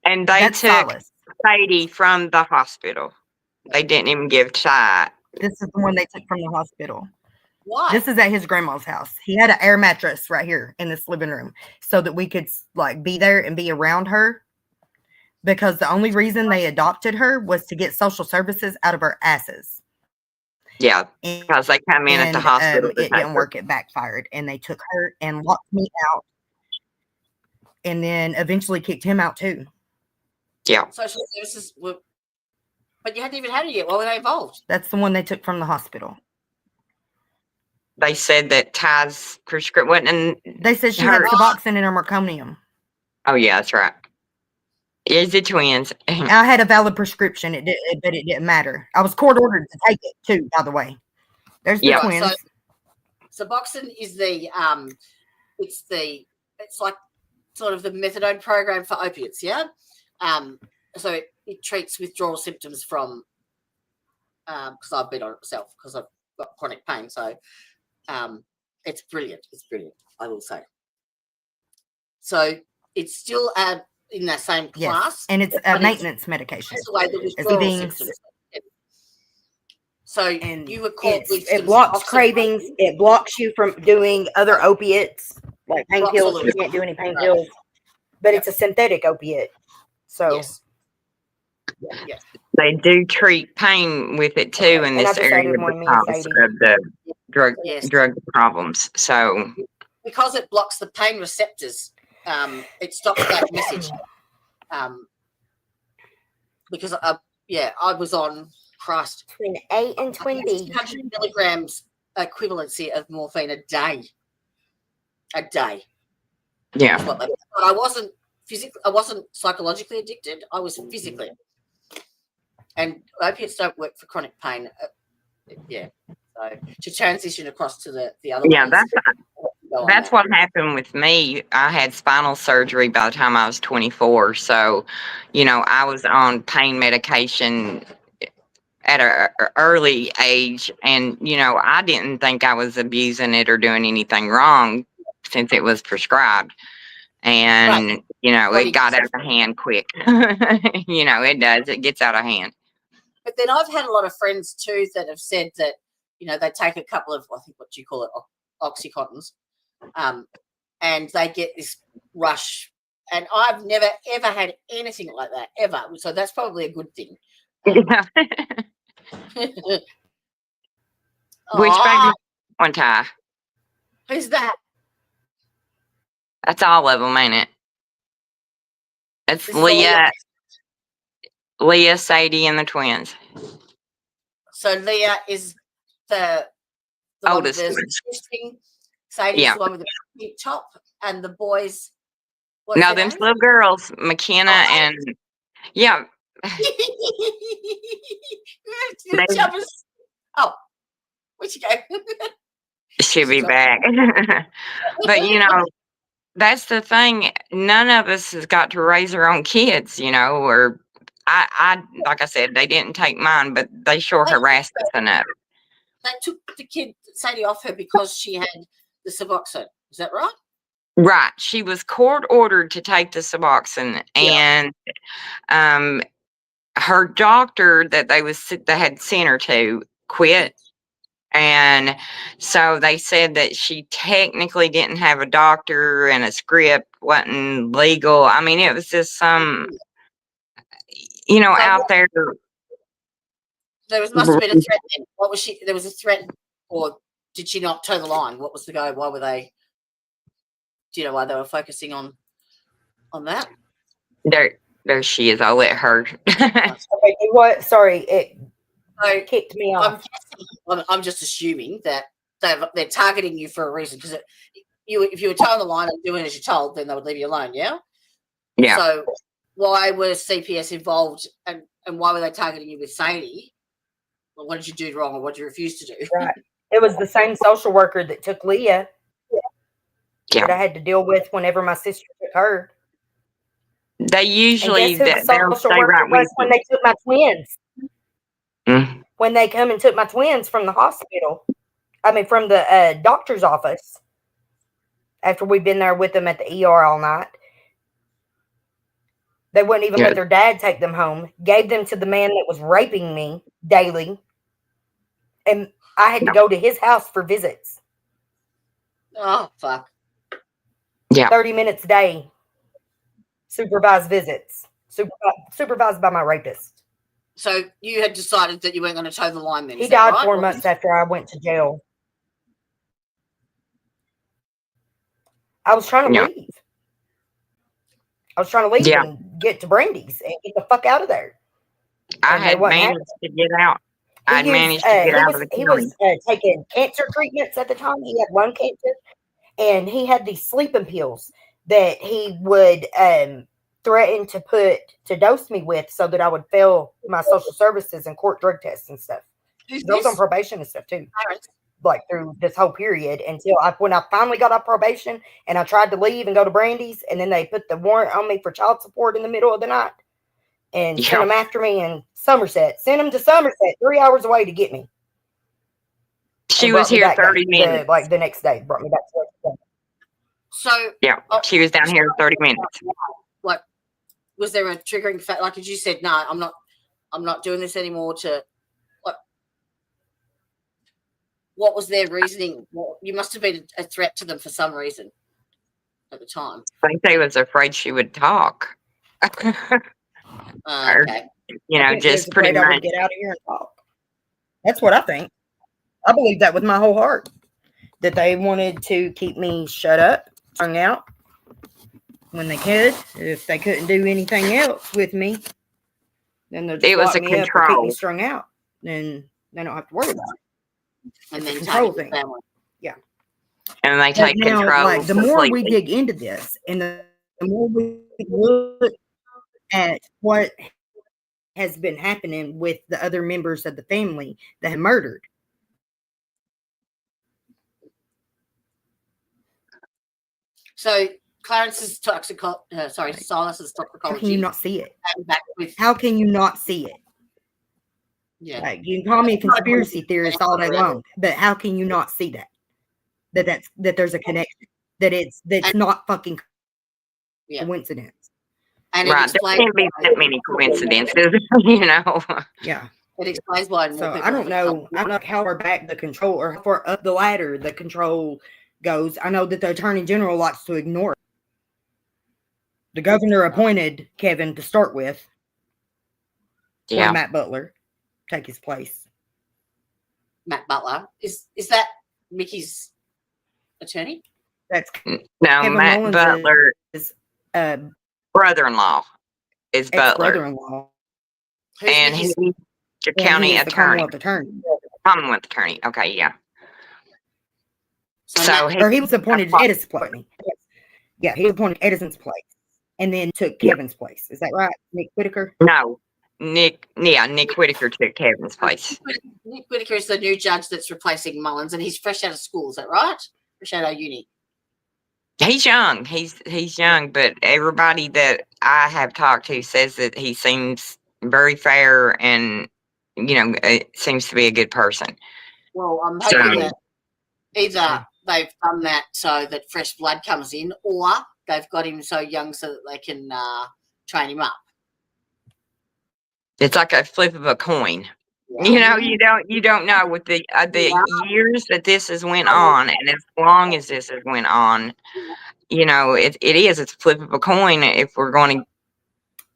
And they That's took Silas. Sadie from the hospital. They didn't even give Ty. This is the one they took from the hospital. Why? This is at his grandma's house. He had an air mattress right here in this living room so that we could be there and be around her, because the only reason they adopted her was to get social services out of her asses. Yeah, because they come in at the hospital. It didn't work. It backfired, and they took her and locked me out, and then eventually kicked him out too. Yeah. Social services were, but you hadn't even had it yet. Why were they involved? That's the one they took from the hospital. They said that Ty's prescription wasn't. They said she had Suboxone in her meconium. Oh yeah, that's right. Is the twins? I had a valid prescription, but it didn't matter. I was court ordered to take it too. By the way, there's the twins. So Suboxone is the it's like sort of the methadone program for opiates. Yeah. So it treats withdrawal symptoms from because I've been on it myself because I've got chronic pain. So it's brilliant. It's brilliant, I will say. So it's still in that same class. Yes, and it's a maintenance medication. That's the way the withdrawal symptoms. So you were caught with it blocks cravings. It blocks you from doing other opiates like pain pills. You can't do any pain pills, but it's a synthetic opiate. So yes. They do treat pain with it too in this area because of the drug problems. So because it blocks the pain receptors, it stops that message. Because I was on between 8 and 20 200 milligrams equivalency of morphine a day. Yeah. But I wasn't psychologically addicted. I was physically. And opiates don't work for chronic pain. So to transition across to the other ones, that's what happened with me. I had spinal surgery by the time I was 24. So, I was on pain medication at an early age. And, I didn't think I was abusing it or doing anything wrong since it was prescribed. And, it got out of hand quick. It does. It gets out of hand. But then I've had a lot of friends too that have said that, they take a couple of, I think what you call it, Oxycontins, and they get this rush. And I've never, ever had anything like that, ever. So that's probably a good thing. Yeah. Which baby one time? Who's that? That's all of them, ain't it? It's Leah, Sadie, and the twins. So Leah is the one with Oldest the one. thing. Sadie's Yeah. the one with the pink top, and the boys. What's No, their them names? little girls, McKenna and yeah, The they jumpers. Oh, where'd you go? should be back. But that's the thing. None of us has got to raise our own kids, or I like I said, they didn't take mine, but they sure harassed us enough. They took the kid Sadie off her because she had the Suboxone. Is that right? Right. She was court ordered to take the Suboxone, and her doctor that they had sent her to quit. And so they said that she technically didn't have a doctor and a script wasn't legal. I mean, it was just some, out there. There must have been a threat then. What was she? There was a threat, or did she not toe the line? What was the go? Why were they? Do you know why they were focusing on that? There she is. I'll let her. Okay, what? Sorry, it So kicked me off. I'm just assuming that they're targeting you for a reason, because if you were toeing the line and doing as you're told, then they would leave you alone. Yeah. Yeah. So why was CPS involved, and why were they targeting you with Sadie? Well, what did you do wrong, or what did you refuse to do? Right. It was the same social worker that took Leah that I had to deal with whenever my sister took her. They usually and guess who the they'll social stay worker right was with when you. they took my twins? Mm. When they come and took my twins from the hospital. I mean, from the doctor's office. After we'd been there with them at the ER all night. They wouldn't even let their dad take them home. Gave them to the man that was raping me daily. And I had to go to his house for visits. Oh, fuck. Yeah. 30 minutes a day. Supervised visits. Supervised by my rapist. So you had decided that you weren't going to toe the line then? He died 4 months after I went to jail. I was trying to leave. I was trying to leave and get to Brandy's and get the fuck out of there. I had managed to get out. I'd managed to get out of the county. He was taking cancer treatments at the time. He had lung cancer. And he had these sleeping pills that he would threaten to dose me with so that I would fail my social services and court drug tests and stuff. I was on probation and stuff too. Like through this whole period until when I finally got off probation and I tried to leave and go to Brandy's, and then they put the warrant on me for child support in the middle of the night and sent them after me in Somerset. Sent them to Somerset 3 hours away to get me. She was here 30 minutes. Like the next day, brought me back to work. So yeah, she was down here 30 minutes. Like, was there a triggering fact? Like, as you said, no, I'm not doing this anymore. What was their reasoning? Well, you must have been a threat to them for some reason at the time. I think they was afraid she would talk. Okay. Just pretty much. I would get out of here and talk. That's what I think. I believe that with my whole heart. That they wanted to keep me shut up, strung out when they could. If they couldn't do anything else with me, then they'll just lock me up or keep me strung out. Then they don't have to worry about it. And then control thing. Yeah. And they take control. Like, the more we dig into this and the more we look at what has been happening with the other members of the family that have murdered. So Clarence's Silas's toxicology. How can you not see it? With, how can you not see it? Yeah. Like, you can call me a conspiracy theorist all day long, but how can you not see that? That there's a connection. That's not fucking coincidence. And right, there can't be that many coincidences, Yeah. It explains why. So I don't know how far back the control or how far up the ladder the control goes. I know that the Attorney General likes to ignore it. The governor appointed Kevin to start with. Yeah. Or Matt Butler take his place. Matt Butler is that Mickey's attorney? That's no, Kevin Matt Mullins Butler is brother-in-law is Butler. Brother-in-law. And Letcher And he County is the attorney. Commonwealth attorney. Commonwealth attorney. Okay, yeah. So, So Matt, Or he was appointed Edison's place. Yeah, he was appointed Edison's place and then took Kevin's place. Is that right? Nick Whitaker? no, Nick Whitaker took Kevin's place. Nick Whitaker is the new judge that's replacing Mullins, and he's fresh out of school. Is that right? Fresh out of uni. He's young. He's young, but everybody that I have talked to says that he seems very fair and seems to be a good person. Well, I'm So- hoping that either they've done that so that fresh blood comes in, or they've got him so young so that they can train him up. It's like a flip of a coin. Yeah. You don't know with the Yeah. years that this has went on, and as long as this has went on, it's a flip of a coin. If we're going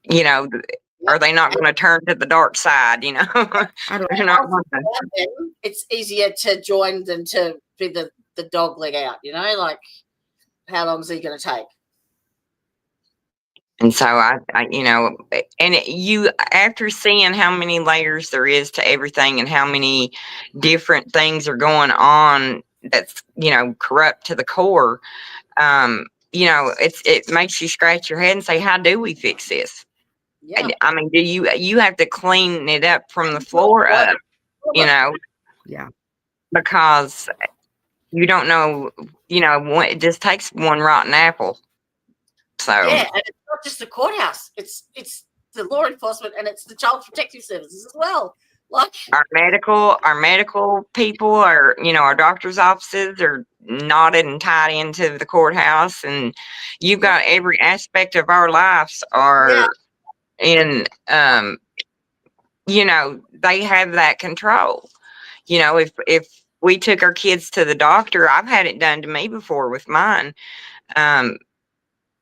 to, are they not going to turn to the dark side? I don't They're not gonna- It's easier to join than to be the dog leg out. Like how long is he going to take? And so after seeing how many layers there is to everything and how many different things are going on that's, corrupt to the core, it makes you scratch your head and say, how do we fix this? Yeah. I mean, do you have to clean it up from the floor up, Yeah. because you don't know, it just takes one rotten apple. So Yeah, and it's not just the courthouse. It's the law enforcement and it's the child protective services as well. Like our medical people are, our doctor's offices are knotted and tied into the courthouse, and you've got every aspect of our lives are in, they have that control. If we took our kids to the doctor, I've had it done to me before with mine. they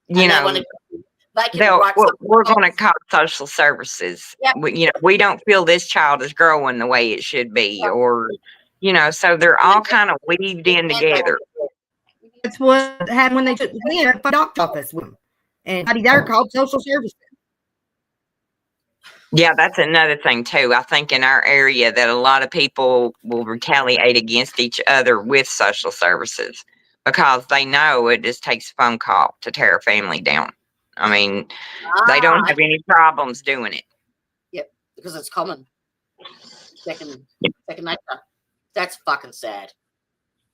can write We're going to call social services. Yep. We don't feel this child is growing the way it should be, or so they're all kind of weaved in together. That's what happened when they took me in the doctor's office with them. And somebody there called social services. Yeah, that's another thing too. I think in our area that a lot of people will retaliate against each other with social services because they know it just takes a phone call to tear a family down. I mean, they don't have any problems doing it. Yep, because it's common. Second nature. That's fucking sad.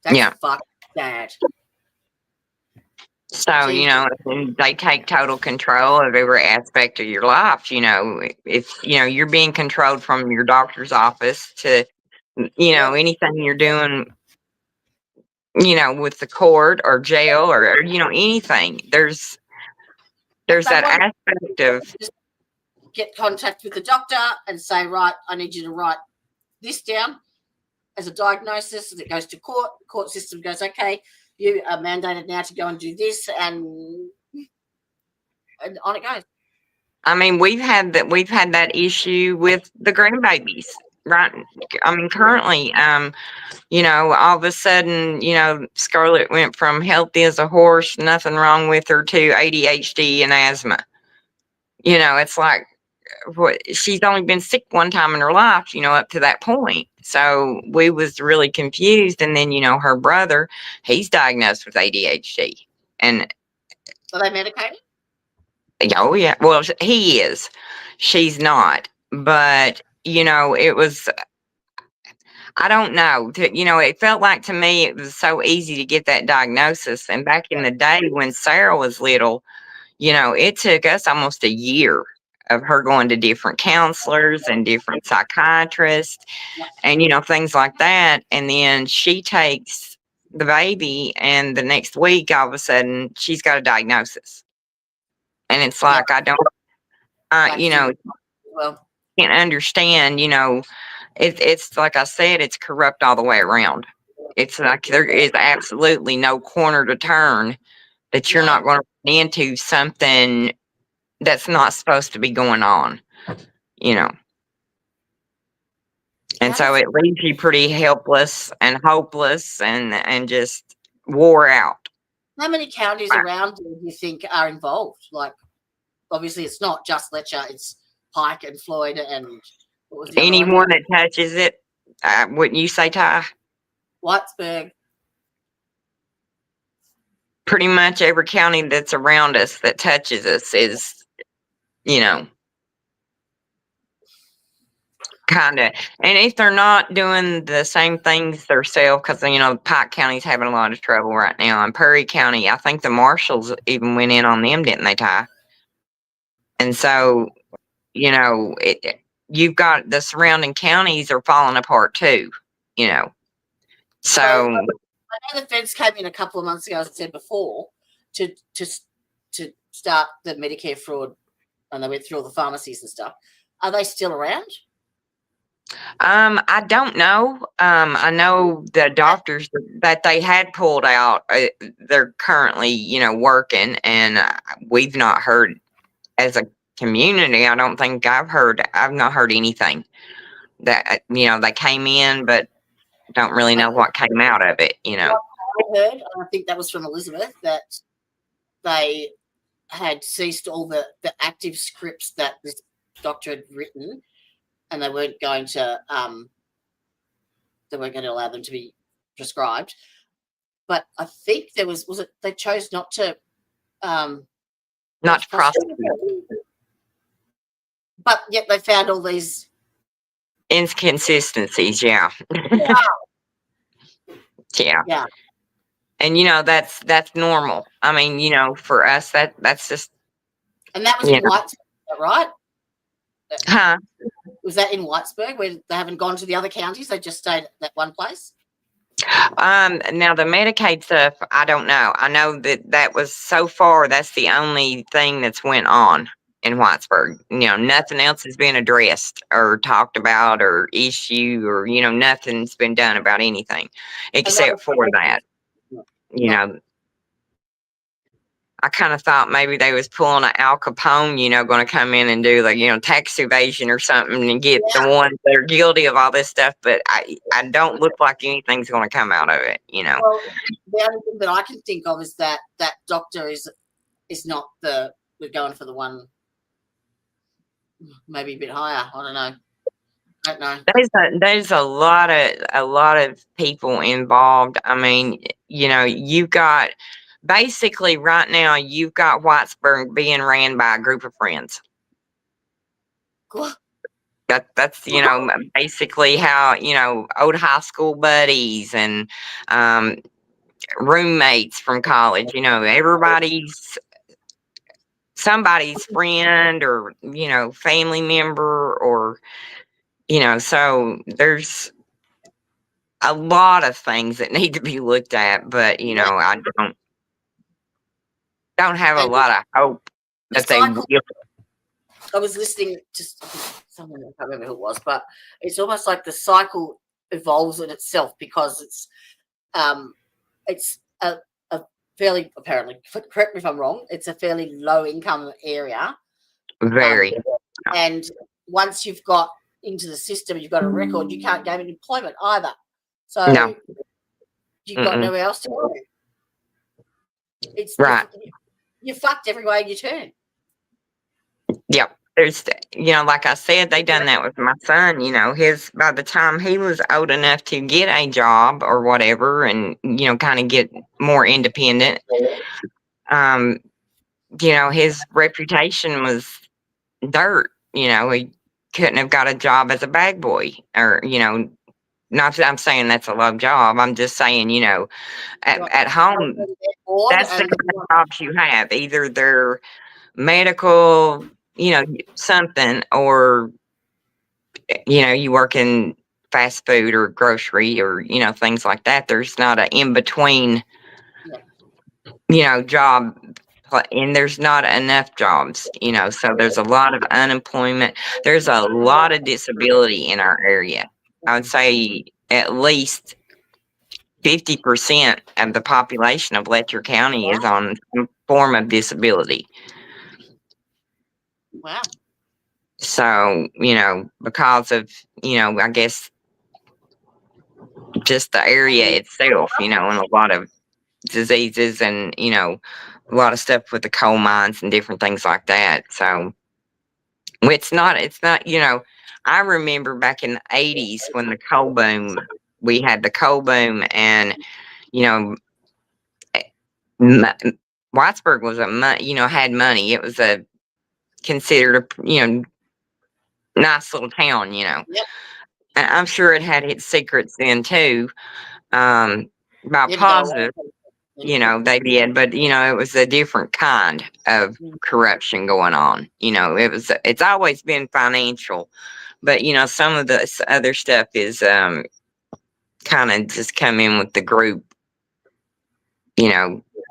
That's fucking sad. So, they take total control of every aspect of your life. If, you're being controlled from your doctor's office to, anything you're doing, with the court or jail or anything, there's that aspect of, Just get contact with the doctor and say, right, I need you to write this down as a diagnosis, and it goes to court. The court system goes, okay, you are mandated now to go and do this, and on it goes. I mean, we've had that issue with the grandbabies, right? I mean, currently, all of a sudden, Scarlett went from healthy as a horse, nothing wrong with her, to ADHD and asthma. It's like, she's only been sick one time in her life, up to that point. So we was really confused. And then, her brother, he's diagnosed with ADHD. And So they medicated? oh yeah, well, he is. She's not. But, it was, I don't know. It felt like to me it was so easy to get that diagnosis. And back in the day when Sarah was little, it took us almost a year of her going to different counselors and different psychiatrists and, things like that. And then she takes the baby, and the next week, all of a sudden, she's got a diagnosis. And it's like, I don't, Well, can't understand, it's like I said, it's corrupt all the way around. It's like there is absolutely no corner to turn that you're not going to run into something that's not supposed to be going on, And so it leaves you pretty helpless and hopeless and just wore out. how many counties around do you think are involved? Like, obviously, it's not just Letcher; it's Pike and Floyd and What was the other one? Anyone that touches it, wouldn't you say, Ty? Whitesburg. Pretty much every county that's around us that touches us is, you know, kind of. And if they're not doing the same things themselves, because, you know, Pike County's having a lot of trouble right now. And Perry County, I think the marshals even went in on them, didn't they, Ty? And so, you know, you've got the surrounding counties are falling apart too, you know. So I know the feds came in a couple of months ago, as I said before, to start the Medicare fraud, and they went through all the pharmacies and stuff. Are they still around? I don't know. I know the doctors that they had pulled out, they're currently, you know, working, and we've not heard as a community. I don't think I've not heard anything that, you know, they came in, but don't really know what came out of it, you know. I heard, and I think that was from Elizabeth, that they had ceased all the active scripts that this doctor had written, and they weren't going to allow them to be prescribed. But I think there was it they chose not to prosecute. But yet they found all these inconsistencies. Yeah. Yeah. And you know, that's normal. I mean, you know, for us that's just. And that was in Whitesburg, right? Huh? Was that in Whitesburg, where they haven't gone to the other counties? They just stayed at that one place? Now the Medicaid stuff, I don't know. I know that was so far, that's the only thing that's went on in Whitesburg. You know, nothing else has been addressed or talked about or issue, or, you know, nothing's been done about anything except for that. You know, I kind of thought maybe they was pulling an Al Capone, you know, going to come in and do, like, you know, tax evasion or something and get the ones that are guilty of all this stuff. But I don't look like anything's going to come out of it, you know. Well, the only thing that I can think of is that doctor is not we're going for the one maybe a bit higher. I don't know. There's a lot of people involved. I mean, you know, you've got basically right now you've got Whitesburg being ran by a group of friends. That's you know, basically how, you know, old high school buddies and roommates from college. You know, everybody's somebody's friend or, you know, family member, or, you know, so there's a lot of things that need to be looked at, but, you know, I don't have a lot of hope that they will. I was listening to someone, I can't remember who it was, but it's almost like the cycle evolves in itself, because it's a fairly, apparently, correct me if I'm wrong, it's a fairly low income area. Very. And once you've got into the system, you've got a record, you can't gain employment either. So no. You've got nowhere else to go. It's right. You're fucked every way you turn. Yep. There's, you know, like I said, they done that with my son. You know, by the time he was old enough to get a job or whatever, and, you know, kind of get more independent, you know, his reputation was dirt. You know, he couldn't have got a job as a bag boy, or, you know, not that I'm saying that's a low job. I'm just saying, you know, at home, that's the kind of jobs you have. Either they're medical, you know, something, or, you know, you work in fast food or grocery or, you know, things like that. There's not an in-between, you know, job, and there's not enough jobs, you know, so there's a lot of unemployment. There's a lot of disability in our area. I would say at least 50% of the population of Letcher County is on some form of disability. Wow. So, you know, because of, you know, I guess just the area itself, you know, and a lot of diseases and, you know, a lot of stuff with the coal mines and different things like that. So it's not, you know, I remember back in the 80s when the coal boom, we had the coal boom, and you know, Whitesburg was had money. It was a considered a nice little town. Yep. And I'm sure it had its secrets then too. By Never go away. positive, they did, but it was a different kind of corruption going on. It's always been financial, but some of the other stuff is kind of just come in with the group,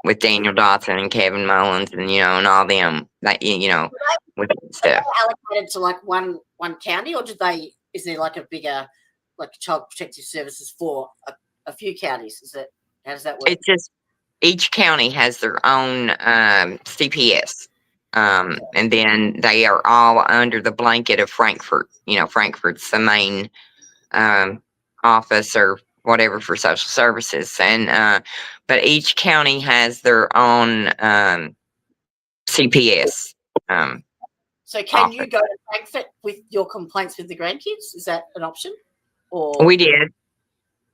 with Daniel Dotson and Kevin Mullins and all them, with that stuff. Allocated to like one county, or is there like a bigger, like child protective services for a few counties? How does that work? It's just each county has their own CPS, and then they are all under the blanket of Frankfort. Frankfort's the main office or whatever for social services, and but each county has their own CPS. So can office. you go to Frankfort with your complaints with the grandkids? Is that an option? Or We did.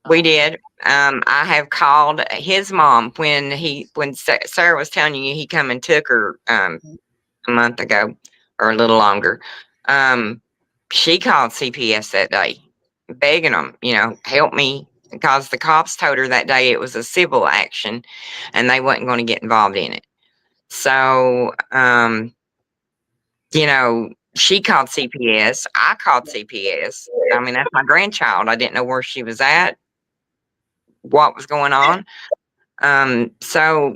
I have called his mom when Sarah was telling you he come and took her a month ago or a little longer. She called CPS that day, begging them, help me, because the cops told her that day it was a civil action and they wasn't going to get involved in it. So, she called CPS. I called CPS. I mean, that's my grandchild. I didn't know where she was at, what was going on. So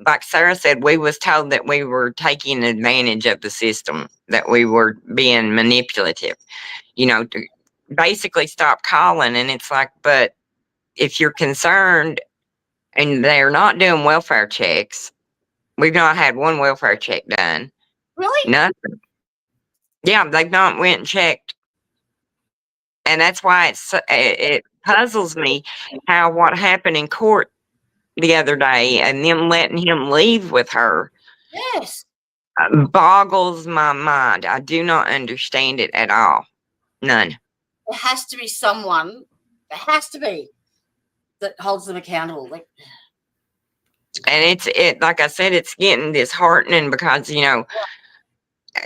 like Sarah said, we was told that we were taking advantage of the system, that we were being manipulative, to basically stop calling. And it's like, but if you're concerned and they're not doing welfare checks, we've not had one welfare check done. really? Nothing. Yeah, they've not went and checked. And that's why it puzzles me how what happened in court the other day and them letting him leave with her Yes. boggles my mind. I do not understand it at all. None. There has to be someone. There has to be that holds them accountable. And it like I said, it's getting disheartening because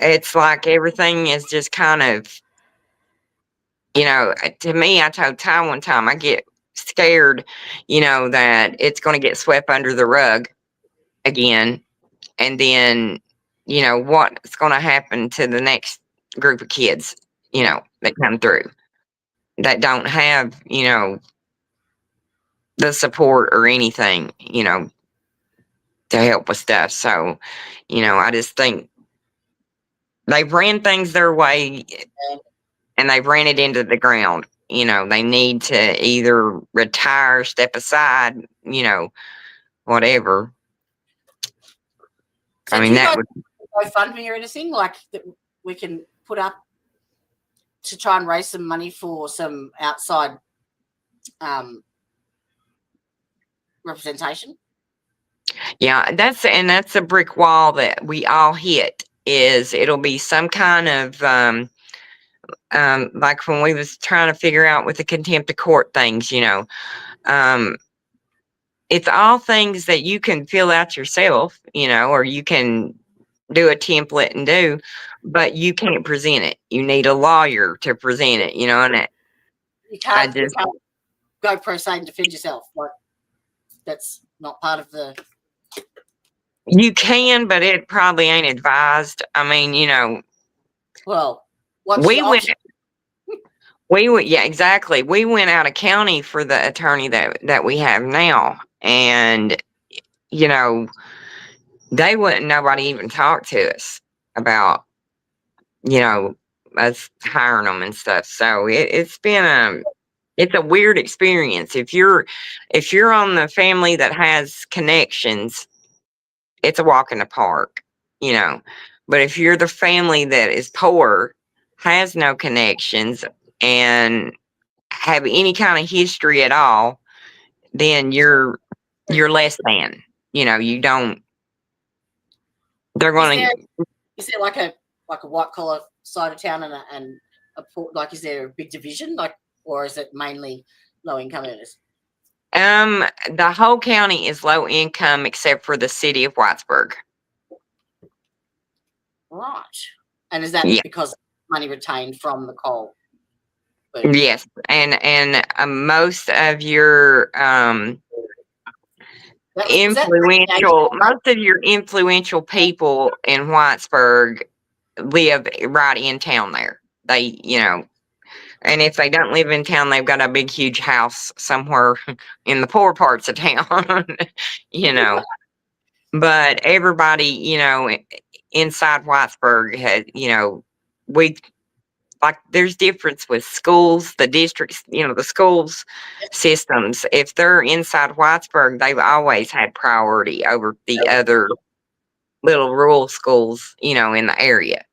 it's like everything is just kind of to me. I told Ty one time I get scared, that it's going to get swept under the rug again, and then what's going to happen to the next group of kids that come through that don't have the support or anything to help with stuff. So I just think they've ran things their way and they've ran it into the ground. They need to either retire, step aside, whatever. So I mean, do you that guys would. GoFundMe or anything like that we can put up to try and raise some money for some outside representation? Yeah, that's a brick wall that we all hit. It'll be some kind of like when we was trying to figure out with the contempt of court things, it's all things that you can fill out yourself, or you can do a template and do, but you can't present it. You need a lawyer to present it, and You can't go pro se and defend yourself. Like that's not part of the. you can, but it probably ain't advised. I mean, Well, what's we the went. option? Yeah, exactly. We went out of county for the attorney that we have now, and they wouldn't. Nobody even talk to us about us hiring them and stuff. So it's been it's a weird experience. If you're on the family that has connections, it's a walk in the park, But if you're the family that is poor, has no connections, and have any kind of history at all, then you're less than. You don't. They're going to. Is there like a white collar side of town and a port? Like, is there a big division, like, or is it mainly low income earners? The whole county is low income except for the city of Whitesburg. Right. And is that Yeah. because money retained from the coal boom? Yes, and most of your most of your influential people in Whitesburg live right in town there. They, and if they don't live in town, they've got a big, huge house somewhere in the poor parts of town, But everybody, inside Whitesburg has, we like there's difference with schools, the districts, the schools systems. If they're inside Whitesburg, they've always had priority over the other little rural schools, in the area.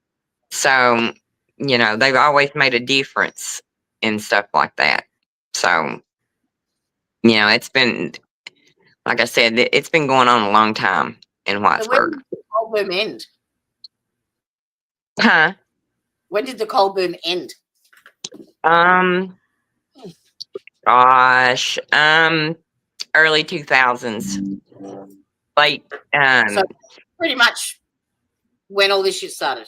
So, they've always made a difference in stuff like that. So, it's been, like I said, it's been going on a long time in Whitesburg. So when did the coal boom end? Huh? When did the coal boom end? Gosh, early 2000s, late, So pretty much when all this shit started.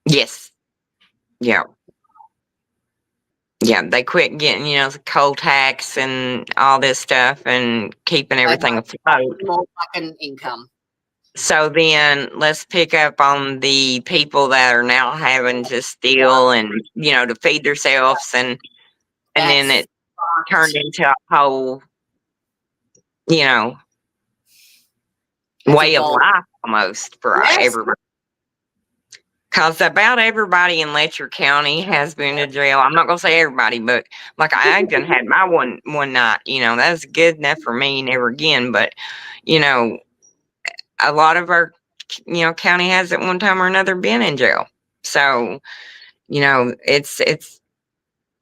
yes, yeah, they quit getting, the coal tax and all this stuff and keeping everything afloat. More fucking income. So then let's pick up on the people that are now having to steal and, to feed themselves and then it turned into a whole, way of life almost for everybody. Because about everybody in Letcher County has been to jail. I'm not going to say everybody, but like I even had my one night, that was good enough for me, never again. But, a lot of our, county has at one time or another been in jail. So, it's,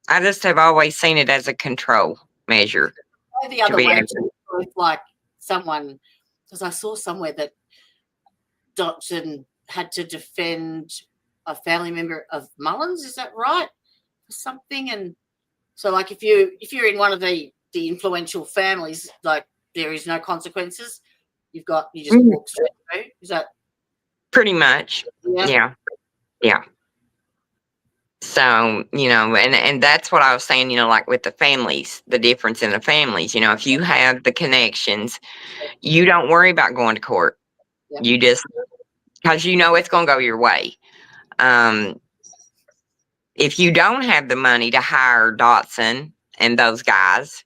I just have always seen it as a control measure. The other way, with like someone, because I saw somewhere that Dotson had to defend a family member of Mullins. Is that right? Something, and so like if you're in one of the influential families, like there is no consequences. You just walk straight through. Is that pretty much? Yeah. So, and that's what I was saying, like with the families, the difference in the families, if you have the connections, you don't worry about going to court. Yeah. You just, because it's going to go your way. If you don't have the money to hire Dotson and those guys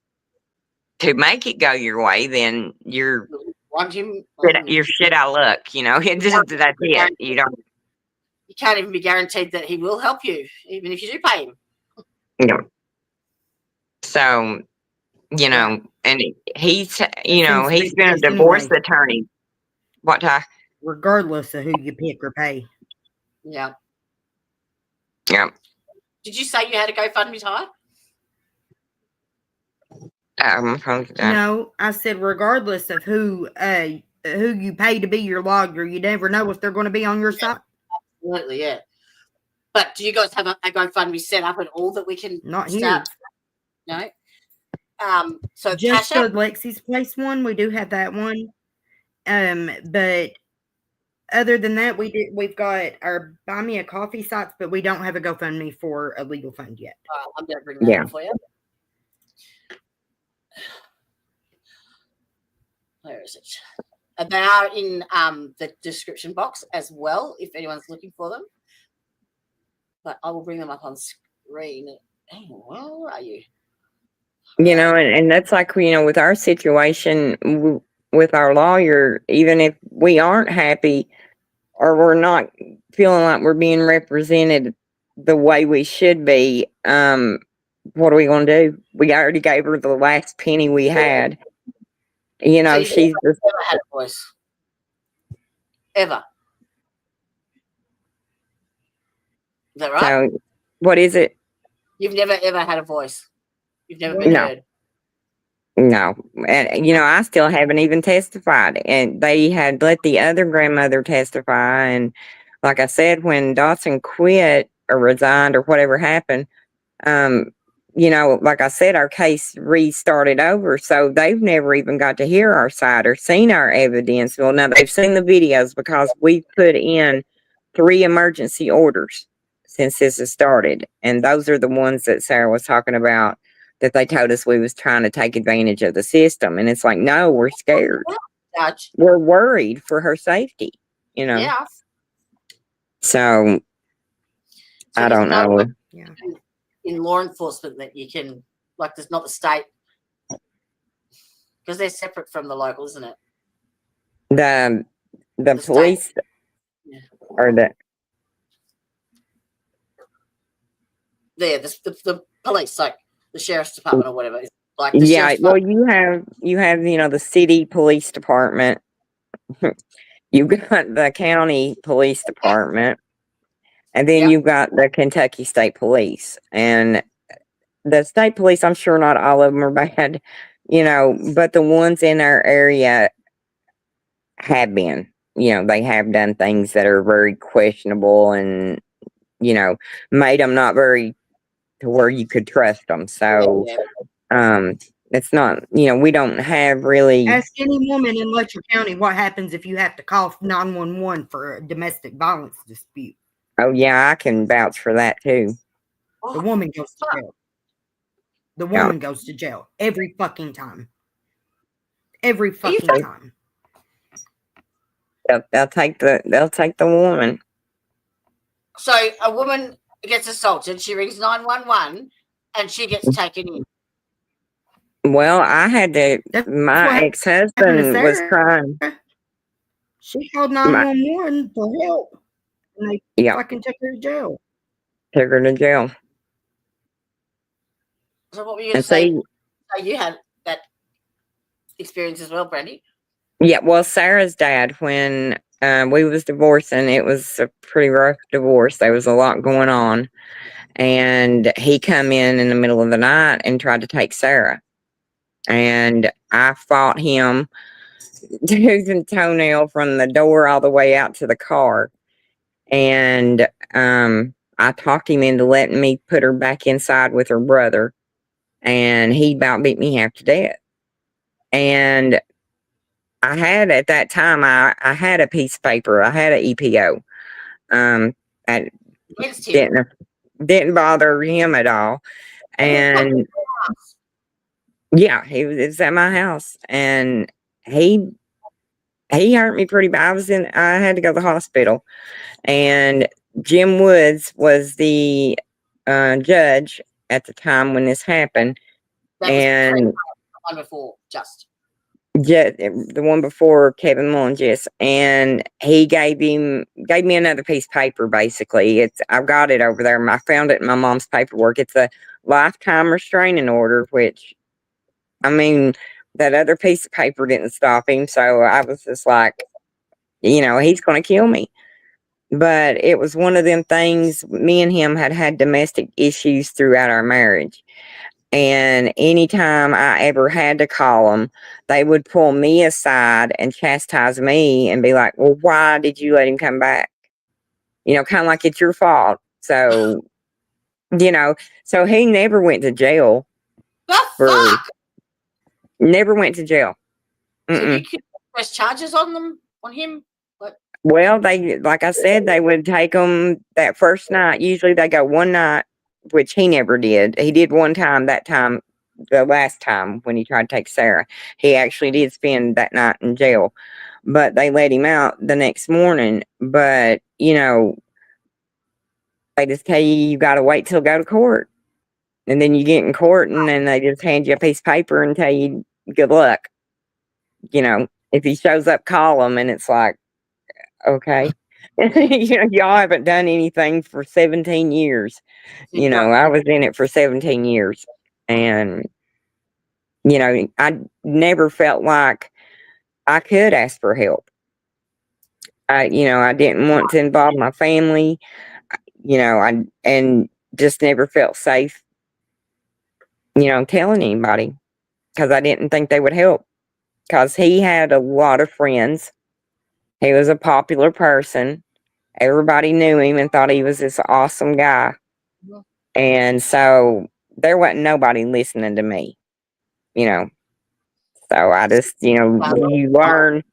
to make it go your way, then you're shit out of luck, it just, that's it. You can't even be guaranteed that he will help you, even if you do pay him. So, and he's been a divorce attorney. What, Ty? Regardless of who you pick or pay. Yeah. Yeah. Did you say you had a GoFundMe, Ty? No, I said regardless of who you pay to be your lawyer, you never know if they're going to be on your side. Absolutely, yeah. But do you guys have a GoFundMe set up at all that we can Not start? here. No. So just Tasha, the Lexi's Place one, we do have that one. But other than that, we've got our Buy Me a Coffee sites, but we don't have a GoFundMe for a legal fund yet. I'm going to bring that up for you. Where is it? They are in the description box as well, if anyone's looking for them. But I will bring them up on screen. Hang on, where are you? And that's like, with our situation with our lawyer, even if we aren't happy or we're not feeling like we're being represented the way we should be, what are we going to do? We already gave her the last penny we had. So she's never had a voice. Ever. Is that right? So, what is it? You've never ever had a voice. You've never been heard. No, and I still haven't even testified, and they had let the other grandmother testify, and like I said, when Dawson quit or resigned or whatever happened, you know, like I said, our case restarted over. So they've never even got to hear our side or seen our evidence. Well, now they've seen the videos because we put in 3 emergency orders since this has started. And those are the ones that Sarah was talking about, that they told us we was trying to take advantage of the system. And it's like, no, we're scared. Judge. We're worried for her safety, you know. Yeah. So So I there's don't no know. way Yeah. in law enforcement that you can, like, there's not the state, because they're separate from the local, isn't it? The The state. police Yeah. or the The police, like the sheriff's department or whatever. It's like the yeah, sheriff's well, department. you have, you know, the city police department. You've got the county police department, and then Yep. you've got the Kentucky State Police. And the state police, I'm sure not all of them are bad, you know, but the ones in our area have been, you know, they have done things that are very questionable and, you know, made them not very to where you could trust them. So, Yeah. it's not, you know, we don't have really. Ask any woman in Letcher County what happens if you have to call 911 for a domestic violence dispute. Oh yeah, I can vouch for that too. The woman goes to jail. The woman goes to jail every fucking time. Every fucking time. They'll take the woman. So a woman gets assaulted, she rings 911 and she gets taken in. Well, I had to. That's My what ex-husband was Sarah. trying. She called 911 for help, and they Yeah, fucking took her to jail. took her to jail. So what were you going to And say? see, So you had that experience as well, Brandy? yeah, well, Sarah's dad, when we was divorcing, it was a pretty rough divorce. There was a lot going on, and he come in the middle of the night and tried to take Sarah, and I fought him tooth and toenail from the door all the way out to the car, and I talked him into letting me put her back inside with her brother, and he about beat me half to death. And I had at that time, I had a piece of paper. I had an EPO. I Against him. didn't bother him at all. And yeah, it was at my house, and he hurt me pretty bad. I had to go to the hospital, and Jim Woods was the judge at the time when this happened, That and was the one before, just. yeah, the one before Kevin Mullins, yes. And he gave me another piece of paper. Basically, I've got it over there. I found it in my mom's paperwork. It's a lifetime restraining order, which, I mean, that other piece of paper didn't stop him. So I was just like, you know, he's going to kill me. But it was one of them things. Me and him had domestic issues throughout our marriage. And anytime I ever had to call them, they would pull me aside and chastise me and be like, well, why did you let him come back? You know, kind of like it's your fault. So, you know, so he never went to jail. The fuck? Never went to jail. So you could press charges on him? Well, like I said, they would take them that first night. Usually they go one night, which he never did. He did one time, the last time when he tried to take Sarah. He actually did spend that night in jail, but they let him out the next morning. But, you know, they just tell you got to wait till go to court. And then you get in court and then they just hand you a piece of paper and tell you good luck. You know, if he shows up, call him. And it's like, okay. You know, y'all haven't done anything for 17 years. You know, I was in it for 17 years. And, you know, I never felt like I could ask for help. You know, I didn't want to involve my family. You know, and just never felt safe, you know, telling anybody because I didn't think they would help. Because he had a lot of friends. He was a popular person. Everybody knew him and thought he was this awesome guy. Mhm. And so there wasn't nobody listening to me, you know. So I just, you learn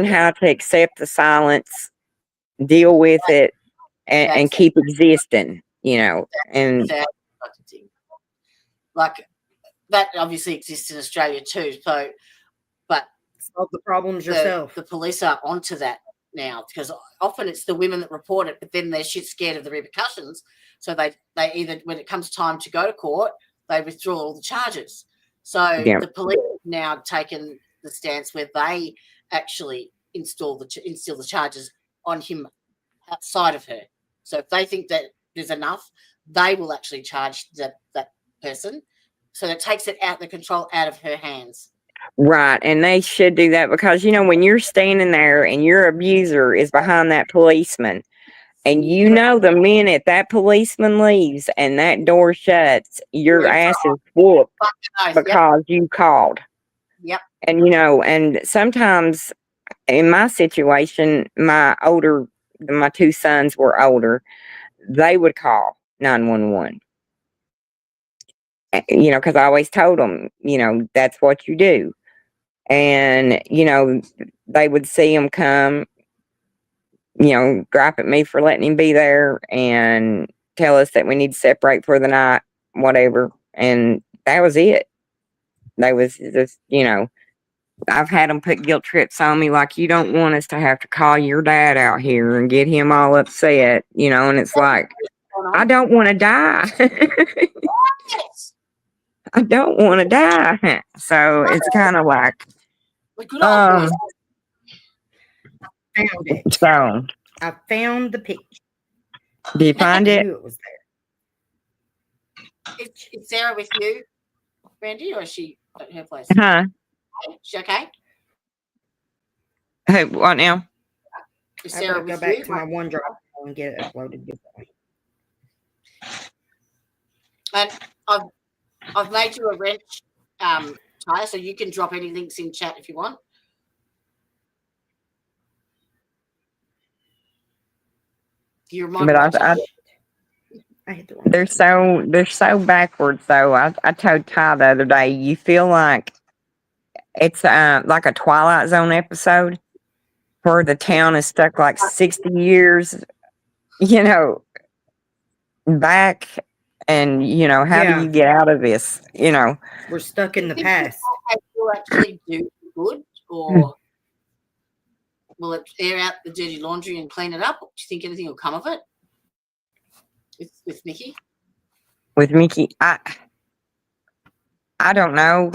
how to accept the silence, deal with it, and That's keep existing, and exactly the thing. Like that obviously exists in Australia too. So, but Solve the problems the, yourself. the police are onto that now because often it's the women that report it, but then they're shit scared of the repercussions. So they either, when it comes time to go to court, they withdraw all the charges. So Yeah. the police have now taken the stance where they actually instill the charges on him outside of her. So if they think that there's enough, they will actually charge that person. So that takes it out the control out of her hands. Right, and they should do that because when you're standing there and your abuser is behind that policeman, and the minute that policeman leaves and that door shuts, your ass is whooped because you called. Yep. And and sometimes in my situation, my two sons were older. They would call 911. Because I always told them, that's what you do. And, they would see him come, gripe at me for letting him be there and tell us that we need to separate for the night, whatever. And that was it. They was just, I've had them put guilt trips on me like, you don't want us to have to call your dad out here and get him all upset, and it's like, I don't want to die. I don't want to die. So it's kind of like, Found it. so I found the picture. do you find I it? knew it was there. Is Sarah with you, Brandy, or is she at her place? Huh? She okay? Hey, what now? Is I Sarah gotta go with back you? to my OneDrive and get it uploaded. And I've made you a wrench, Tya, so you can drop any links in chat if you want. You remind me. I hit the wrong They're so backwards though. I told Ty the other day, you feel like it's like a Twilight Zone episode where the town is stuck like 60 years, back, and how do you get out of this? We're stuck in the Do you think past. that will actually do good, or will it air out the dirty laundry and clean it up? Do you think anything will come of it with Mickey? With Mickey, I don't know.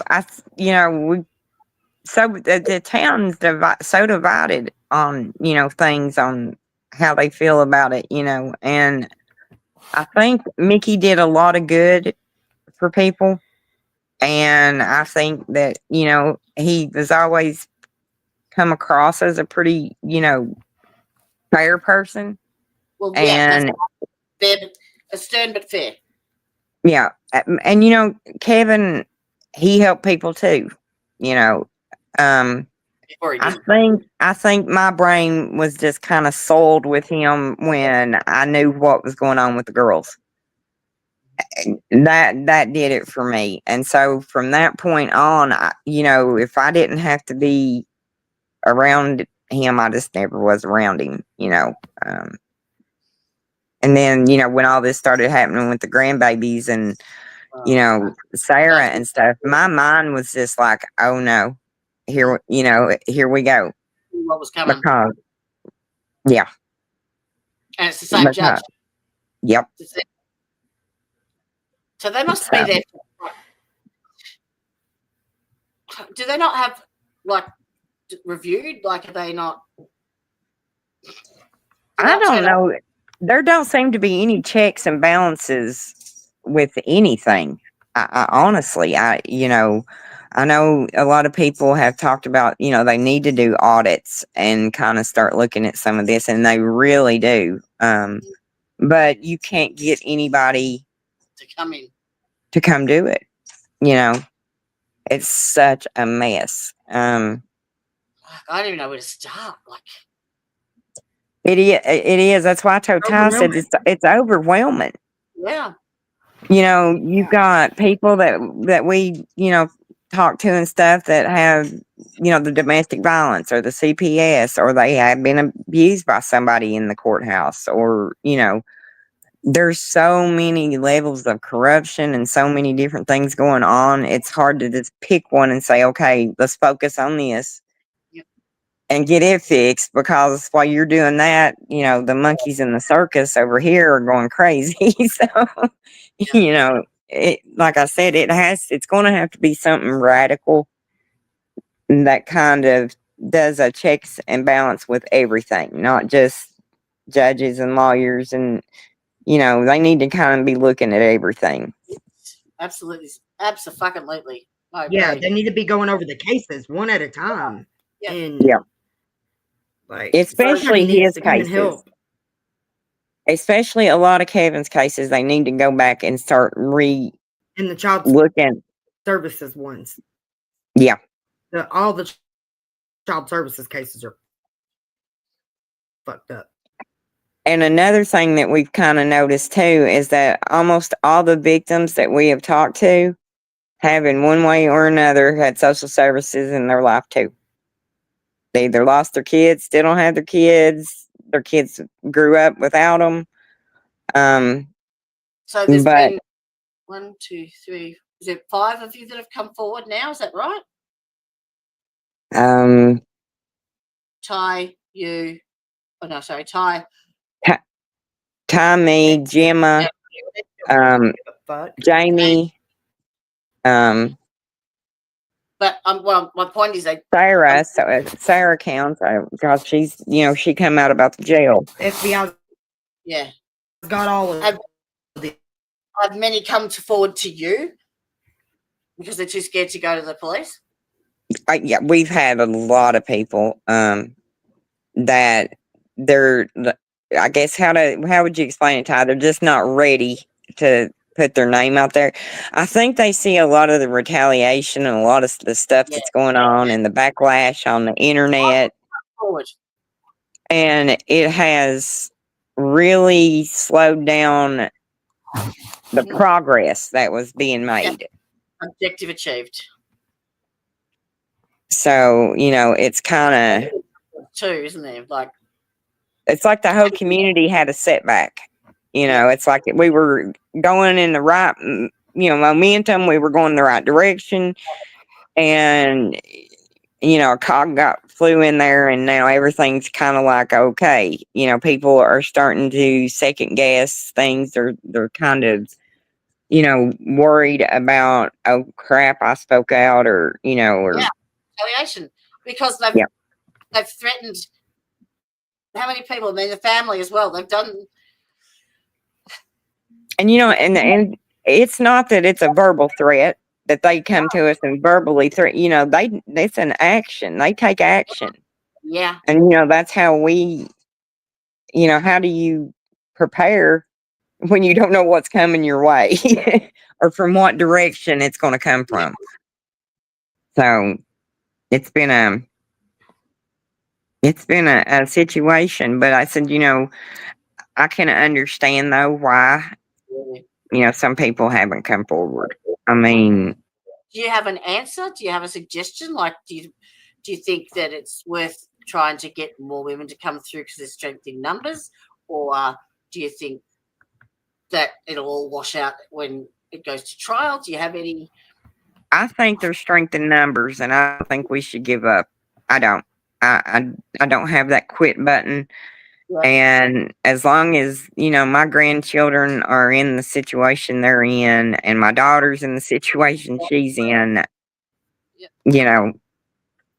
The town's so divided on things on how they feel about it, and I think Mickey did a lot of good for people, and I think that he was always come across as a pretty fair person. Well, yeah, And fair, but stern but fair. yeah, and Kevin, he helped people too. Before he I did. think my brain was just kind of soiled with him when I knew what was going on with the girls. That did it for me. And so from that point on, if I didn't have to be around him, I just never was around him, and then, when all this started happening with the grandbabies and, Sarah and stuff, my mind was just like, oh no, here we go. What was coming? Because, yeah. And it's the same judge. Yep. So they must be there. Do they not have reviewed? Are they not? I don't know. There don't seem to be any checks and balances with anything. I honestly, I know a lot of people have talked about, they need to do audits and kind of start looking at some of this, and they really do. But you can't get anybody To come in. to come do it. It's such a mess. I don't even know where to start. It is. It is. That's why I told Ty. I said it's overwhelming. Yeah. You know, you've got people that we talk to and stuff that have the domestic violence or the CPS, or they have been abused by somebody in the courthouse, or there's so many levels of corruption and so many different things going on. It's hard to just pick one and say, okay, let's focus on this and get it fixed, because while you're doing that, the monkeys in the circus over here are going crazy. So, like I said, it's going to have to be something radical that kind of does a checks and balance with everything, not just judges and lawyers. And, they need to kind of be looking at everything. Absolutely. Absolutely. Yeah, they need to be going over the cases one at a time. Yeah. And like, especially somebody needs his to come and cases. help. Especially a lot of Kevin's cases, they need to go back and start In the child looking. services ones. Yeah. All the child services cases are fucked up. And another thing that we've kind of noticed too is that almost all the victims that we have talked to have, in one way or another, had social services in their life too. They either lost their kids, still don't have their kids grew up without them. So there's been 1, 2, 3. Is it 5 of you that have come forward now? Is that right? Ty, you. Oh no, sorry, Ty. Tommy, Gemma, Jamie, But well, my point is Sarah. So Sarah counts because she's she come out about the jail. FBI. Yeah, got all of it. Have many come forward to you because they're too scared to go to the police? Yeah, we've had a lot of people that they're. I guess how would you explain it, Ty? They're just not ready to put their name out there. I think they see a lot of the retaliation and a lot of the stuff that's going on and the backlash on the internet, and it has really slowed down the progress that was being made. Objective achieved. So it's kind of too, isn't it? It's like the whole community had a setback. It's like we were going in the right, momentum. We were going in the right direction, and a cog flew in there, and now everything's kind of like okay. People are starting to second guess things. They're kind of, worried about, oh crap, I spoke out, or retaliation, because they've threatened. How many people? I mean, the family as well. They've done. And and it's not that it's a verbal threat that they come to us and verbally threat. It's an action. They take action. Yeah. And that's how we. How do you prepare when you don't know what's coming your way or from what direction it's going to come from? So it's been a situation, but I said, I can understand though why, some people haven't come forward. I mean, do you have an answer? Do you have a suggestion? Like, do you think that it's worth trying to get more women to come through because there's strength in numbers, or do you think that it'll all wash out when it goes to trial? Do you have any? I think there's strength in numbers, and I don't think we should give up. I don't. I don't have that quit button. Yeah. And as long as, my grandchildren are in the situation they're in, and my daughter's in the situation she's in,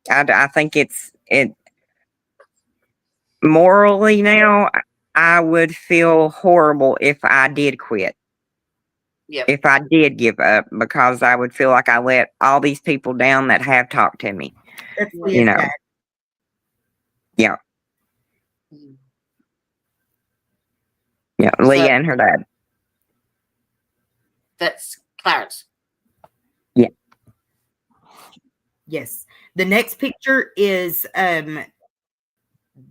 I think it morally now, I would feel horrible if I did quit. Yep. If I did give up, because I would feel like I let all these people down that have talked to me. That's Yeah. Yeah, Leah and her dad. That's Clarence. Yeah. Yes. The next picture is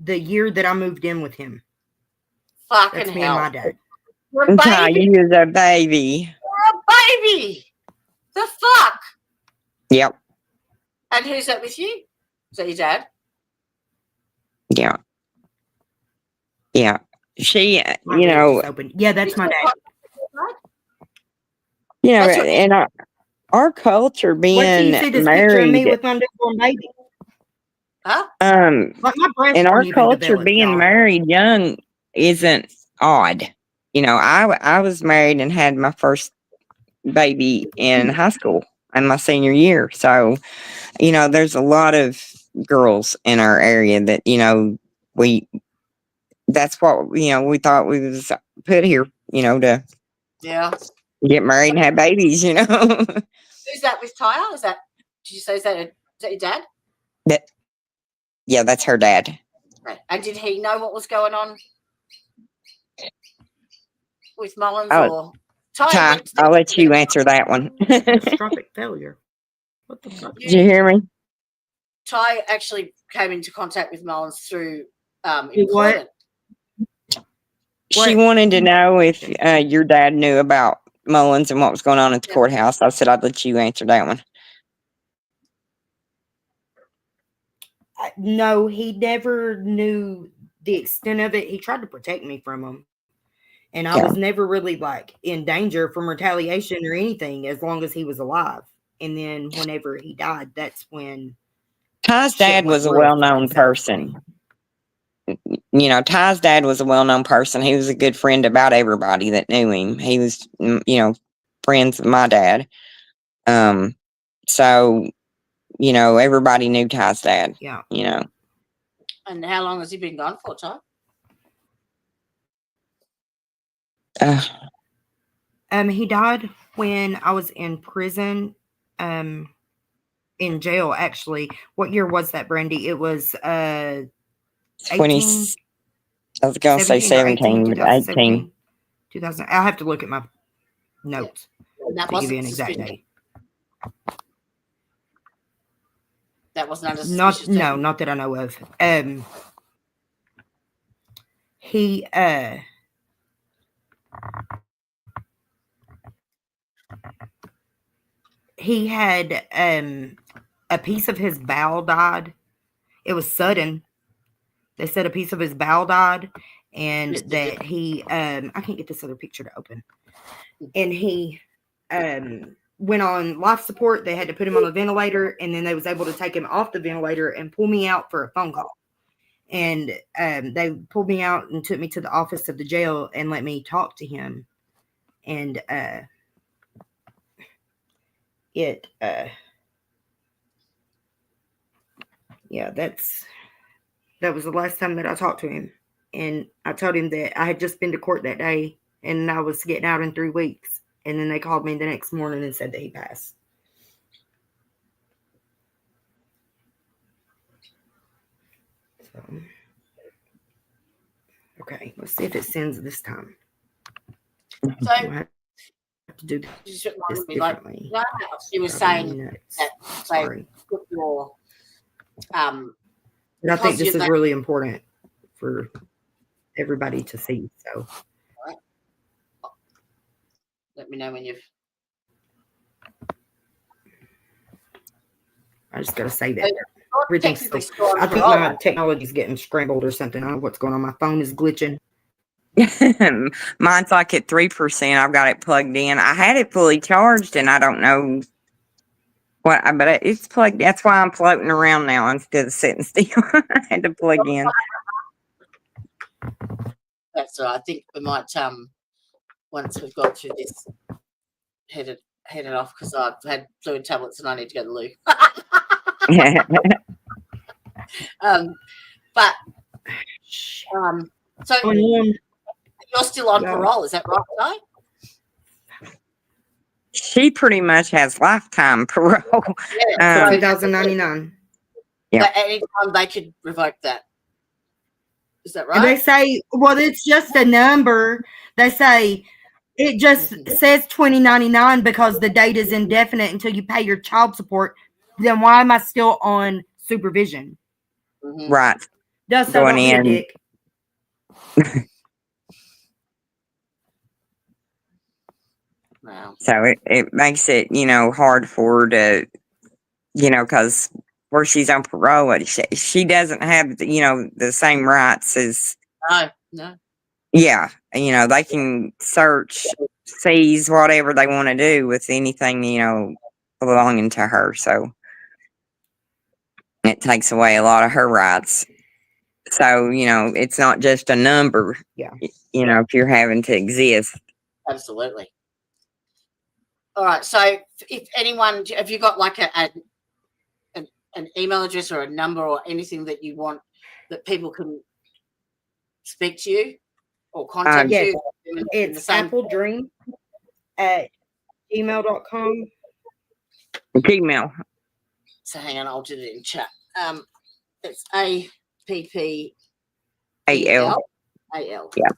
the year that I moved in with him. Fucking That's me hell. and my dad. You're a Ty, baby. you was a baby. You're a baby. The fuck? Yep. And who's that with you? Is that your dad? Yeah. Yeah. She, My you door know, just opened. Yeah, that's my dad. you know, That's what- and our culture Wait till being you see this picture of me married, with my newborn baby. Huh? Like my breasts in our weren't even culture, developed, being y'all. married young isn't odd. You know, I was married and had my first baby in high school in my senior year. So, you know, there's a lot of girls in our area that, you know, that's what, you know, we thought we was put here, you know, to Yeah. get married and have babies, you know. Who's that with Tya? Did you say, is that your dad? Yeah, that's her dad. Okay. And did he know what was going on with Mullins Oh, or Tya? Ty, went to the- I'll let you answer that one. Did Catastrophic failure. What the fuck? you hear me? Tya actually came into contact with Mullins through What? employment. She What? wanted to know if your dad knew about Mullins and what was going on at the Yeah. courthouse. I said I'd let you answer that one. No, he never knew the extent of it. He tried to protect me from him. And I Yeah. was never really like in danger from retaliation or anything as long as he was alive. And then whenever he died, that's when Ty's shit dad went was a real well-known fucking south for person. me. You know, Ty's dad was a well-known person. He was a good friend to about everybody that knew him. He was, you know, friends with my dad. So, you know, everybody knew Ty's dad. Yeah. You know, And how long has he been gone for, Tya? He died when I was in prison, in jail actually. What year was that, Brandy? It was 20. 18, I was gonna say 17, but 18. 2000. I'll have to look at my notes And that to give you wasn't an exact suspicious. date. That wasn't under Not suspicious. no, not that I know of. He had a piece of his bowel died. It was sudden. They said a piece of his bowel died, and Yes, they that he I can't get this other picture to open. And he went on life support. They had to put him on a ventilator, and then they was able to take him off the ventilator and pull me out for a phone call. And they pulled me out and took me to the office of the jail and let me talk to him. And yeah, that was the last time that I talked to him. And I told him that I had just been to court that day and I was getting out in 3 weeks. And then they called me the next morning and said that he passed. So, okay, let's see if it sends this time. So We'll have to do you just this reminded me, like, differently. you know how she was Driving saying me nuts. that Sorry. put your But I because think this you're is that- really important for everybody to see. So let me know when you've I just got to say that. you're Everything's technically so, still on I think parole. my technology's getting scrambled or something. I don't know what's going on. My phone is glitching. Mine's like at 3%. I've got it plugged in. I had it fully charged, and I don't know what, but it's plugged. That's why I'm floating around now instead of sitting still. I had to plug in. That's all right. I think we might once we've got through this head it off because I've had fluid tablets and I need to go to the loo. But so Going on. you're still on Yeah. parole, is that right, Ty? She pretty much has lifetime parole. Yeah. Um, 2099. Yeah. But anytime they could revoke that. Is that And they right? say, well, it's just a number. They say it just says 2099 because the date is indefinite until you pay your child support. Then why am I still on supervision? Mhm. Right. Does so, going don't be a in. dick. Wow. So it makes it, hard for her to, because where she's on parole, she doesn't have, the same rights as, No. yeah, they can search, seize, whatever they want to do with anything, belonging to her. So it takes away a lot of her rights. So, it's not just a number, Yeah. If you're having to exist. Absolutely. All right. So if anyone, have you got like an email address or a number or anything that you want that people can speak to you or contact Yes, you? in the it's same appledream at gmail.com. Gmail. So hang on, I'll do it in chat. It's APPEL. AL. AL. Yeah.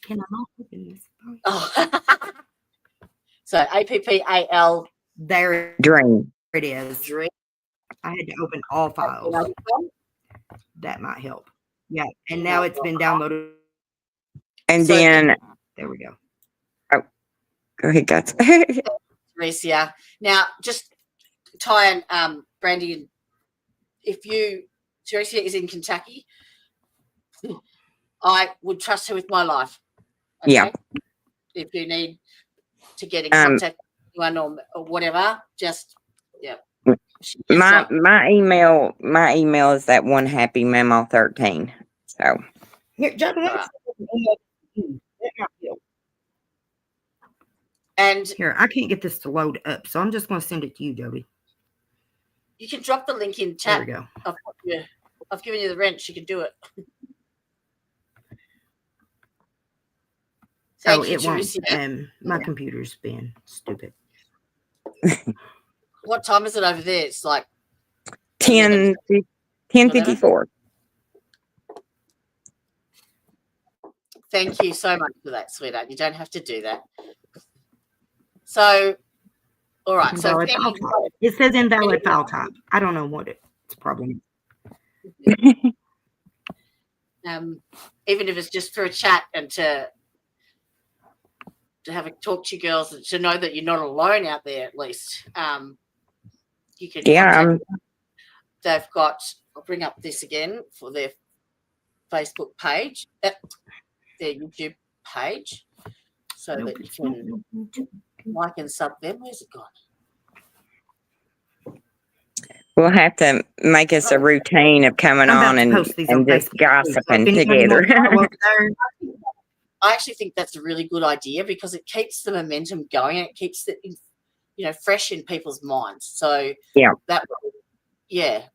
Can I not open this? Oh. So APPAL. There Dream. it is. Dream. I had to open all files. That might help. Yeah, and now it's been downloaded. And So- then, There we go. go ahead, guys. Teresa. Now, just Tya and Brandy, Teresa is in Kentucky, I would trust her with my life. Yeah. If you need to get in contact with anyone or whatever, just My email is that one happy memo 13. So Here, John, Right. that might help. And Here, I can't get this to load up, so I'm just going to send it to you, Jody. you can drop the link in There chat. we go. I've given you the wrench. You can do it. Thank you, It won't. Teresa. My computer's being stupid. What time is it over there? It's like 10:54. Thank you so much for that, sweetheart. You don't have to do that. So, all right. So, Invalid file type. It says invalid file type. I don't know what its problem is. even if it's just for a chat and to have a talk to you girls, to know that you're not alone out there, at least. You can. Yeah. They've got. I'll bring up this again for their Facebook page, their YouTube page, so that you can like and sub them. Where's it gone? We'll have to make us a routine of coming on and post these and on just Facebook, gossiping so if anybody together. wants to follow up there, I actually think that's a really good idea because it keeps the momentum going and it keeps it, fresh in people's minds. So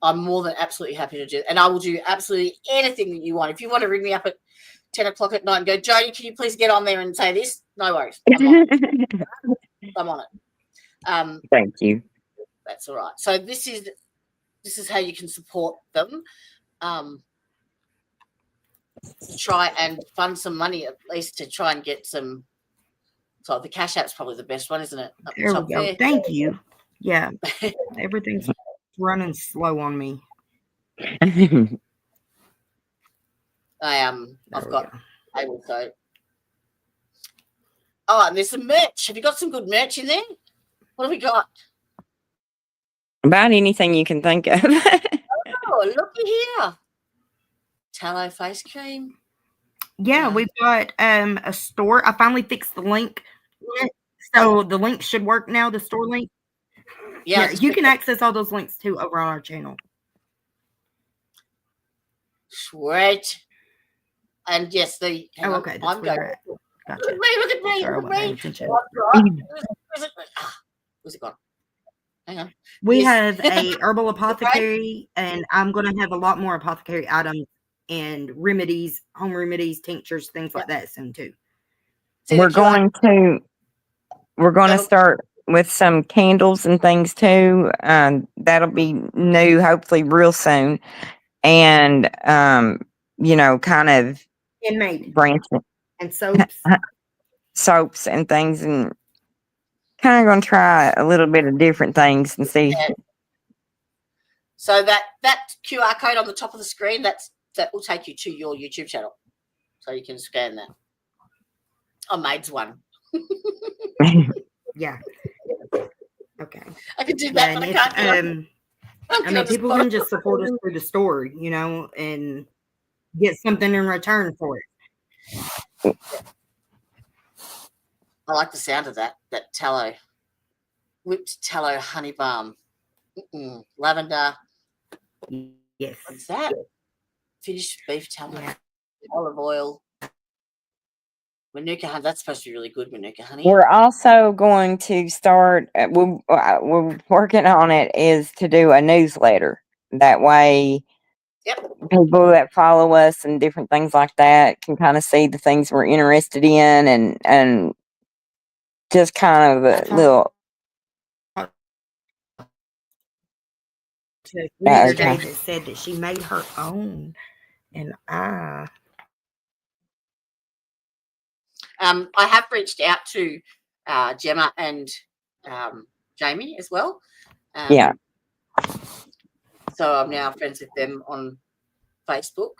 I'm more than absolutely happy to do it. And I will do absolutely anything that you want. If you want to ring me up at 10 o'clock at night and go, Jody, can you please get on there and say this? No worries. I'm on it. Thank you. That's all right. So this is how you can support them. Try and fund some money at least to try and get some. So the Cash App's probably the best one, isn't it? Up the there top we go. there. Thank you. Yeah, everything's running slow on me. I've There we got go. able to. Oh, and there's some merch. Have you got some good merch in there? What have we got? About anything you can think of. Oh, looky here. Tallow face cream. Yeah, we've got a store. I finally fixed the link, so the link should work now. The store link. Yeah, You can access all those links too over on our channel. Sweet. And yes, Okay, that's I'm where going. you're at. Look Gotcha. at me, look at me, Sorry, I look wasn't at paying me. attention. Where's it gone? Hang on. We Yes. have a herbal apothecary, and I'm going to have a lot more apothecary items and remedies, home remedies, tinctures, things like that soon too. See, We're the QR going to start with some candles and things too. That'll be new, hopefully real soon. And, kind of Handmade branching and soaps. soaps and things, and kind of going to try a little bit of different things and see. So that QR code on the top of the screen, that will take you to your YouTube channel. So you can scan that. I made one. Yeah. Okay. I can do that, Yeah, but I and can't do it. I mean, people can just support us through the store, you know, and get something in return for it. I like the sound of that tallow. Whipped tallow honey balm. Lavender. Yes. What's that? Finished beef tallow. Yeah. Olive oil. Manuka honey. That's supposed to be really good, Manuka honey. We're also going to start, we're working on it, is to do a newsletter. That way, people that follow us and different things like that can kind of see the things we're interested in, and just kind of a little. The other day that said that she made her own, and I have reached out to Gemma and Jamie as well. Yeah. So I'm now friends with them on Facebook.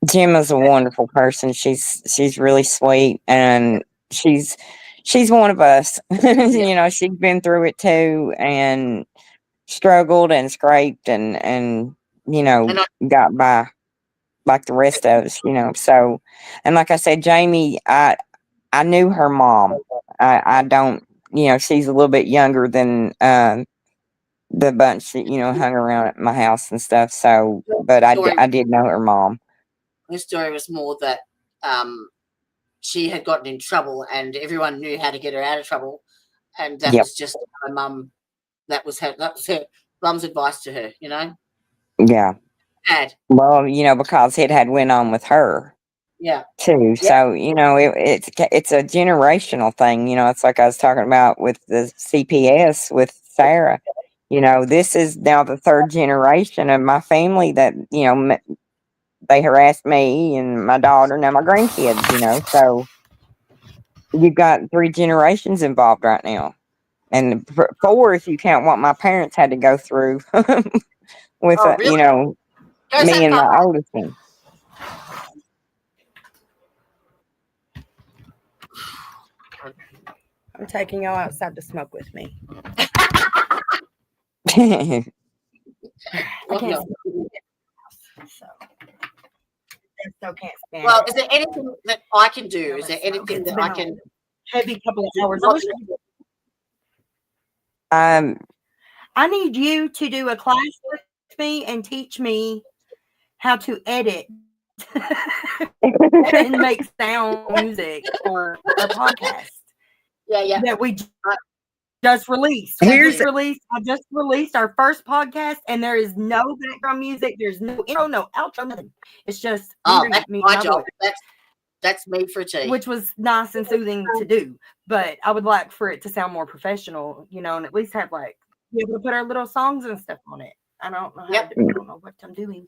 Gemma's a wonderful person. She's really sweet, and she's one of us. You know, she's been through it too, and struggled and scraped, and you know, got by like the rest of us. You know, so, and like I said, Jamie, I knew her mom. I don't, you know, she's a little bit younger than the bunch that, you know, hung around at my house and stuff. So, but I did know her mom. Her story was more that she had gotten in trouble and everyone knew how to get her out of trouble, and that was just her mum. That was her mum's advice to her. You know. Yeah. Bad. Well, you know, because it had went on with her. Yeah. Too. So, you know, it's a generational thing. You know, it's like I was talking about with the CPS with Sarah. You know, this is now the third generation of my family that, you know, they harassed me and my daughter, now my grandkids, you know. So you've got 3 generations involved right now. And 4 if you count what my parents had to go through with, really? you know, me and my oldest one. I'm taking y'all outside to smoke with me. I can't so I still can't stand Well, it. is there anything that I can do? Is there anything that I can? Heavy couple of hours. I need you to do a class with me and teach me how to edit and make sound music for our podcast. Yeah. That we just released. I just released our first podcast, and there is no background music. There's no intro, no outro, nothing. It's just that's my job. That's me for a tea. Which was nice and soothing to do, but I would like for it to sound more professional, you know, and at least have like be able to put our little songs and stuff on it. I don't know how to, I don't know what I'm doing.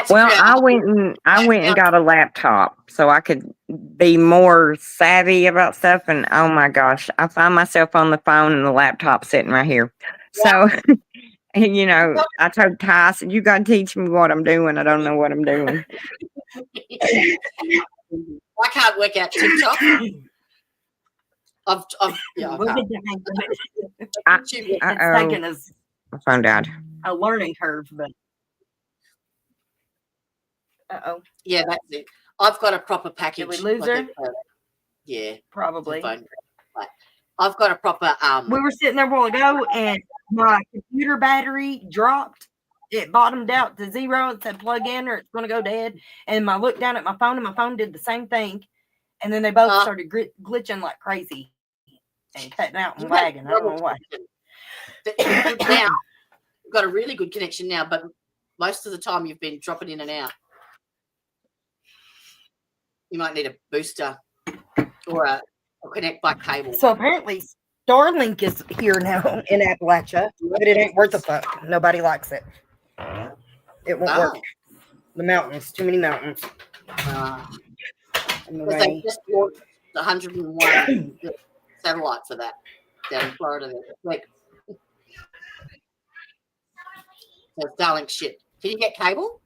Well, I went and got a laptop so I could be more savvy about stuff. And oh my gosh, I find myself on the phone and the laptop sitting right here. So, you know, I told Ty, I said, you got to teach me what I'm doing. I don't know what I'm doing. I can't work out TikTok. It's taken us. My phone died. A learning curve, but. Yeah, that's it. I've got a proper package. Did we lose her? Yeah, probably. I've got a proper. We were sitting there a while ago, and my computer battery dropped. It bottomed out to 0. It said plug in or it's going to go dead. And I looked down at my phone, and my phone did the same thing. And then they both started glitching like crazy and cutting out and lagging. I don't know why. Now we've got a really good connection now, but most of the time you've been dropping in and out. You might need a booster or a connect by cable. So apparently Starlink is here now in Appalachia, but it ain't worth a fuck. Nobody likes it. It won't work. The mountains, too many mountains. They just launched 101 satellite for that down in Florida. Like, So Starlink shit. Can you get cable?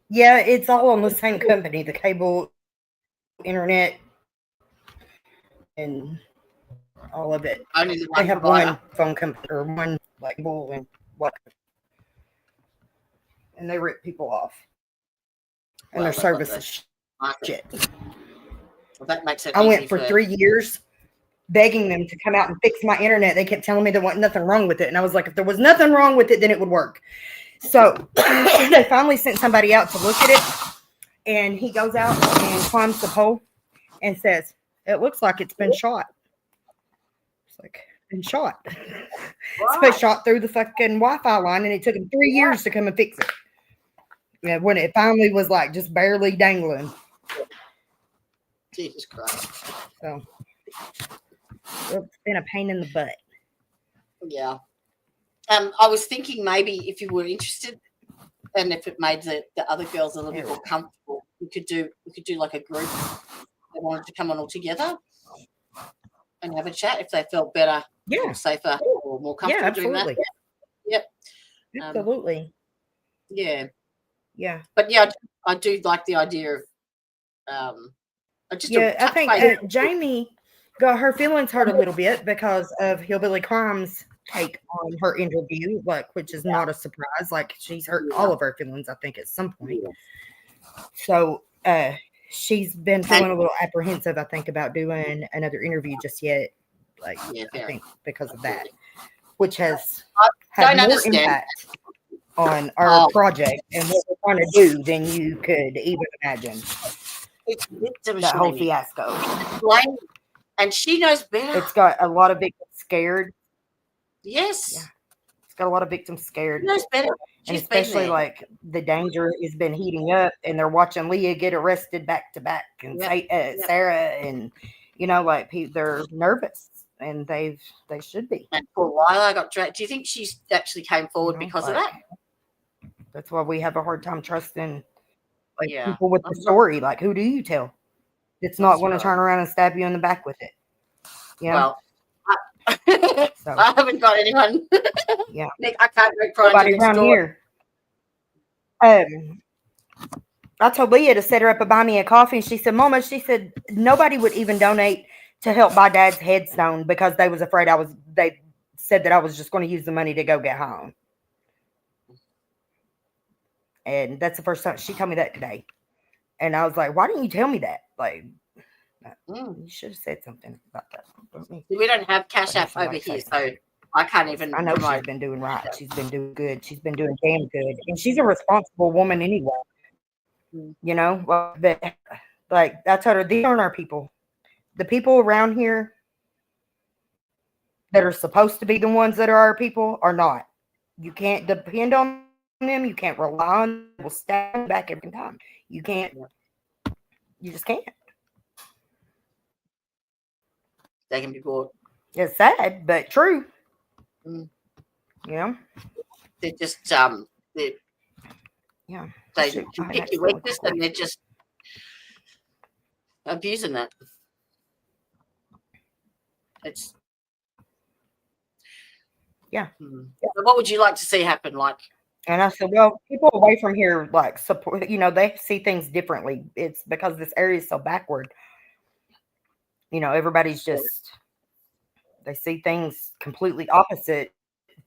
Yeah, it's all on the same company, the cable, internet, and all of it. Only the They one have provider. one phone company or one like cable and what, and they rip people off. And Well, their they've got service the is market. shit. Well, that makes it I easy went for 3 years begging them to come out and fix my internet. They kept telling me there wasn't nothing wrong with it. And I was like, if there was nothing wrong with it, then it would work. So they finally sent somebody out to look at it. And he goes out and climbs the pole and says, it looks like it's been shot. It's like, been shot. It's been shot through the fucking Wi-Fi line, and it took him 3 years to come and fix it. Yeah, when it finally was like just barely dangling. Jesus Christ. So it's been a pain in the butt. Yeah. I was thinking maybe if you were interested, and if it made the other girls a little bit more comfortable, we could do like a group that wanted to come on all together and have a chat if they felt better, Yeah. or safer, or more Yeah, comfortable doing that. absolutely. Yep. Absolutely. Yeah. Yeah. But yeah, I do like the idea of just Yeah, I think base. Jamie got her feelings hurt a little bit because of Hillbilly Crime's take on her interview, like, which is not a surprise. Like, she's hurt all of her feelings, I think, at some point. So she's been feeling a little apprehensive, I think, about doing another interview just yet. Like, Yeah, I fair. think because of that, which has don't had more understand. impact on our project and what we're trying to do than you could even imagine. It's victim That whole shaming. fiasco. Blame, and she knows better. It's got a lot of victims scared. Yes. Yeah. It's got a lot of victims scared. She knows better. And She's been especially there. like the danger has been heating up, and they're watching Leah get arrested back to back, and Sarah, and you know, like they're nervous, and they should be. And for a while, I got dragged. Do you think she actually came forward because of that? That's why we have a hard time trusting people with the I'm story. Like, who do you tell? It's not going to turn around and stab you in the back with it. Yeah. Well, I haven't got anyone. Yeah. Nick, I can't go crying Nobody next around door. here. I told Leah to set her up and buy me a coffee, and she said, Mama, she said nobody would even donate to help buy Dad's headstone because they was afraid they said that I was just going to use the money to go get home. And that's the first time she told me that today. And I was like, why didn't you tell me that? Like, you should have said something about that. We don't have Cash App over here, so I can't even. I know she's been doing right. She's been doing good. She's been doing damn good. And she's a responsible woman anyway. You know? Well, but, like, I told her, these aren't our people. The people around here that are supposed to be the ones that are our people are not. You can't depend on them. You can't rely on them. We'll stand back every time. You can't. You just can't. They can be bought. It's sad, but true. You know? They're just they pick your weakness and they're just abusing that. It's So what would you like to see happen? Like, and I said, well, people away from here like support. You know, they see things differently. It's because this area is so backward. You know, everybody's just they see things completely opposite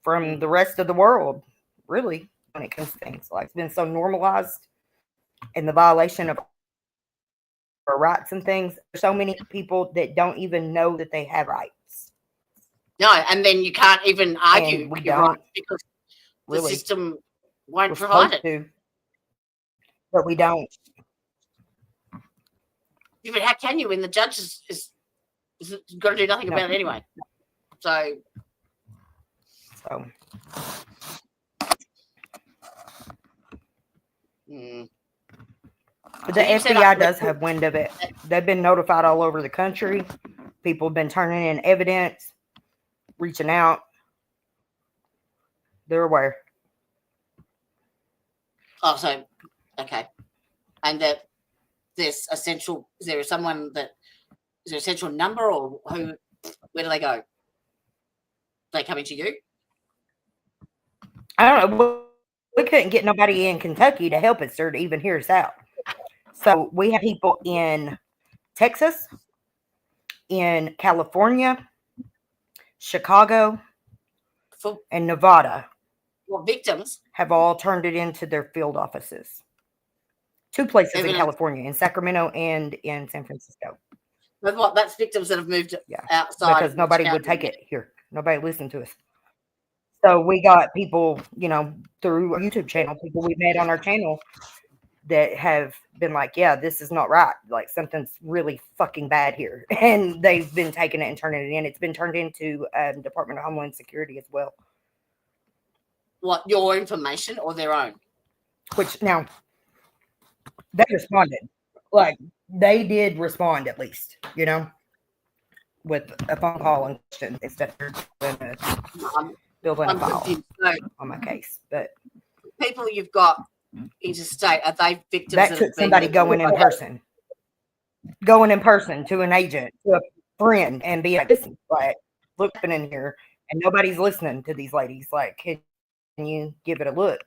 from the rest of the world. Really, when it comes to things like it's been so normalized, and the violation of our rights and things. There's so many people that don't even know that they have rights. No, and then you can't even argue we your don't rights because the system won't We're provide supposed it. to, but we don't. Yeah, but how can you when the judge is got to do nothing about it anyway? So. But the FBI does have wind of it. They've been notified all over the country. People have been turning in evidence, reaching out. They're aware. Oh, so okay, and that there's a central. Is there a central number, or who? Where do they go? They coming to you? I don't know. We couldn't get nobody in Kentucky to help us or to even hear us out. So we have people in Texas, in California, Chicago, For and Nevada victims, have all turned it into their field offices. 2 places in Evidence. California, in Sacramento and in San Francisco. but what? That's victims that have moved Yeah, outside because of nobody Letcher would County. take it here. Nobody listened to us. So we got people, you know, through our YouTube channel, people we met on our channel that have been like, yeah, this is not right. Like something's really fucking bad here. And they've been taking it and turning it in. It's been turned into Department of Homeland Security as well. What, your information or their own? Which now they responded. Like they did respond at least, you know, with a phone call and questions and stuff. Building a I'm file confused. So, on my case. But people you've got interstate, are they victims that that took have been somebody going in person to an agent, to a friend, and be like, listen, like, looking in here, and nobody's listening to these ladies. Like, can you give it a look?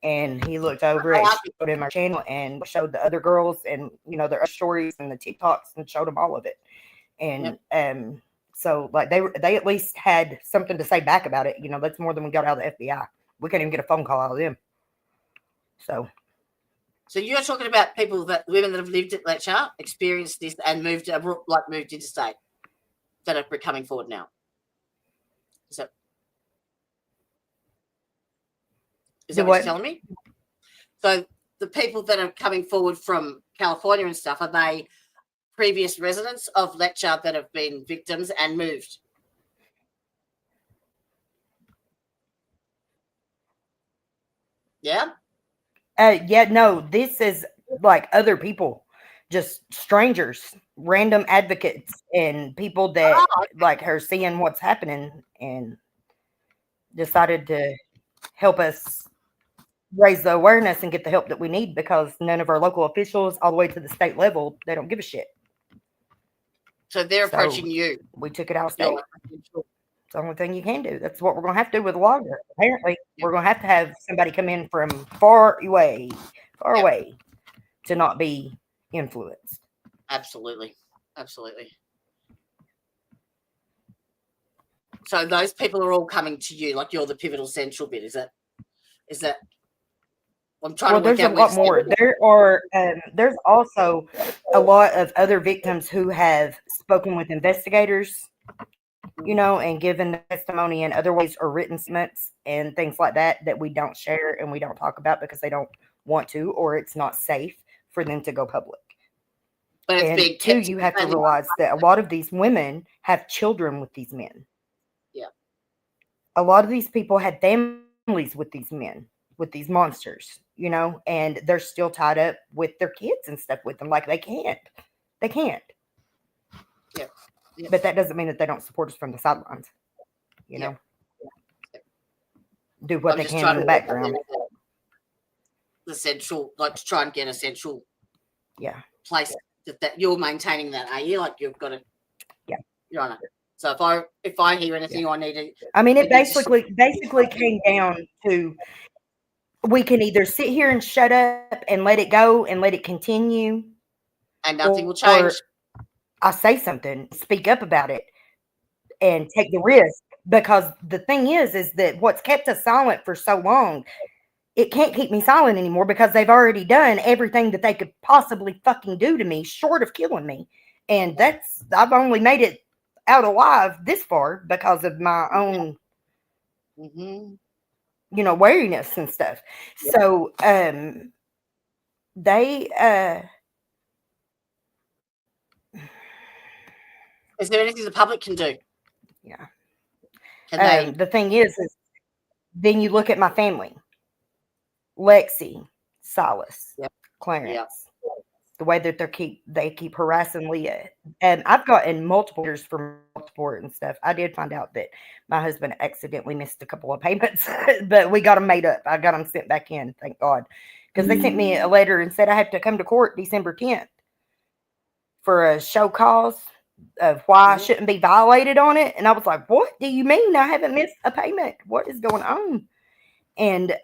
And he looked over it, showed him our channel, and showed the other girls, and you know their stories and the TikToks, and showed them all of it. And so like they at least had something to say back about it. You know, that's more than we got out of the FBI. We couldn't even get a phone call out of them. So you're talking about women that have lived at Letcher, experienced this, and moved interstate, that are coming forward now. Is that what you're telling me? So the people that are coming forward from California and stuff, are they previous residents of Letcher that have been victims and moved? Yeah. No, this is like other people, just strangers, random advocates, and people that like are seeing what's happening and decided to help us raise the awareness and get the help that we need, because none of our local officials, all the way to the state level, they don't give a shit. So they're approaching you. We took it out of state. It's the only thing you can do. That's what we're going to have to do with a logger. Apparently, we're going to have somebody come in from far away to not be influenced. Absolutely. So those people are all coming to you, like you're the pivotal central bit. Is that? I'm trying to work there's out a lot more. There's also a lot of other victims who have spoken with investigators, you know, and given testimony in other ways, or written statements and things like that we don't share and we don't talk about because they don't want to, or it's not safe for them to go public. But it's being kept. You have to realize that a lot of these women have children with these men. Yeah. A lot of these people had families with these men, with these monsters, you know, and they're still tied up with their kids and stuff with them. Like they can't. Yeah. But that doesn't mean that they don't support us from the sidelines, you know. Do what they can in the background. The central, like to try and get a central place that you're maintaining that, are you? Like you've got to, you're on it. So if I hear anything, I need to. I mean, it basically came down to, we can either sit here and shut up and let it go and let it continue, and nothing will change. I say something, speak up about it, and take the risk. Because the thing is that what's kept us silent for so long, it can't keep me silent anymore, because they've already done everything that they could possibly fucking do to me, short of killing me. And I've only made it out alive this far because of my own, you know, wariness and stuff. Yeah. So, is there anything the public can do? Yeah. The thing is then you look at my family, Lexi, Silas, Clarence, the way that they keep harassing Leah. And I've gotten multiple years for support and stuff. I did find out that my husband accidentally missed a couple of payments, but we got them made up. I got them sent back in, thank God. Because they sent me a letter and said I have to come to court December 10th for a show cause of why I Mhm. shouldn't be violated on it. And I was like, what do you mean I haven't missed a payment? What is going on? And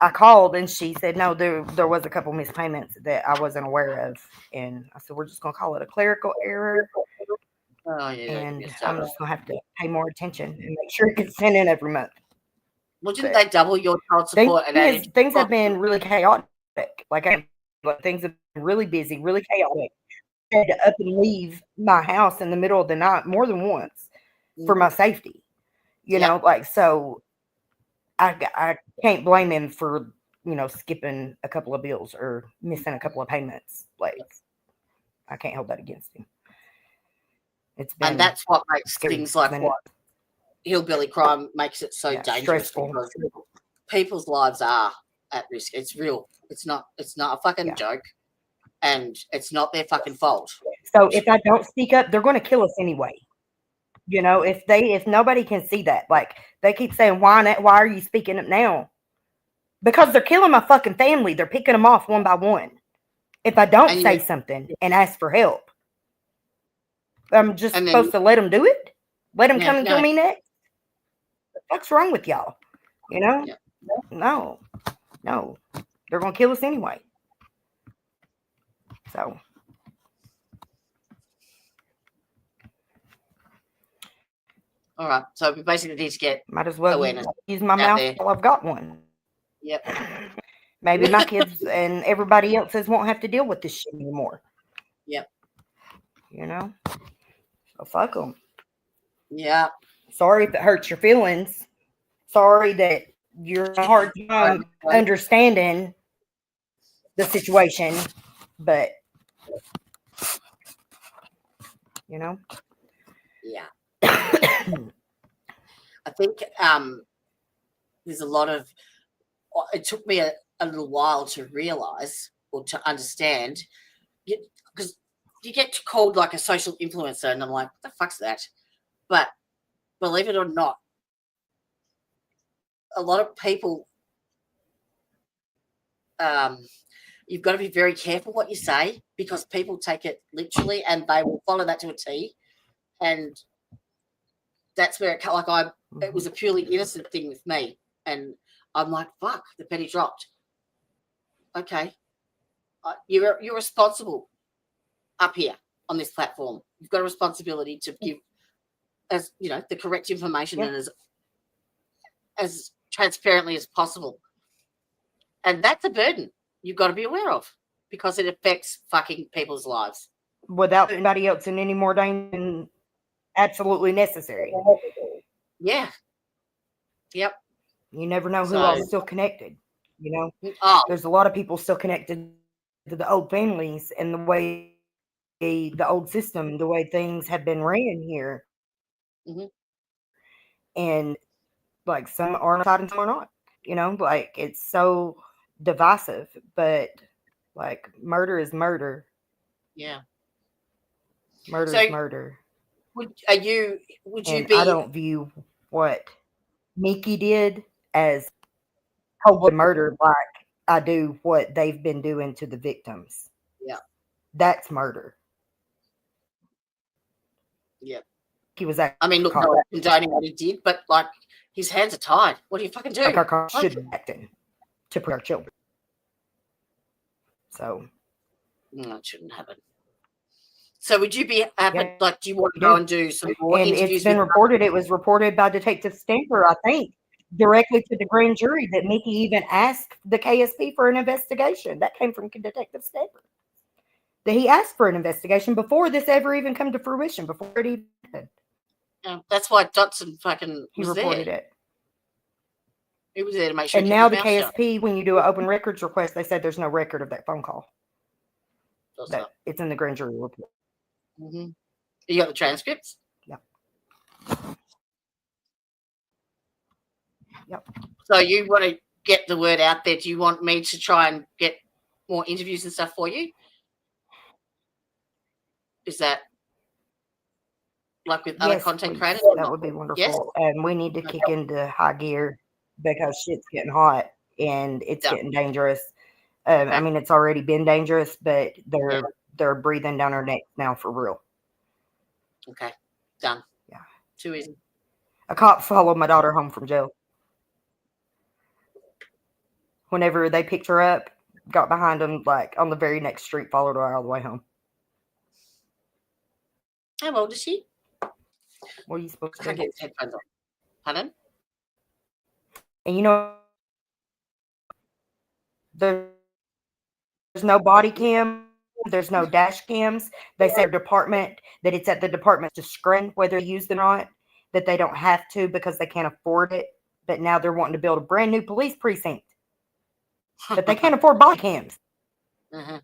I called and she said, no, there was a couple missed payments that I wasn't aware of. And I said, we're just going to call it a clerical error. Oh, yeah, And yes, I'm just going to have to pay more attention and make sure it gets sent in every month. well, didn't But they double your child support and added things have been really chaotic. Like things have been really busy, really chaotic. I had to up and leave my house in the middle of the night more than once for my safety. You know, like, so I can't blame him for, you know, skipping a couple of bills or missing a couple of payments. Like, I can't hold that against him. It's been, and that's what makes scary. things like Been- what hillbilly crime makes it so dangerous, stressful. because people's lives are at risk. It's real. It's not a fucking joke, and it's not their fucking fault. So if I don't speak up, they're going to kill us anyway. You know, if nobody can see that, like, they keep saying, why are you speaking up now? Because they're killing my fucking family. They're picking them off one by one. If I don't And say something and ask for help, I'm just And then- supposed to let them do it? Let them Yeah, come and kill no. me next? What the fuck's wrong with y'all? You know? Yeah. No. They're going to kill us anyway. So. All right. So we basically need to get Might as well awareness use my out mouth there. while I've got one. Yep. Maybe my kids and everybody else's won't have to deal with this shit anymore. Yep. You know? So fuck them. Yeah. Sorry if it hurts your feelings. Sorry that you're a hard time understanding the situation. But, you know? Yeah. I think there's a lot of. It took me a little while to realize or to understand, because you get called like a social influencer, and I'm like, what the fuck's that? But believe it or not, a lot of people, you've got to be very careful what you say, because people take it literally and they will follow that to a T. And that's where it was a purely innocent thing with me. And I'm like, fuck, the penny dropped. Okay. You're responsible up here on this platform. You've got a responsibility to give, as you know, the correct information and as transparently as possible. And that's a burden you've got to be aware of, because it affects fucking people's lives. Without anybody else in any more danger than absolutely necessary. Yeah. Yep. You never know who all's still connected. You know? Oh, There's a lot of people still connected to the old families and the way the old system, the way things have been ran here. And like, some are on our side and some are not. You know, like, it's so divisive, but like, murder is murder. yeah. Murder is murder. Would you And be? I don't view what Mickey did as cold murder like I do what they've been doing to the victims. Yeah. That's murder. Yeah. He was actually, I mean, look, not condoning what he did, but like, his hands are tied. What do you fucking do? like, our cops should be acting to protect our children. So No, it shouldn't happen. So would you be happy? Yeah, Like, do you want to go and do some more and interviews? it's been reported, it was reported by Detective Stamper, I think, directly to the grand jury, that Mickey even asked the KSP for an investigation. That came from Detective Stamper. That he asked for an investigation before this ever even come to fruition, before it even happened. That's why Dotson fucking He was reported there. it. He was there to make sure. And he kept now his the mouth shut. KSP, when you do an open records request, they said there's no record of that phone call. Does That not. it's in the grand jury report. You got the transcripts? Yep. So you want to get the word out there? Do you want me to try and get more interviews and stuff for you? Is that like with other content please. creators? That would be wonderful. Yes? And we need to kick into high gear because shit's getting hot and it's getting dangerous. I mean, it's already been dangerous, but they're breathing down our necks now for real. Okay, done. Yeah. Too easy. A cop followed my daughter home from jail. Whenever they picked her up, got behind them, like on the very next street, followed her all the way home. How old is she? What are you supposed I to can't do? get his headphones on. Pardon? And you know, there's no body cam, there's no dash cams. They say department that it's at the department's discretion whether they use them or not, that they don't have to because they can't afford it. But now they're wanting to build a brand new police precinct. But they can't afford body cams. Mm-hmm.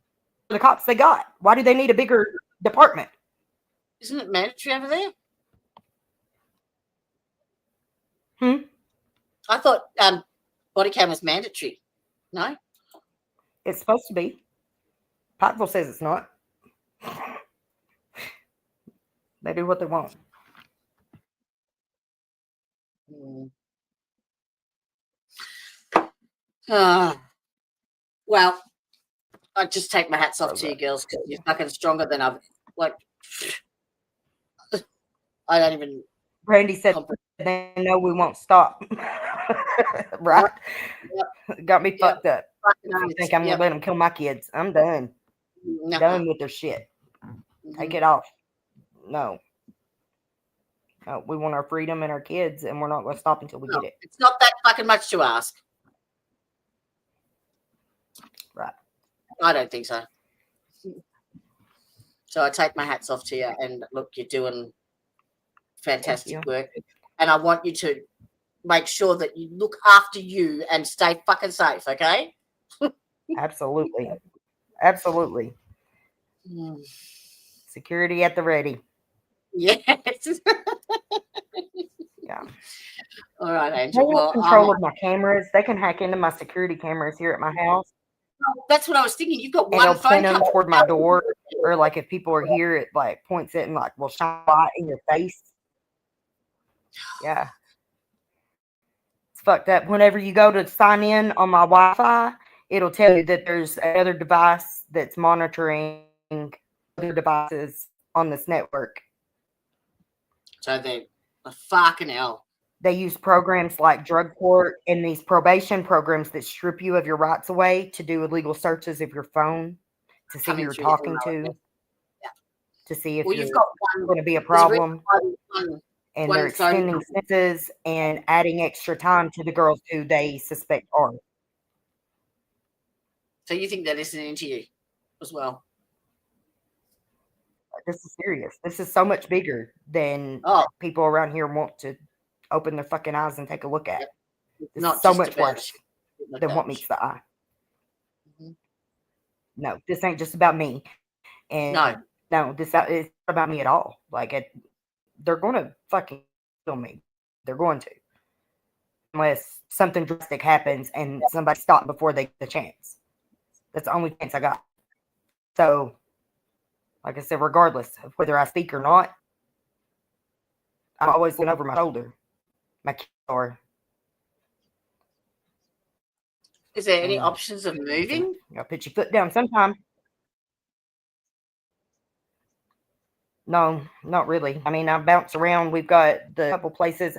The cops they got. Why do they need a bigger department? Isn't it mandatory over there? I thought body cam was mandatory. No? It's supposed to be. Pikeville says it's not. They do what they want. Well, I just take my hats off to you girls because you're fucking stronger than I've. Like, I don't even. Brandy said they know we won't stop. Right? Yep. Got me fucked up. I think I'm Yep. gonna let them kill my kids. I'm done. No. Done with their shit. Take it off. No. No, we want our freedom and our kids, and we're not going to stop until we No, get it. it's not that fucking much to ask. Right. I don't think so. So I take my hats off to you, and look, you're doing fantastic work. And I want you to make sure that you look after you and stay fucking safe, okay? Absolutely. Absolutely. Security at the ready. Yes. Yeah. All right, They Angel. have Well, control of my cameras. They can hack into my security cameras here at my house. that's what I was thinking. You've got And one they'll phone point them call. toward my door. Or like if people are here, it like points it and like will shine a light in your face. Yeah. It's fucked up. Whenever you go to sign in on my Wi-Fi, it'll tell you that there's another device that's monitoring other devices on this network. So they fucking hell. They use programs like drug court and these probation programs that strip you of your rights away to do illegal searches of your phone to see who you're talking to, to see if you're going to be a problem. And they're extending sentences and adding extra time to the girls who they suspect are. So you think they're listening to you as well? This is serious. This is so much bigger than people around here want to open their fucking eyes and take a look at. This is so much worse than what meets the eye. No, this ain't just about me. And no, this is not about me at all. Like, they're going to fucking kill me. They're going to. Unless something drastic happens and somebody stopped before they get the chance. That's the only chance I got. So, like I said, regardless of whether I speak or not, I'm always looking over my shoulder. My kids are. Is there any options of moving? You gotta put your foot down sometime. No, not really. I mean, I bounce around. We've got the couple places.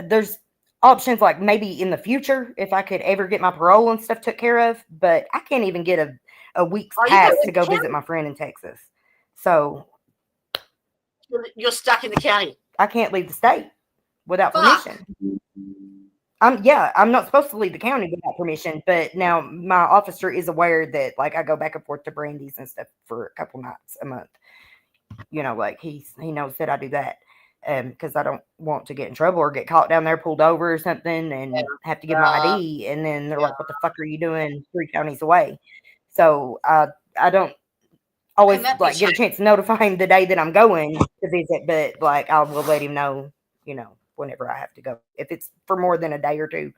There's options like maybe in the future if I could ever get my parole and stuff took care of, but I can't even get a week's pass to go visit my friend in Texas. So you're stuck in the county. I can't leave the state without permission. I'm not supposed to leave the county without permission, but now my officer is aware that like I go back and forth to Brandy's and stuff for a couple nights a month. You know, like he knows that I do that because I don't want to get in trouble or get caught down there, pulled over or something, and have to give my ID. And then they're like, "What the fuck are you doing 3 counties away?" So I don't always like get a chance to notify him the day that I'm going to visit, but like I will let him know, you know, whenever I have to go. If it's for more than a day or two,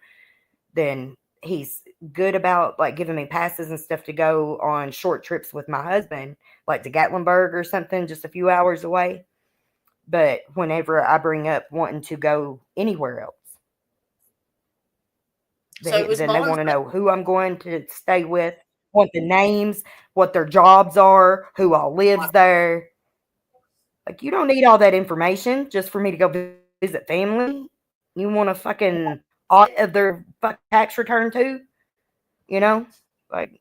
then he's good about like giving me passes and stuff to go on short trips with my husband, like to Gatlinburg or something, just a few hours away. But whenever I bring up wanting to go anywhere else, then they want to know who I'm going to stay with, want the names, what their jobs are, who all lives there. Like, you don't need all that information just for me to go visit family. You want a fucking audit of their fucking tax return too? You know? Like,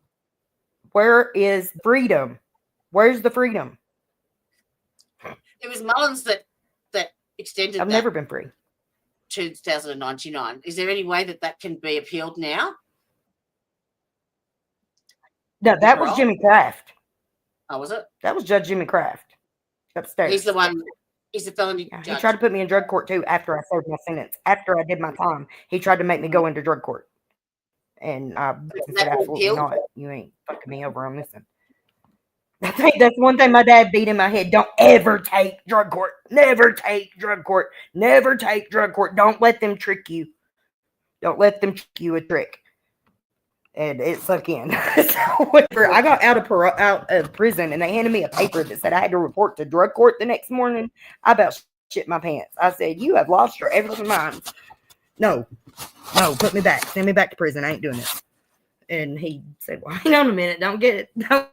where is freedom? Where's the freedom? It was Mullins that extended I've that never been free. 2099. Is there any way that can be appealed now? No, that was Parole? Jimmy Kraft. Oh, was it? That was Judge Jimmy Kraft upstairs. He's the one. He's the felony Yeah, he judge. tried to put me in drug court too after I served my sentence. After I did my time, he tried to make me go into drug court. And I said, absolutely not. You ain't fucking me over on this one. I think that's one thing my dad beat in my head. Don't ever take drug court. Never take drug court. Never take drug court. Don't let them trick you. Don't let them trick you a trick. And it sunk in. So whenever I got out of prison and they handed me a paper that said I had to report to drug court the next morning, I about shit my pants. I said, you have lost your everything mind. No, put me back. Send me back to prison. I ain't doing it. And he said, well, hang on a minute. Don't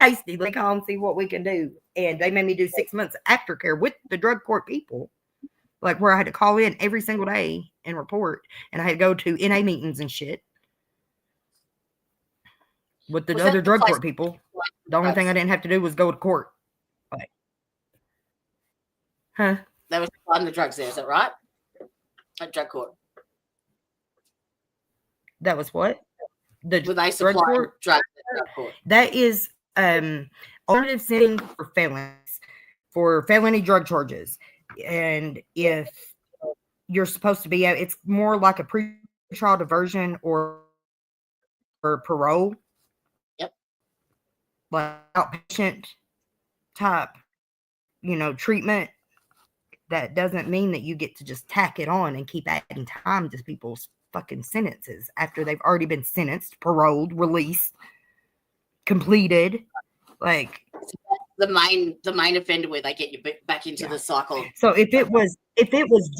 hasty. Let's call and see what we can do. And they made me do 6 months aftercare with the drug court people, like where I had to call in every single day and report. And I had to go to NA meetings and shit with the other drug court people. The only thing I didn't have to do was go to court. Like, huh? They were supplying the drugs there. Is that right? At drug court. That was what? The Were they drug supplying court? drugs at drug court? That is alternative sentencing for felons, for felony drug charges. And if you're supposed to be, it's more like a pre-trial diversion or parole. Yep. Like outpatient type, treatment. That doesn't mean that you get to just tack it on and keep adding time to people's fucking sentences after they've already been sentenced, paroled, released, completed. Like the main offender where they get you back into the cycle. So if it was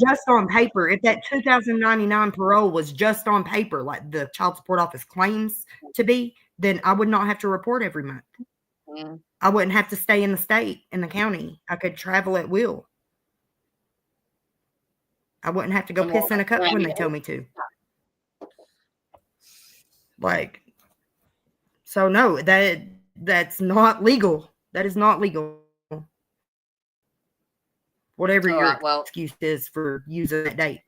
just on paper, if that 2099 parole was just on paper, like the child support office claims to be, then I would not have to report every month. Mm. I wouldn't have to stay in the state, in the county. I could travel at will. I wouldn't have to go piss in a cup when they tell me to. Like, so no, that's not legal. That is not legal. Whatever your excuse is for using that date.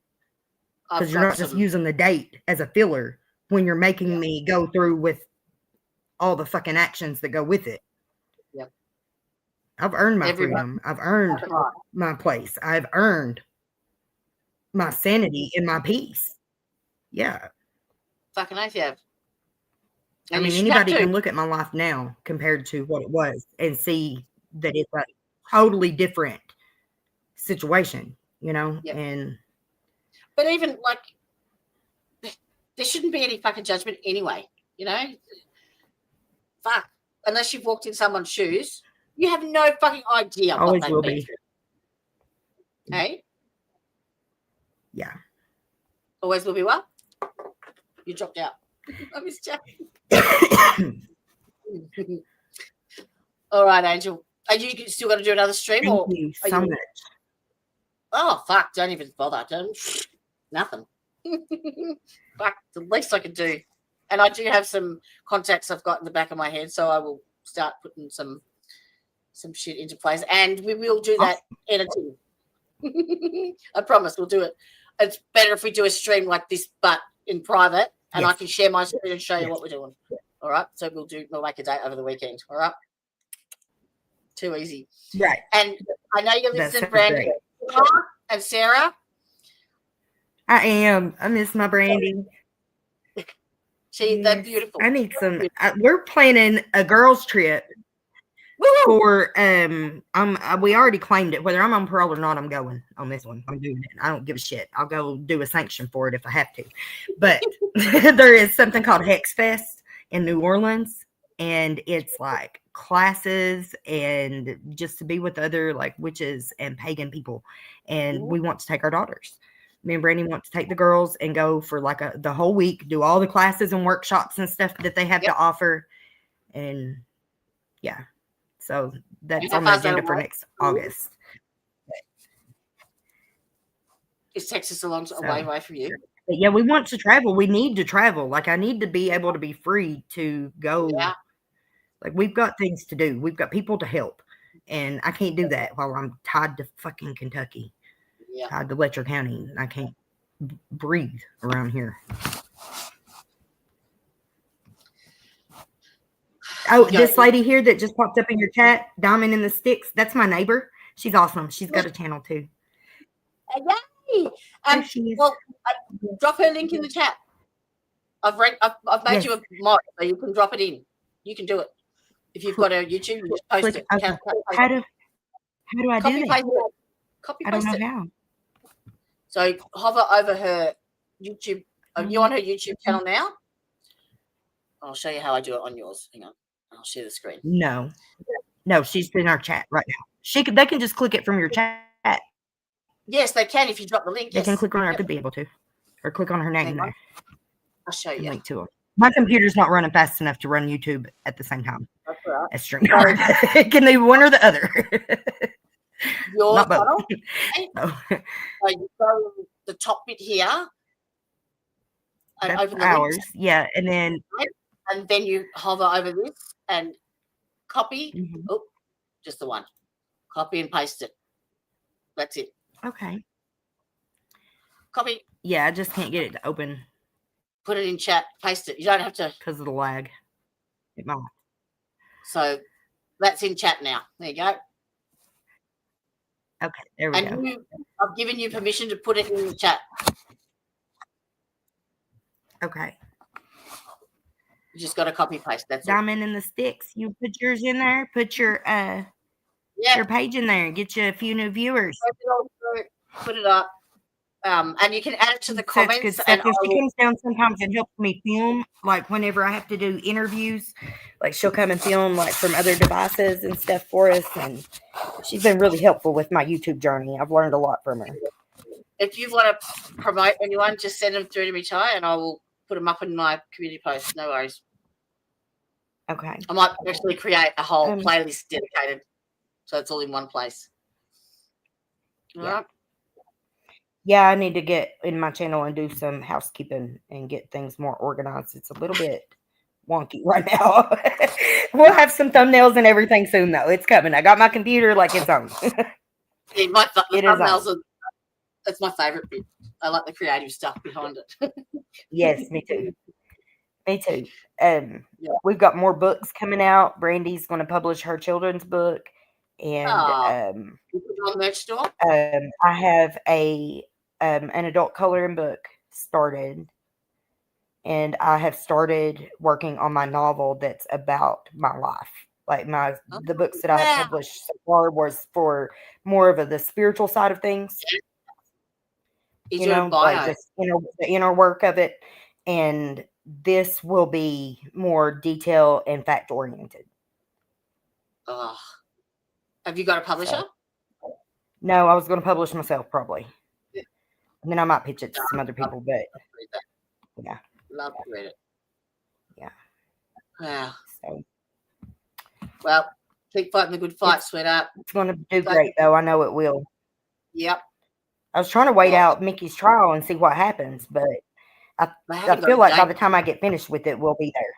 Because you're not just using the date as a filler when you're making me go through with all the fucking actions that go with it. Yep. I've earned my freedom. I've earned my place. I've earned my sanity and my peace. Yeah. Fucking oath you have. I mean, anybody can look at my life now compared to what it was and see that it's a totally different situation, Yep. And but even like there shouldn't be any fucking judgment anyway, Fuck. Unless you've walked in someone's shoes, you have no fucking idea always what they've will been be. through. Hey? Yeah. Always will be what? You dropped out. I missed you. All right, Angel. Are you still going to do another stream? Thank you so much. Oh, fuck. Don't even bother. Nothing. Fuck. The least I can do. And I do have some contacts I've got in the back of my head, so I will start putting some shit into place. And we will do that editing. I promise we'll do it. It's better if we do a stream like this, but in private, and I can share my screen and show you what we're doing. All right. So we'll make a date over the weekend. All right. Too easy. Right. And I know you're listening, Brandy and Sarah. I am. I miss my Brandy. They're beautiful. I need some. We're planning a girls' trip for we already claimed it. Whether I'm on parole or not, I'm going on this one. I'm doing it. I don't give a shit. I'll go do a sanction for it if I have to. But there is something called Hex Fest in New Orleans, and it's like classes and just to be with other like witches and pagan people. And we want to take our daughters. Me and Brandy want to take the girls and go for like the whole week, do all the classes and workshops and stuff that they have to offer. And yeah, so that's how on the far is that agenda for away? next August. Is Texas a long So, way from you? but yeah, we want to travel. We need to travel. Like, I need to be able to be free to go. Yeah. Like, we've got things to do. We've got people to help. And I can't do that while I'm tied to fucking Kentucky, Yeah. tied to Letcher County. I can't breathe around here. Oh, You this go- lady here that just popped up in your chat, Diamond in the Sticks, that's my neighbor. She's awesome. She's got a channel too. Yay! There she is. Well, drop her link in the chat. I've made Yes. you a mod, so you can drop it in. You can do it. If you've got a YouTube, you just post Click, it. okay. How do I do Copy that? paste it. Copy I don't paste know it. how. So hover over her YouTube. Are you on her YouTube channel now? I'll show you how I do it on yours. Hang on. I'll share the screen. No, she's in our chat right now. They can just click it from your chat. Yes, they can if you drop the link. They Yes. can click on her. I could be able to, or click on her name Hang on. there I'll show and you. link to them. My computer's not running fast enough to run YouTube at the same time That's all right. as StreamYard. It can do one or the other. Your Not both. channel. No. So you go the top bit here and That's open the ours. links, Yeah, and then and then you hover over this and copy. Mhm. Oh, just the one. Copy and paste it. That's it. Okay. Copy. Yeah, I just can't get it to open Put it in chat. Paste it. You don't have to. because of the lag. It might. So that's in chat now. There you go. Okay, there we go. And I've given you permission to put it in the chat. Okay. You just got to copy paste. That's all. Diamond in the Sticks. You put yours in there. Put your Yeah. page in there and get you a few new viewers. Put it up. And you can add it to the Such comments. good stuff. And If she comes down sometimes and helps me film, like whenever I have to do interviews, like she'll come and film like from other devices and stuff for us. And she's been really helpful with my YouTube journey. I've learned a lot from her. if you want to promote anyone, just send them through to me, Ty, and I will put them up in my community post. No worries. Okay. I might actually create a whole Um, playlist dedicated, so it's all in one place. All Yeah. right. Yeah, I need to get in my channel and do some housekeeping and get things more organized. It's a little bit wonky right now. We'll have some thumbnails and everything soon, though. It's coming. I got my computer like it's on. Yeah, the It is thumbnails are, that's my favorite bit. I like the creative stuff behind it. Yes, me too. Me too. Yeah. We've got more books coming out. Brandy's going to publish her children's book, and You put it on the merch store. I have an adult coloring book started, and I have started working on my novel that's about my life. Like the books that I have Wow. published so far was for more of the spiritual side of things. Is You your know, bio? like just the inner work of it, and this will be more detail and fact oriented. Oh. Have you got a publisher? No, I was going to publish myself probably, Yeah. and then I might pitch it to some other people. But Read that. yeah, Love to read it. Yeah. Wow. so Well, keep fighting the good fight, sweetheart. it's going to do great, though. I know it will. Yep. I was trying to wait out Mickey's trial and see what happens, but They I haven't got feel a like by date. the time I get finished with it, we'll be there.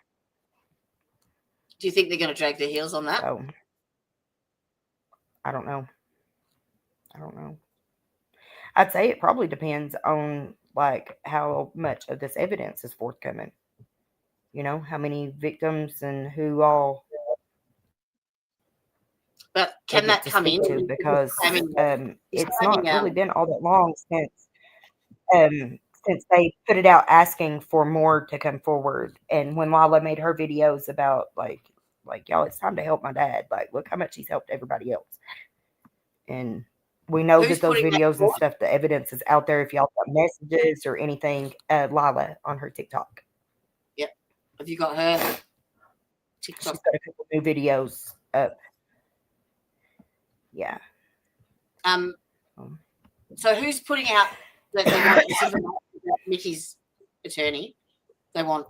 Do you think they're going to drag their heels on that? So I don't know. I'd say it probably depends on like how much of this evidence is forthcoming. You know, how many victims and who all But they can get that to come speak in? to, because I mean, it's finding not really out. been all that long since they put it out asking for more to come forward. And when Lala made her videos about like y'all, it's time to help my dad. Like, look how much he's helped everybody else. And we know Who's that those putting that videos and forward? stuff, the evidence is out there. If y'all got messages or anything, Lila on her TikTok. Have you got her She's TikTok? got a couple new videos up. Yeah. So who's putting out that they want this information about Mickey's attorney? They want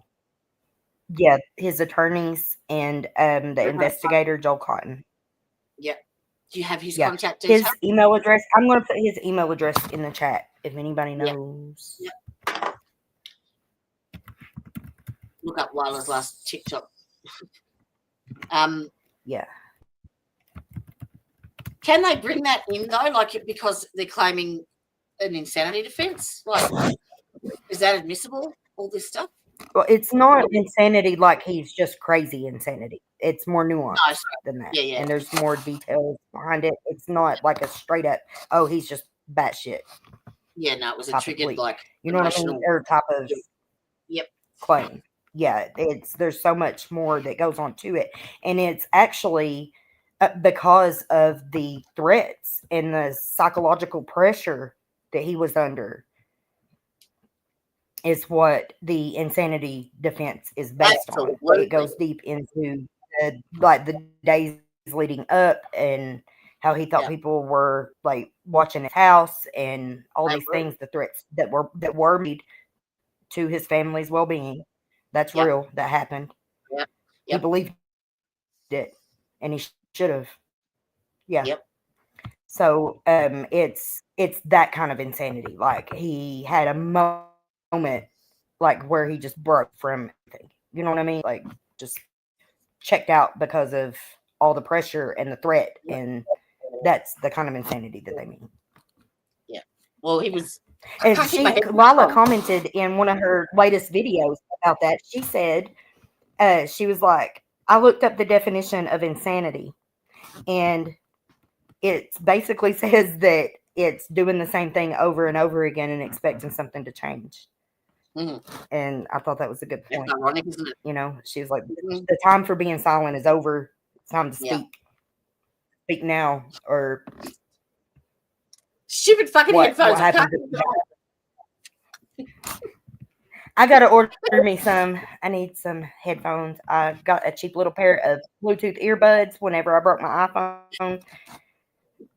Yeah, his attorneys and the investigator, Joel Cotton. Yeah. Do you have his Yeah. contact His details? email address. I'm going to put his email address in the chat if anybody knows. Yeah. Look up Lila's last TikTok. Yeah. Can they bring that in though? Like, because they're claiming an insanity defense? Like, is that admissible? All this stuff? Well, it's not insanity like he's just crazy insanity. It's more nuanced No, sorry. than that. Yeah. And there's more details behind it. It's not like a straight up, oh, he's just batshit. Yeah, no, it was a Type of triggered, plea. like, You know what I mean? Or type of Yep. claim. Yeah, there's so much more that goes on to it. And it's actually because of the threats and the psychological pressure that he was under is what the insanity defense is based on. Absolutely. It goes deep into the days leading up and how he thought people were like watching his house and all these things, the threats that were made to his family's well-being. That's real. That happened. Yep. He believed it, and he should have. Yeah. Yep. So it's that kind of insanity. Like he had a moment like where he just broke from everything. You know what I mean? Like just checked out because of all the pressure and the threat, and that's the kind of insanity that they mean. Yeah. Well, he was. And Lila commented in one of her latest videos about that. She said, she was like, I looked up the definition of insanity, and it basically says that it's doing the same thing over and over again and expecting something to change. Mm-hmm. And I thought that was a good point. That's ironic, isn't it? You know, she was like, the time for being silent is over. It's time to speak. Yeah. Speak now, or stupid fucking headphones. What happened I gotta order me some. I need some headphones. I got a cheap little pair of Bluetooth earbuds whenever I broke my iPhone.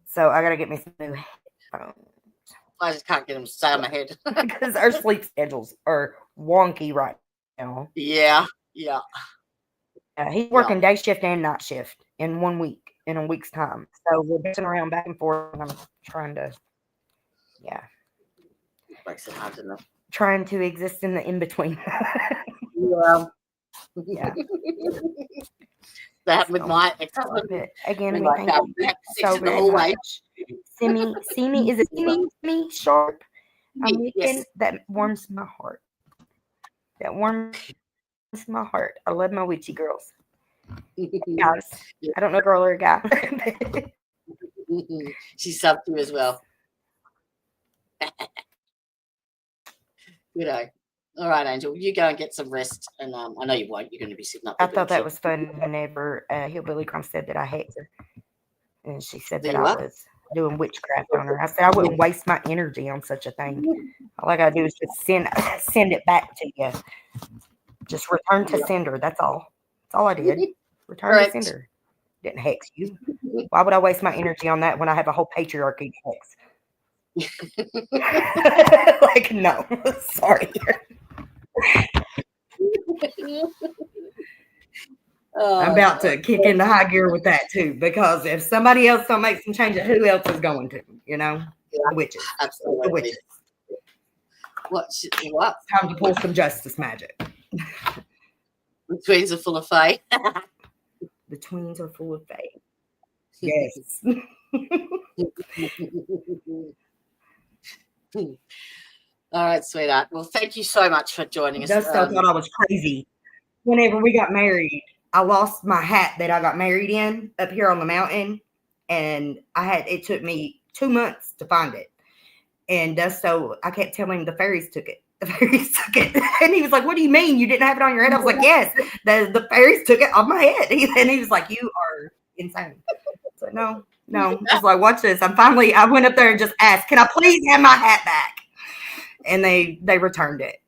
So I gotta get me some new headphones. I just can't get them to stay on my head. Because our sleep schedules are wonky right now. Yeah. He's working day shift and night shift in a week's time. So we're bouncing around back and forth, and I'm trying to, Makes it hard enough. trying to exist in the in-between. Yeah. That with my ex-husband. Again, we we like thank you so very much. Simi, is it Simi Sharp? I'm weekend. That warms my heart. That warms my heart. I love my witchy girls. Guys, I don't know, girl or a guy. She's subbed you as well. Good day. All right, Angel, you go and get some rest. And I know you won't. You're going to be sitting up. I thought that was fun whenever Hillbilly Crumb said that I hate her. And she said that I was doing witchcraft on her. I said I wouldn't waste my energy on such a thing. All I got to do is just send it back to you. Just return to sender. That's all. That's all I did. Return to sender. Didn't hex you. Why would I waste my energy on that when I have a whole patriarchy to hex? Like, no. Sorry. I'm about to kick into high gear with that too, because if somebody else don't make some changes, who else is going to? You know, the witches. Absolutely. The witches. What? Time to pull some justice magic. The twins are full of faith. The twins are full of faith. Yes. All right, sweetheart. Well, thank you so much for joining us. Dusto thought I was crazy. Whenever we got married, I lost my hat that I got married in up here on the mountain, and it took me 2 months to find it. And Dusto, I kept telling him the fairies took it. The fairies took it. And he was like, what do you mean? You didn't have it on your head? I was like, yes, the fairies took it off my head. And he was like, you are insane. So no. I was like, watch this. I went up there and just asked, can I please have my hat back? And they returned it.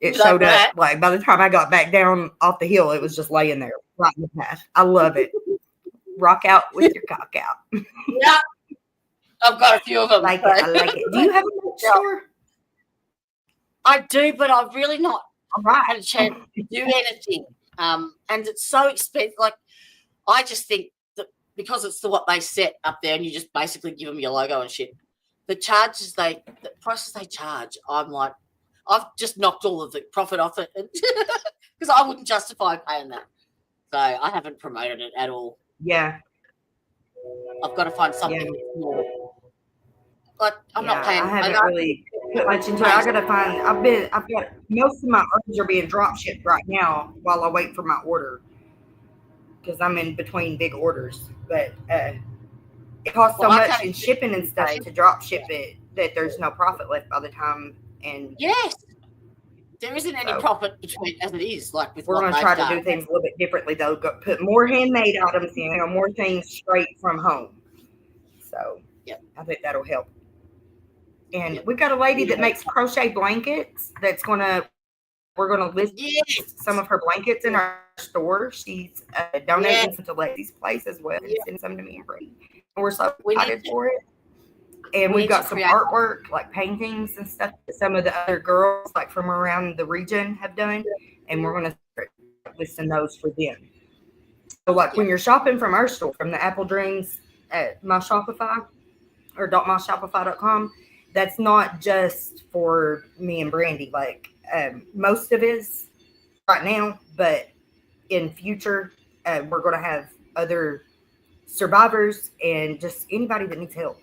It showed up, like, by the time I got back down off the hill, it was just laying there right in the path. I love it. Rock out with your cock out. Yeah. I've got a few of them. I like it. Do you have a merch store? I do, but I've really not All right. had a chance to do anything. And it's so expensive. Like, I just think that because it's what they set up there, and you just basically give them your logo and shit. The prices they charge, I'm like, I've just knocked all of the profit off it because I wouldn't justify paying that. So I haven't promoted it at all. Yeah. I've got to find something more. Like, I'm not paying. I haven't really put much into it. I gotta find. I've got most of my orders are being drop shipped right now while I wait for my order because I'm in between big orders. But it costs so much in shipping and stuff to drop ship it that there's no profit left by the time. And yes, there isn't any profit between as it is. Like with we're going to try to do things a little bit differently though. Put more handmade items in, more things straight from home. So I think that'll help. And we've got a lady that makes crochet blankets we're going to list some of her blankets in our store. She's donating some to Lady's Place as well and sending some to me and Brady. And we're so excited for it. And we've got some artwork, like paintings and stuff that some of the other girls like from around the region have done. And we're going to start listing those for them. So like when you're shopping from our store, from the Apple Dreams at my Shopify or .myshopify.com, that's not just for me and Brandy. Like most of it is right now, but in future, we're going to have other survivors and just anybody that needs help,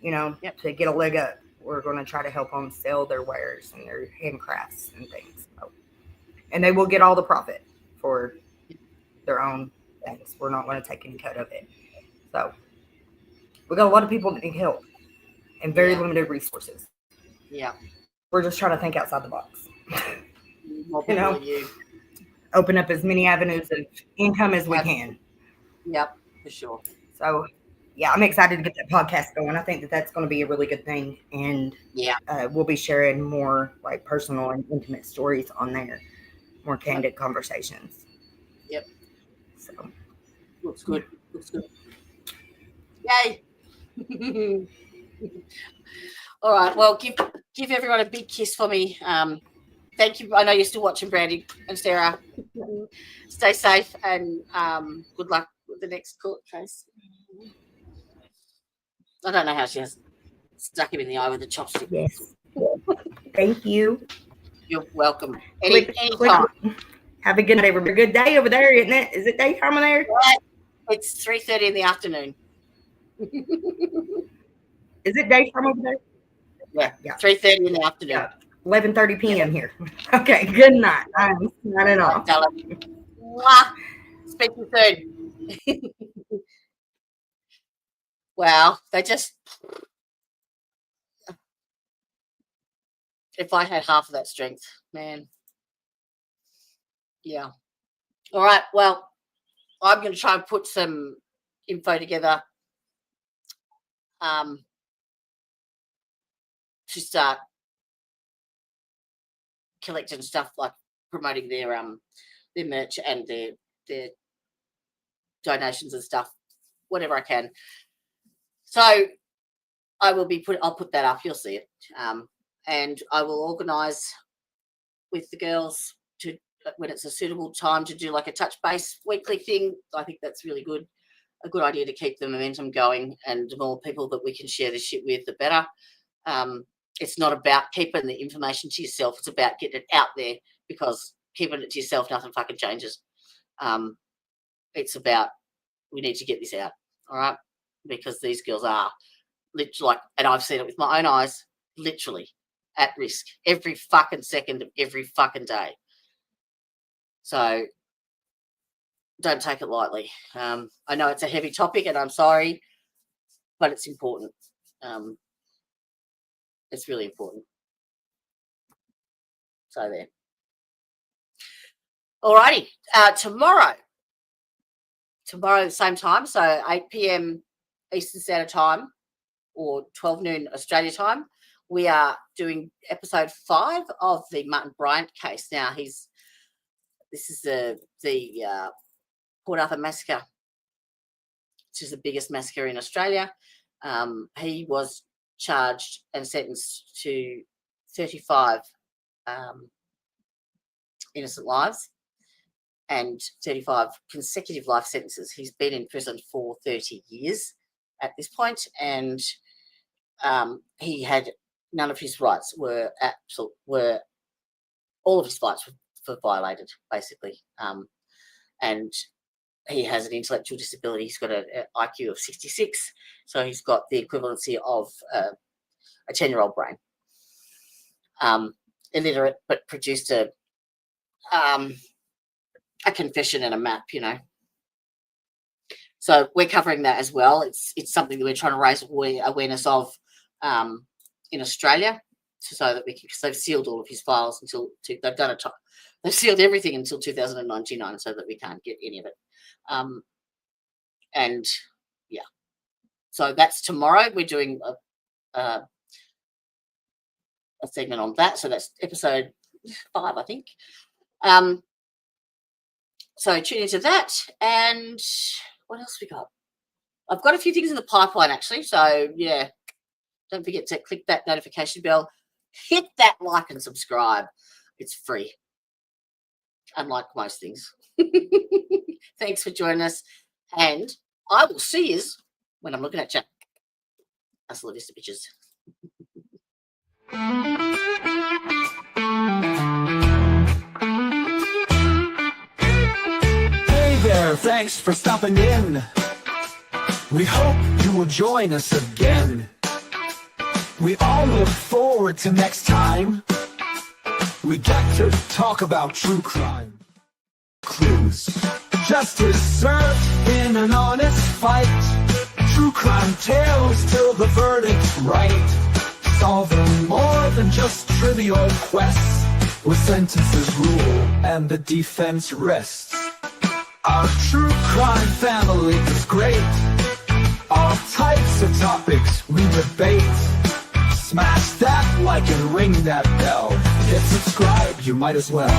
to get a leg up. We're going to try to help them sell their wares and their handcrafts and things. So, and they will get all the profit for their own things. We're not going to take any cut of it. So we got a lot of people that need help. And very limited resources. Yeah. We're just trying to think outside the box. You. Open up as many avenues of income as we can. Yep, for sure. So, I'm excited to get that podcast going. I think that that's going to be a really good thing. And we'll be sharing more like personal and intimate stories on there. More candid conversations. Yep. So. Looks good. Yay. All right. Well, give everyone a big kiss for me. Thank you. I know you're still watching, Brandy and Sarah. Stay safe and good luck with the next court case. I don't know how she has stuck him in the eye with a chopstick. Yes. Thank you. You're welcome. Anytime. Have a good night, everybody. Good day over there, isn't it? Is it daytime over there? It's 3:30 in the afternoon. Is it daytime over there? Yeah. 3:30 in the afternoon. Yeah. 11:30 p.m. here. Okay, good night. I'm signing off. Speak to you soon. Wow, they just... If I had half of that strength, man. Yeah. All right, well, I'm going to try and put some info together to start collecting stuff, like promoting their merch and their donations and stuff, whatever I can. So I'll put that up. You'll see it, and I will organise with the girls to when it's a suitable time to do like a touch base weekly thing. I think that's really good. A good idea to keep the momentum going, and the more people that we can share this shit with, the better. It's not about keeping the information to yourself. It's about getting it out there, because keeping it to yourself, nothing fucking changes. It's about, we need to get this out, all right? Because these girls are literally, and I've seen it with my own eyes, literally at risk every fucking second of every fucking day. So don't take it lightly. I know it's a heavy topic, and I'm sorry, but it's important. It's really important. So there. Alrighty. Tomorrow, the same time, so 8 p.m. Eastern Standard Time or 12 noon Australia time, we are doing episode 5 of the Martin Bryant case. Now, this is the Port Arthur massacre, which is the biggest massacre in Australia. He was charged and sentenced to 35 innocent lives and 35 consecutive life sentences. He's been in prison for 30 years at this point, and he had none of his rights were all of his rights were violated, basically. And he has an intellectual disability. He's got an IQ of 66, so he's got the equivalency of a 10-year-old brain. Illiterate, but produced a confession and a map, So we're covering that as well. It's something that we're trying to raise awareness of in Australia, so that we can, because they've sealed all of his files until they've sealed everything until 2099, so that we can't get any of it. And yeah, so that's tomorrow. We're doing a segment on that. So that's episode 5, I think. So tune into that. And what else we got? I've got a few things in the pipeline, actually. So yeah, don't forget to click that notification bell. Hit that like and subscribe. It's free, unlike most things. Thanks for joining us. And I will see you when I'm looking at you. Hasta la vista, bitches. Hey there, thanks for stopping in. We hope you will join us again. We all look forward to next time. We get to talk about true crime. Clues. Justice served in an honest fight. True crime tales till the verdict's right. Solving more than just trivial quests, where sentences rule and the defense rests. Our true crime family is great. All types of topics we debate. Smash that like and ring that bell. Hit subscribe, you might as well.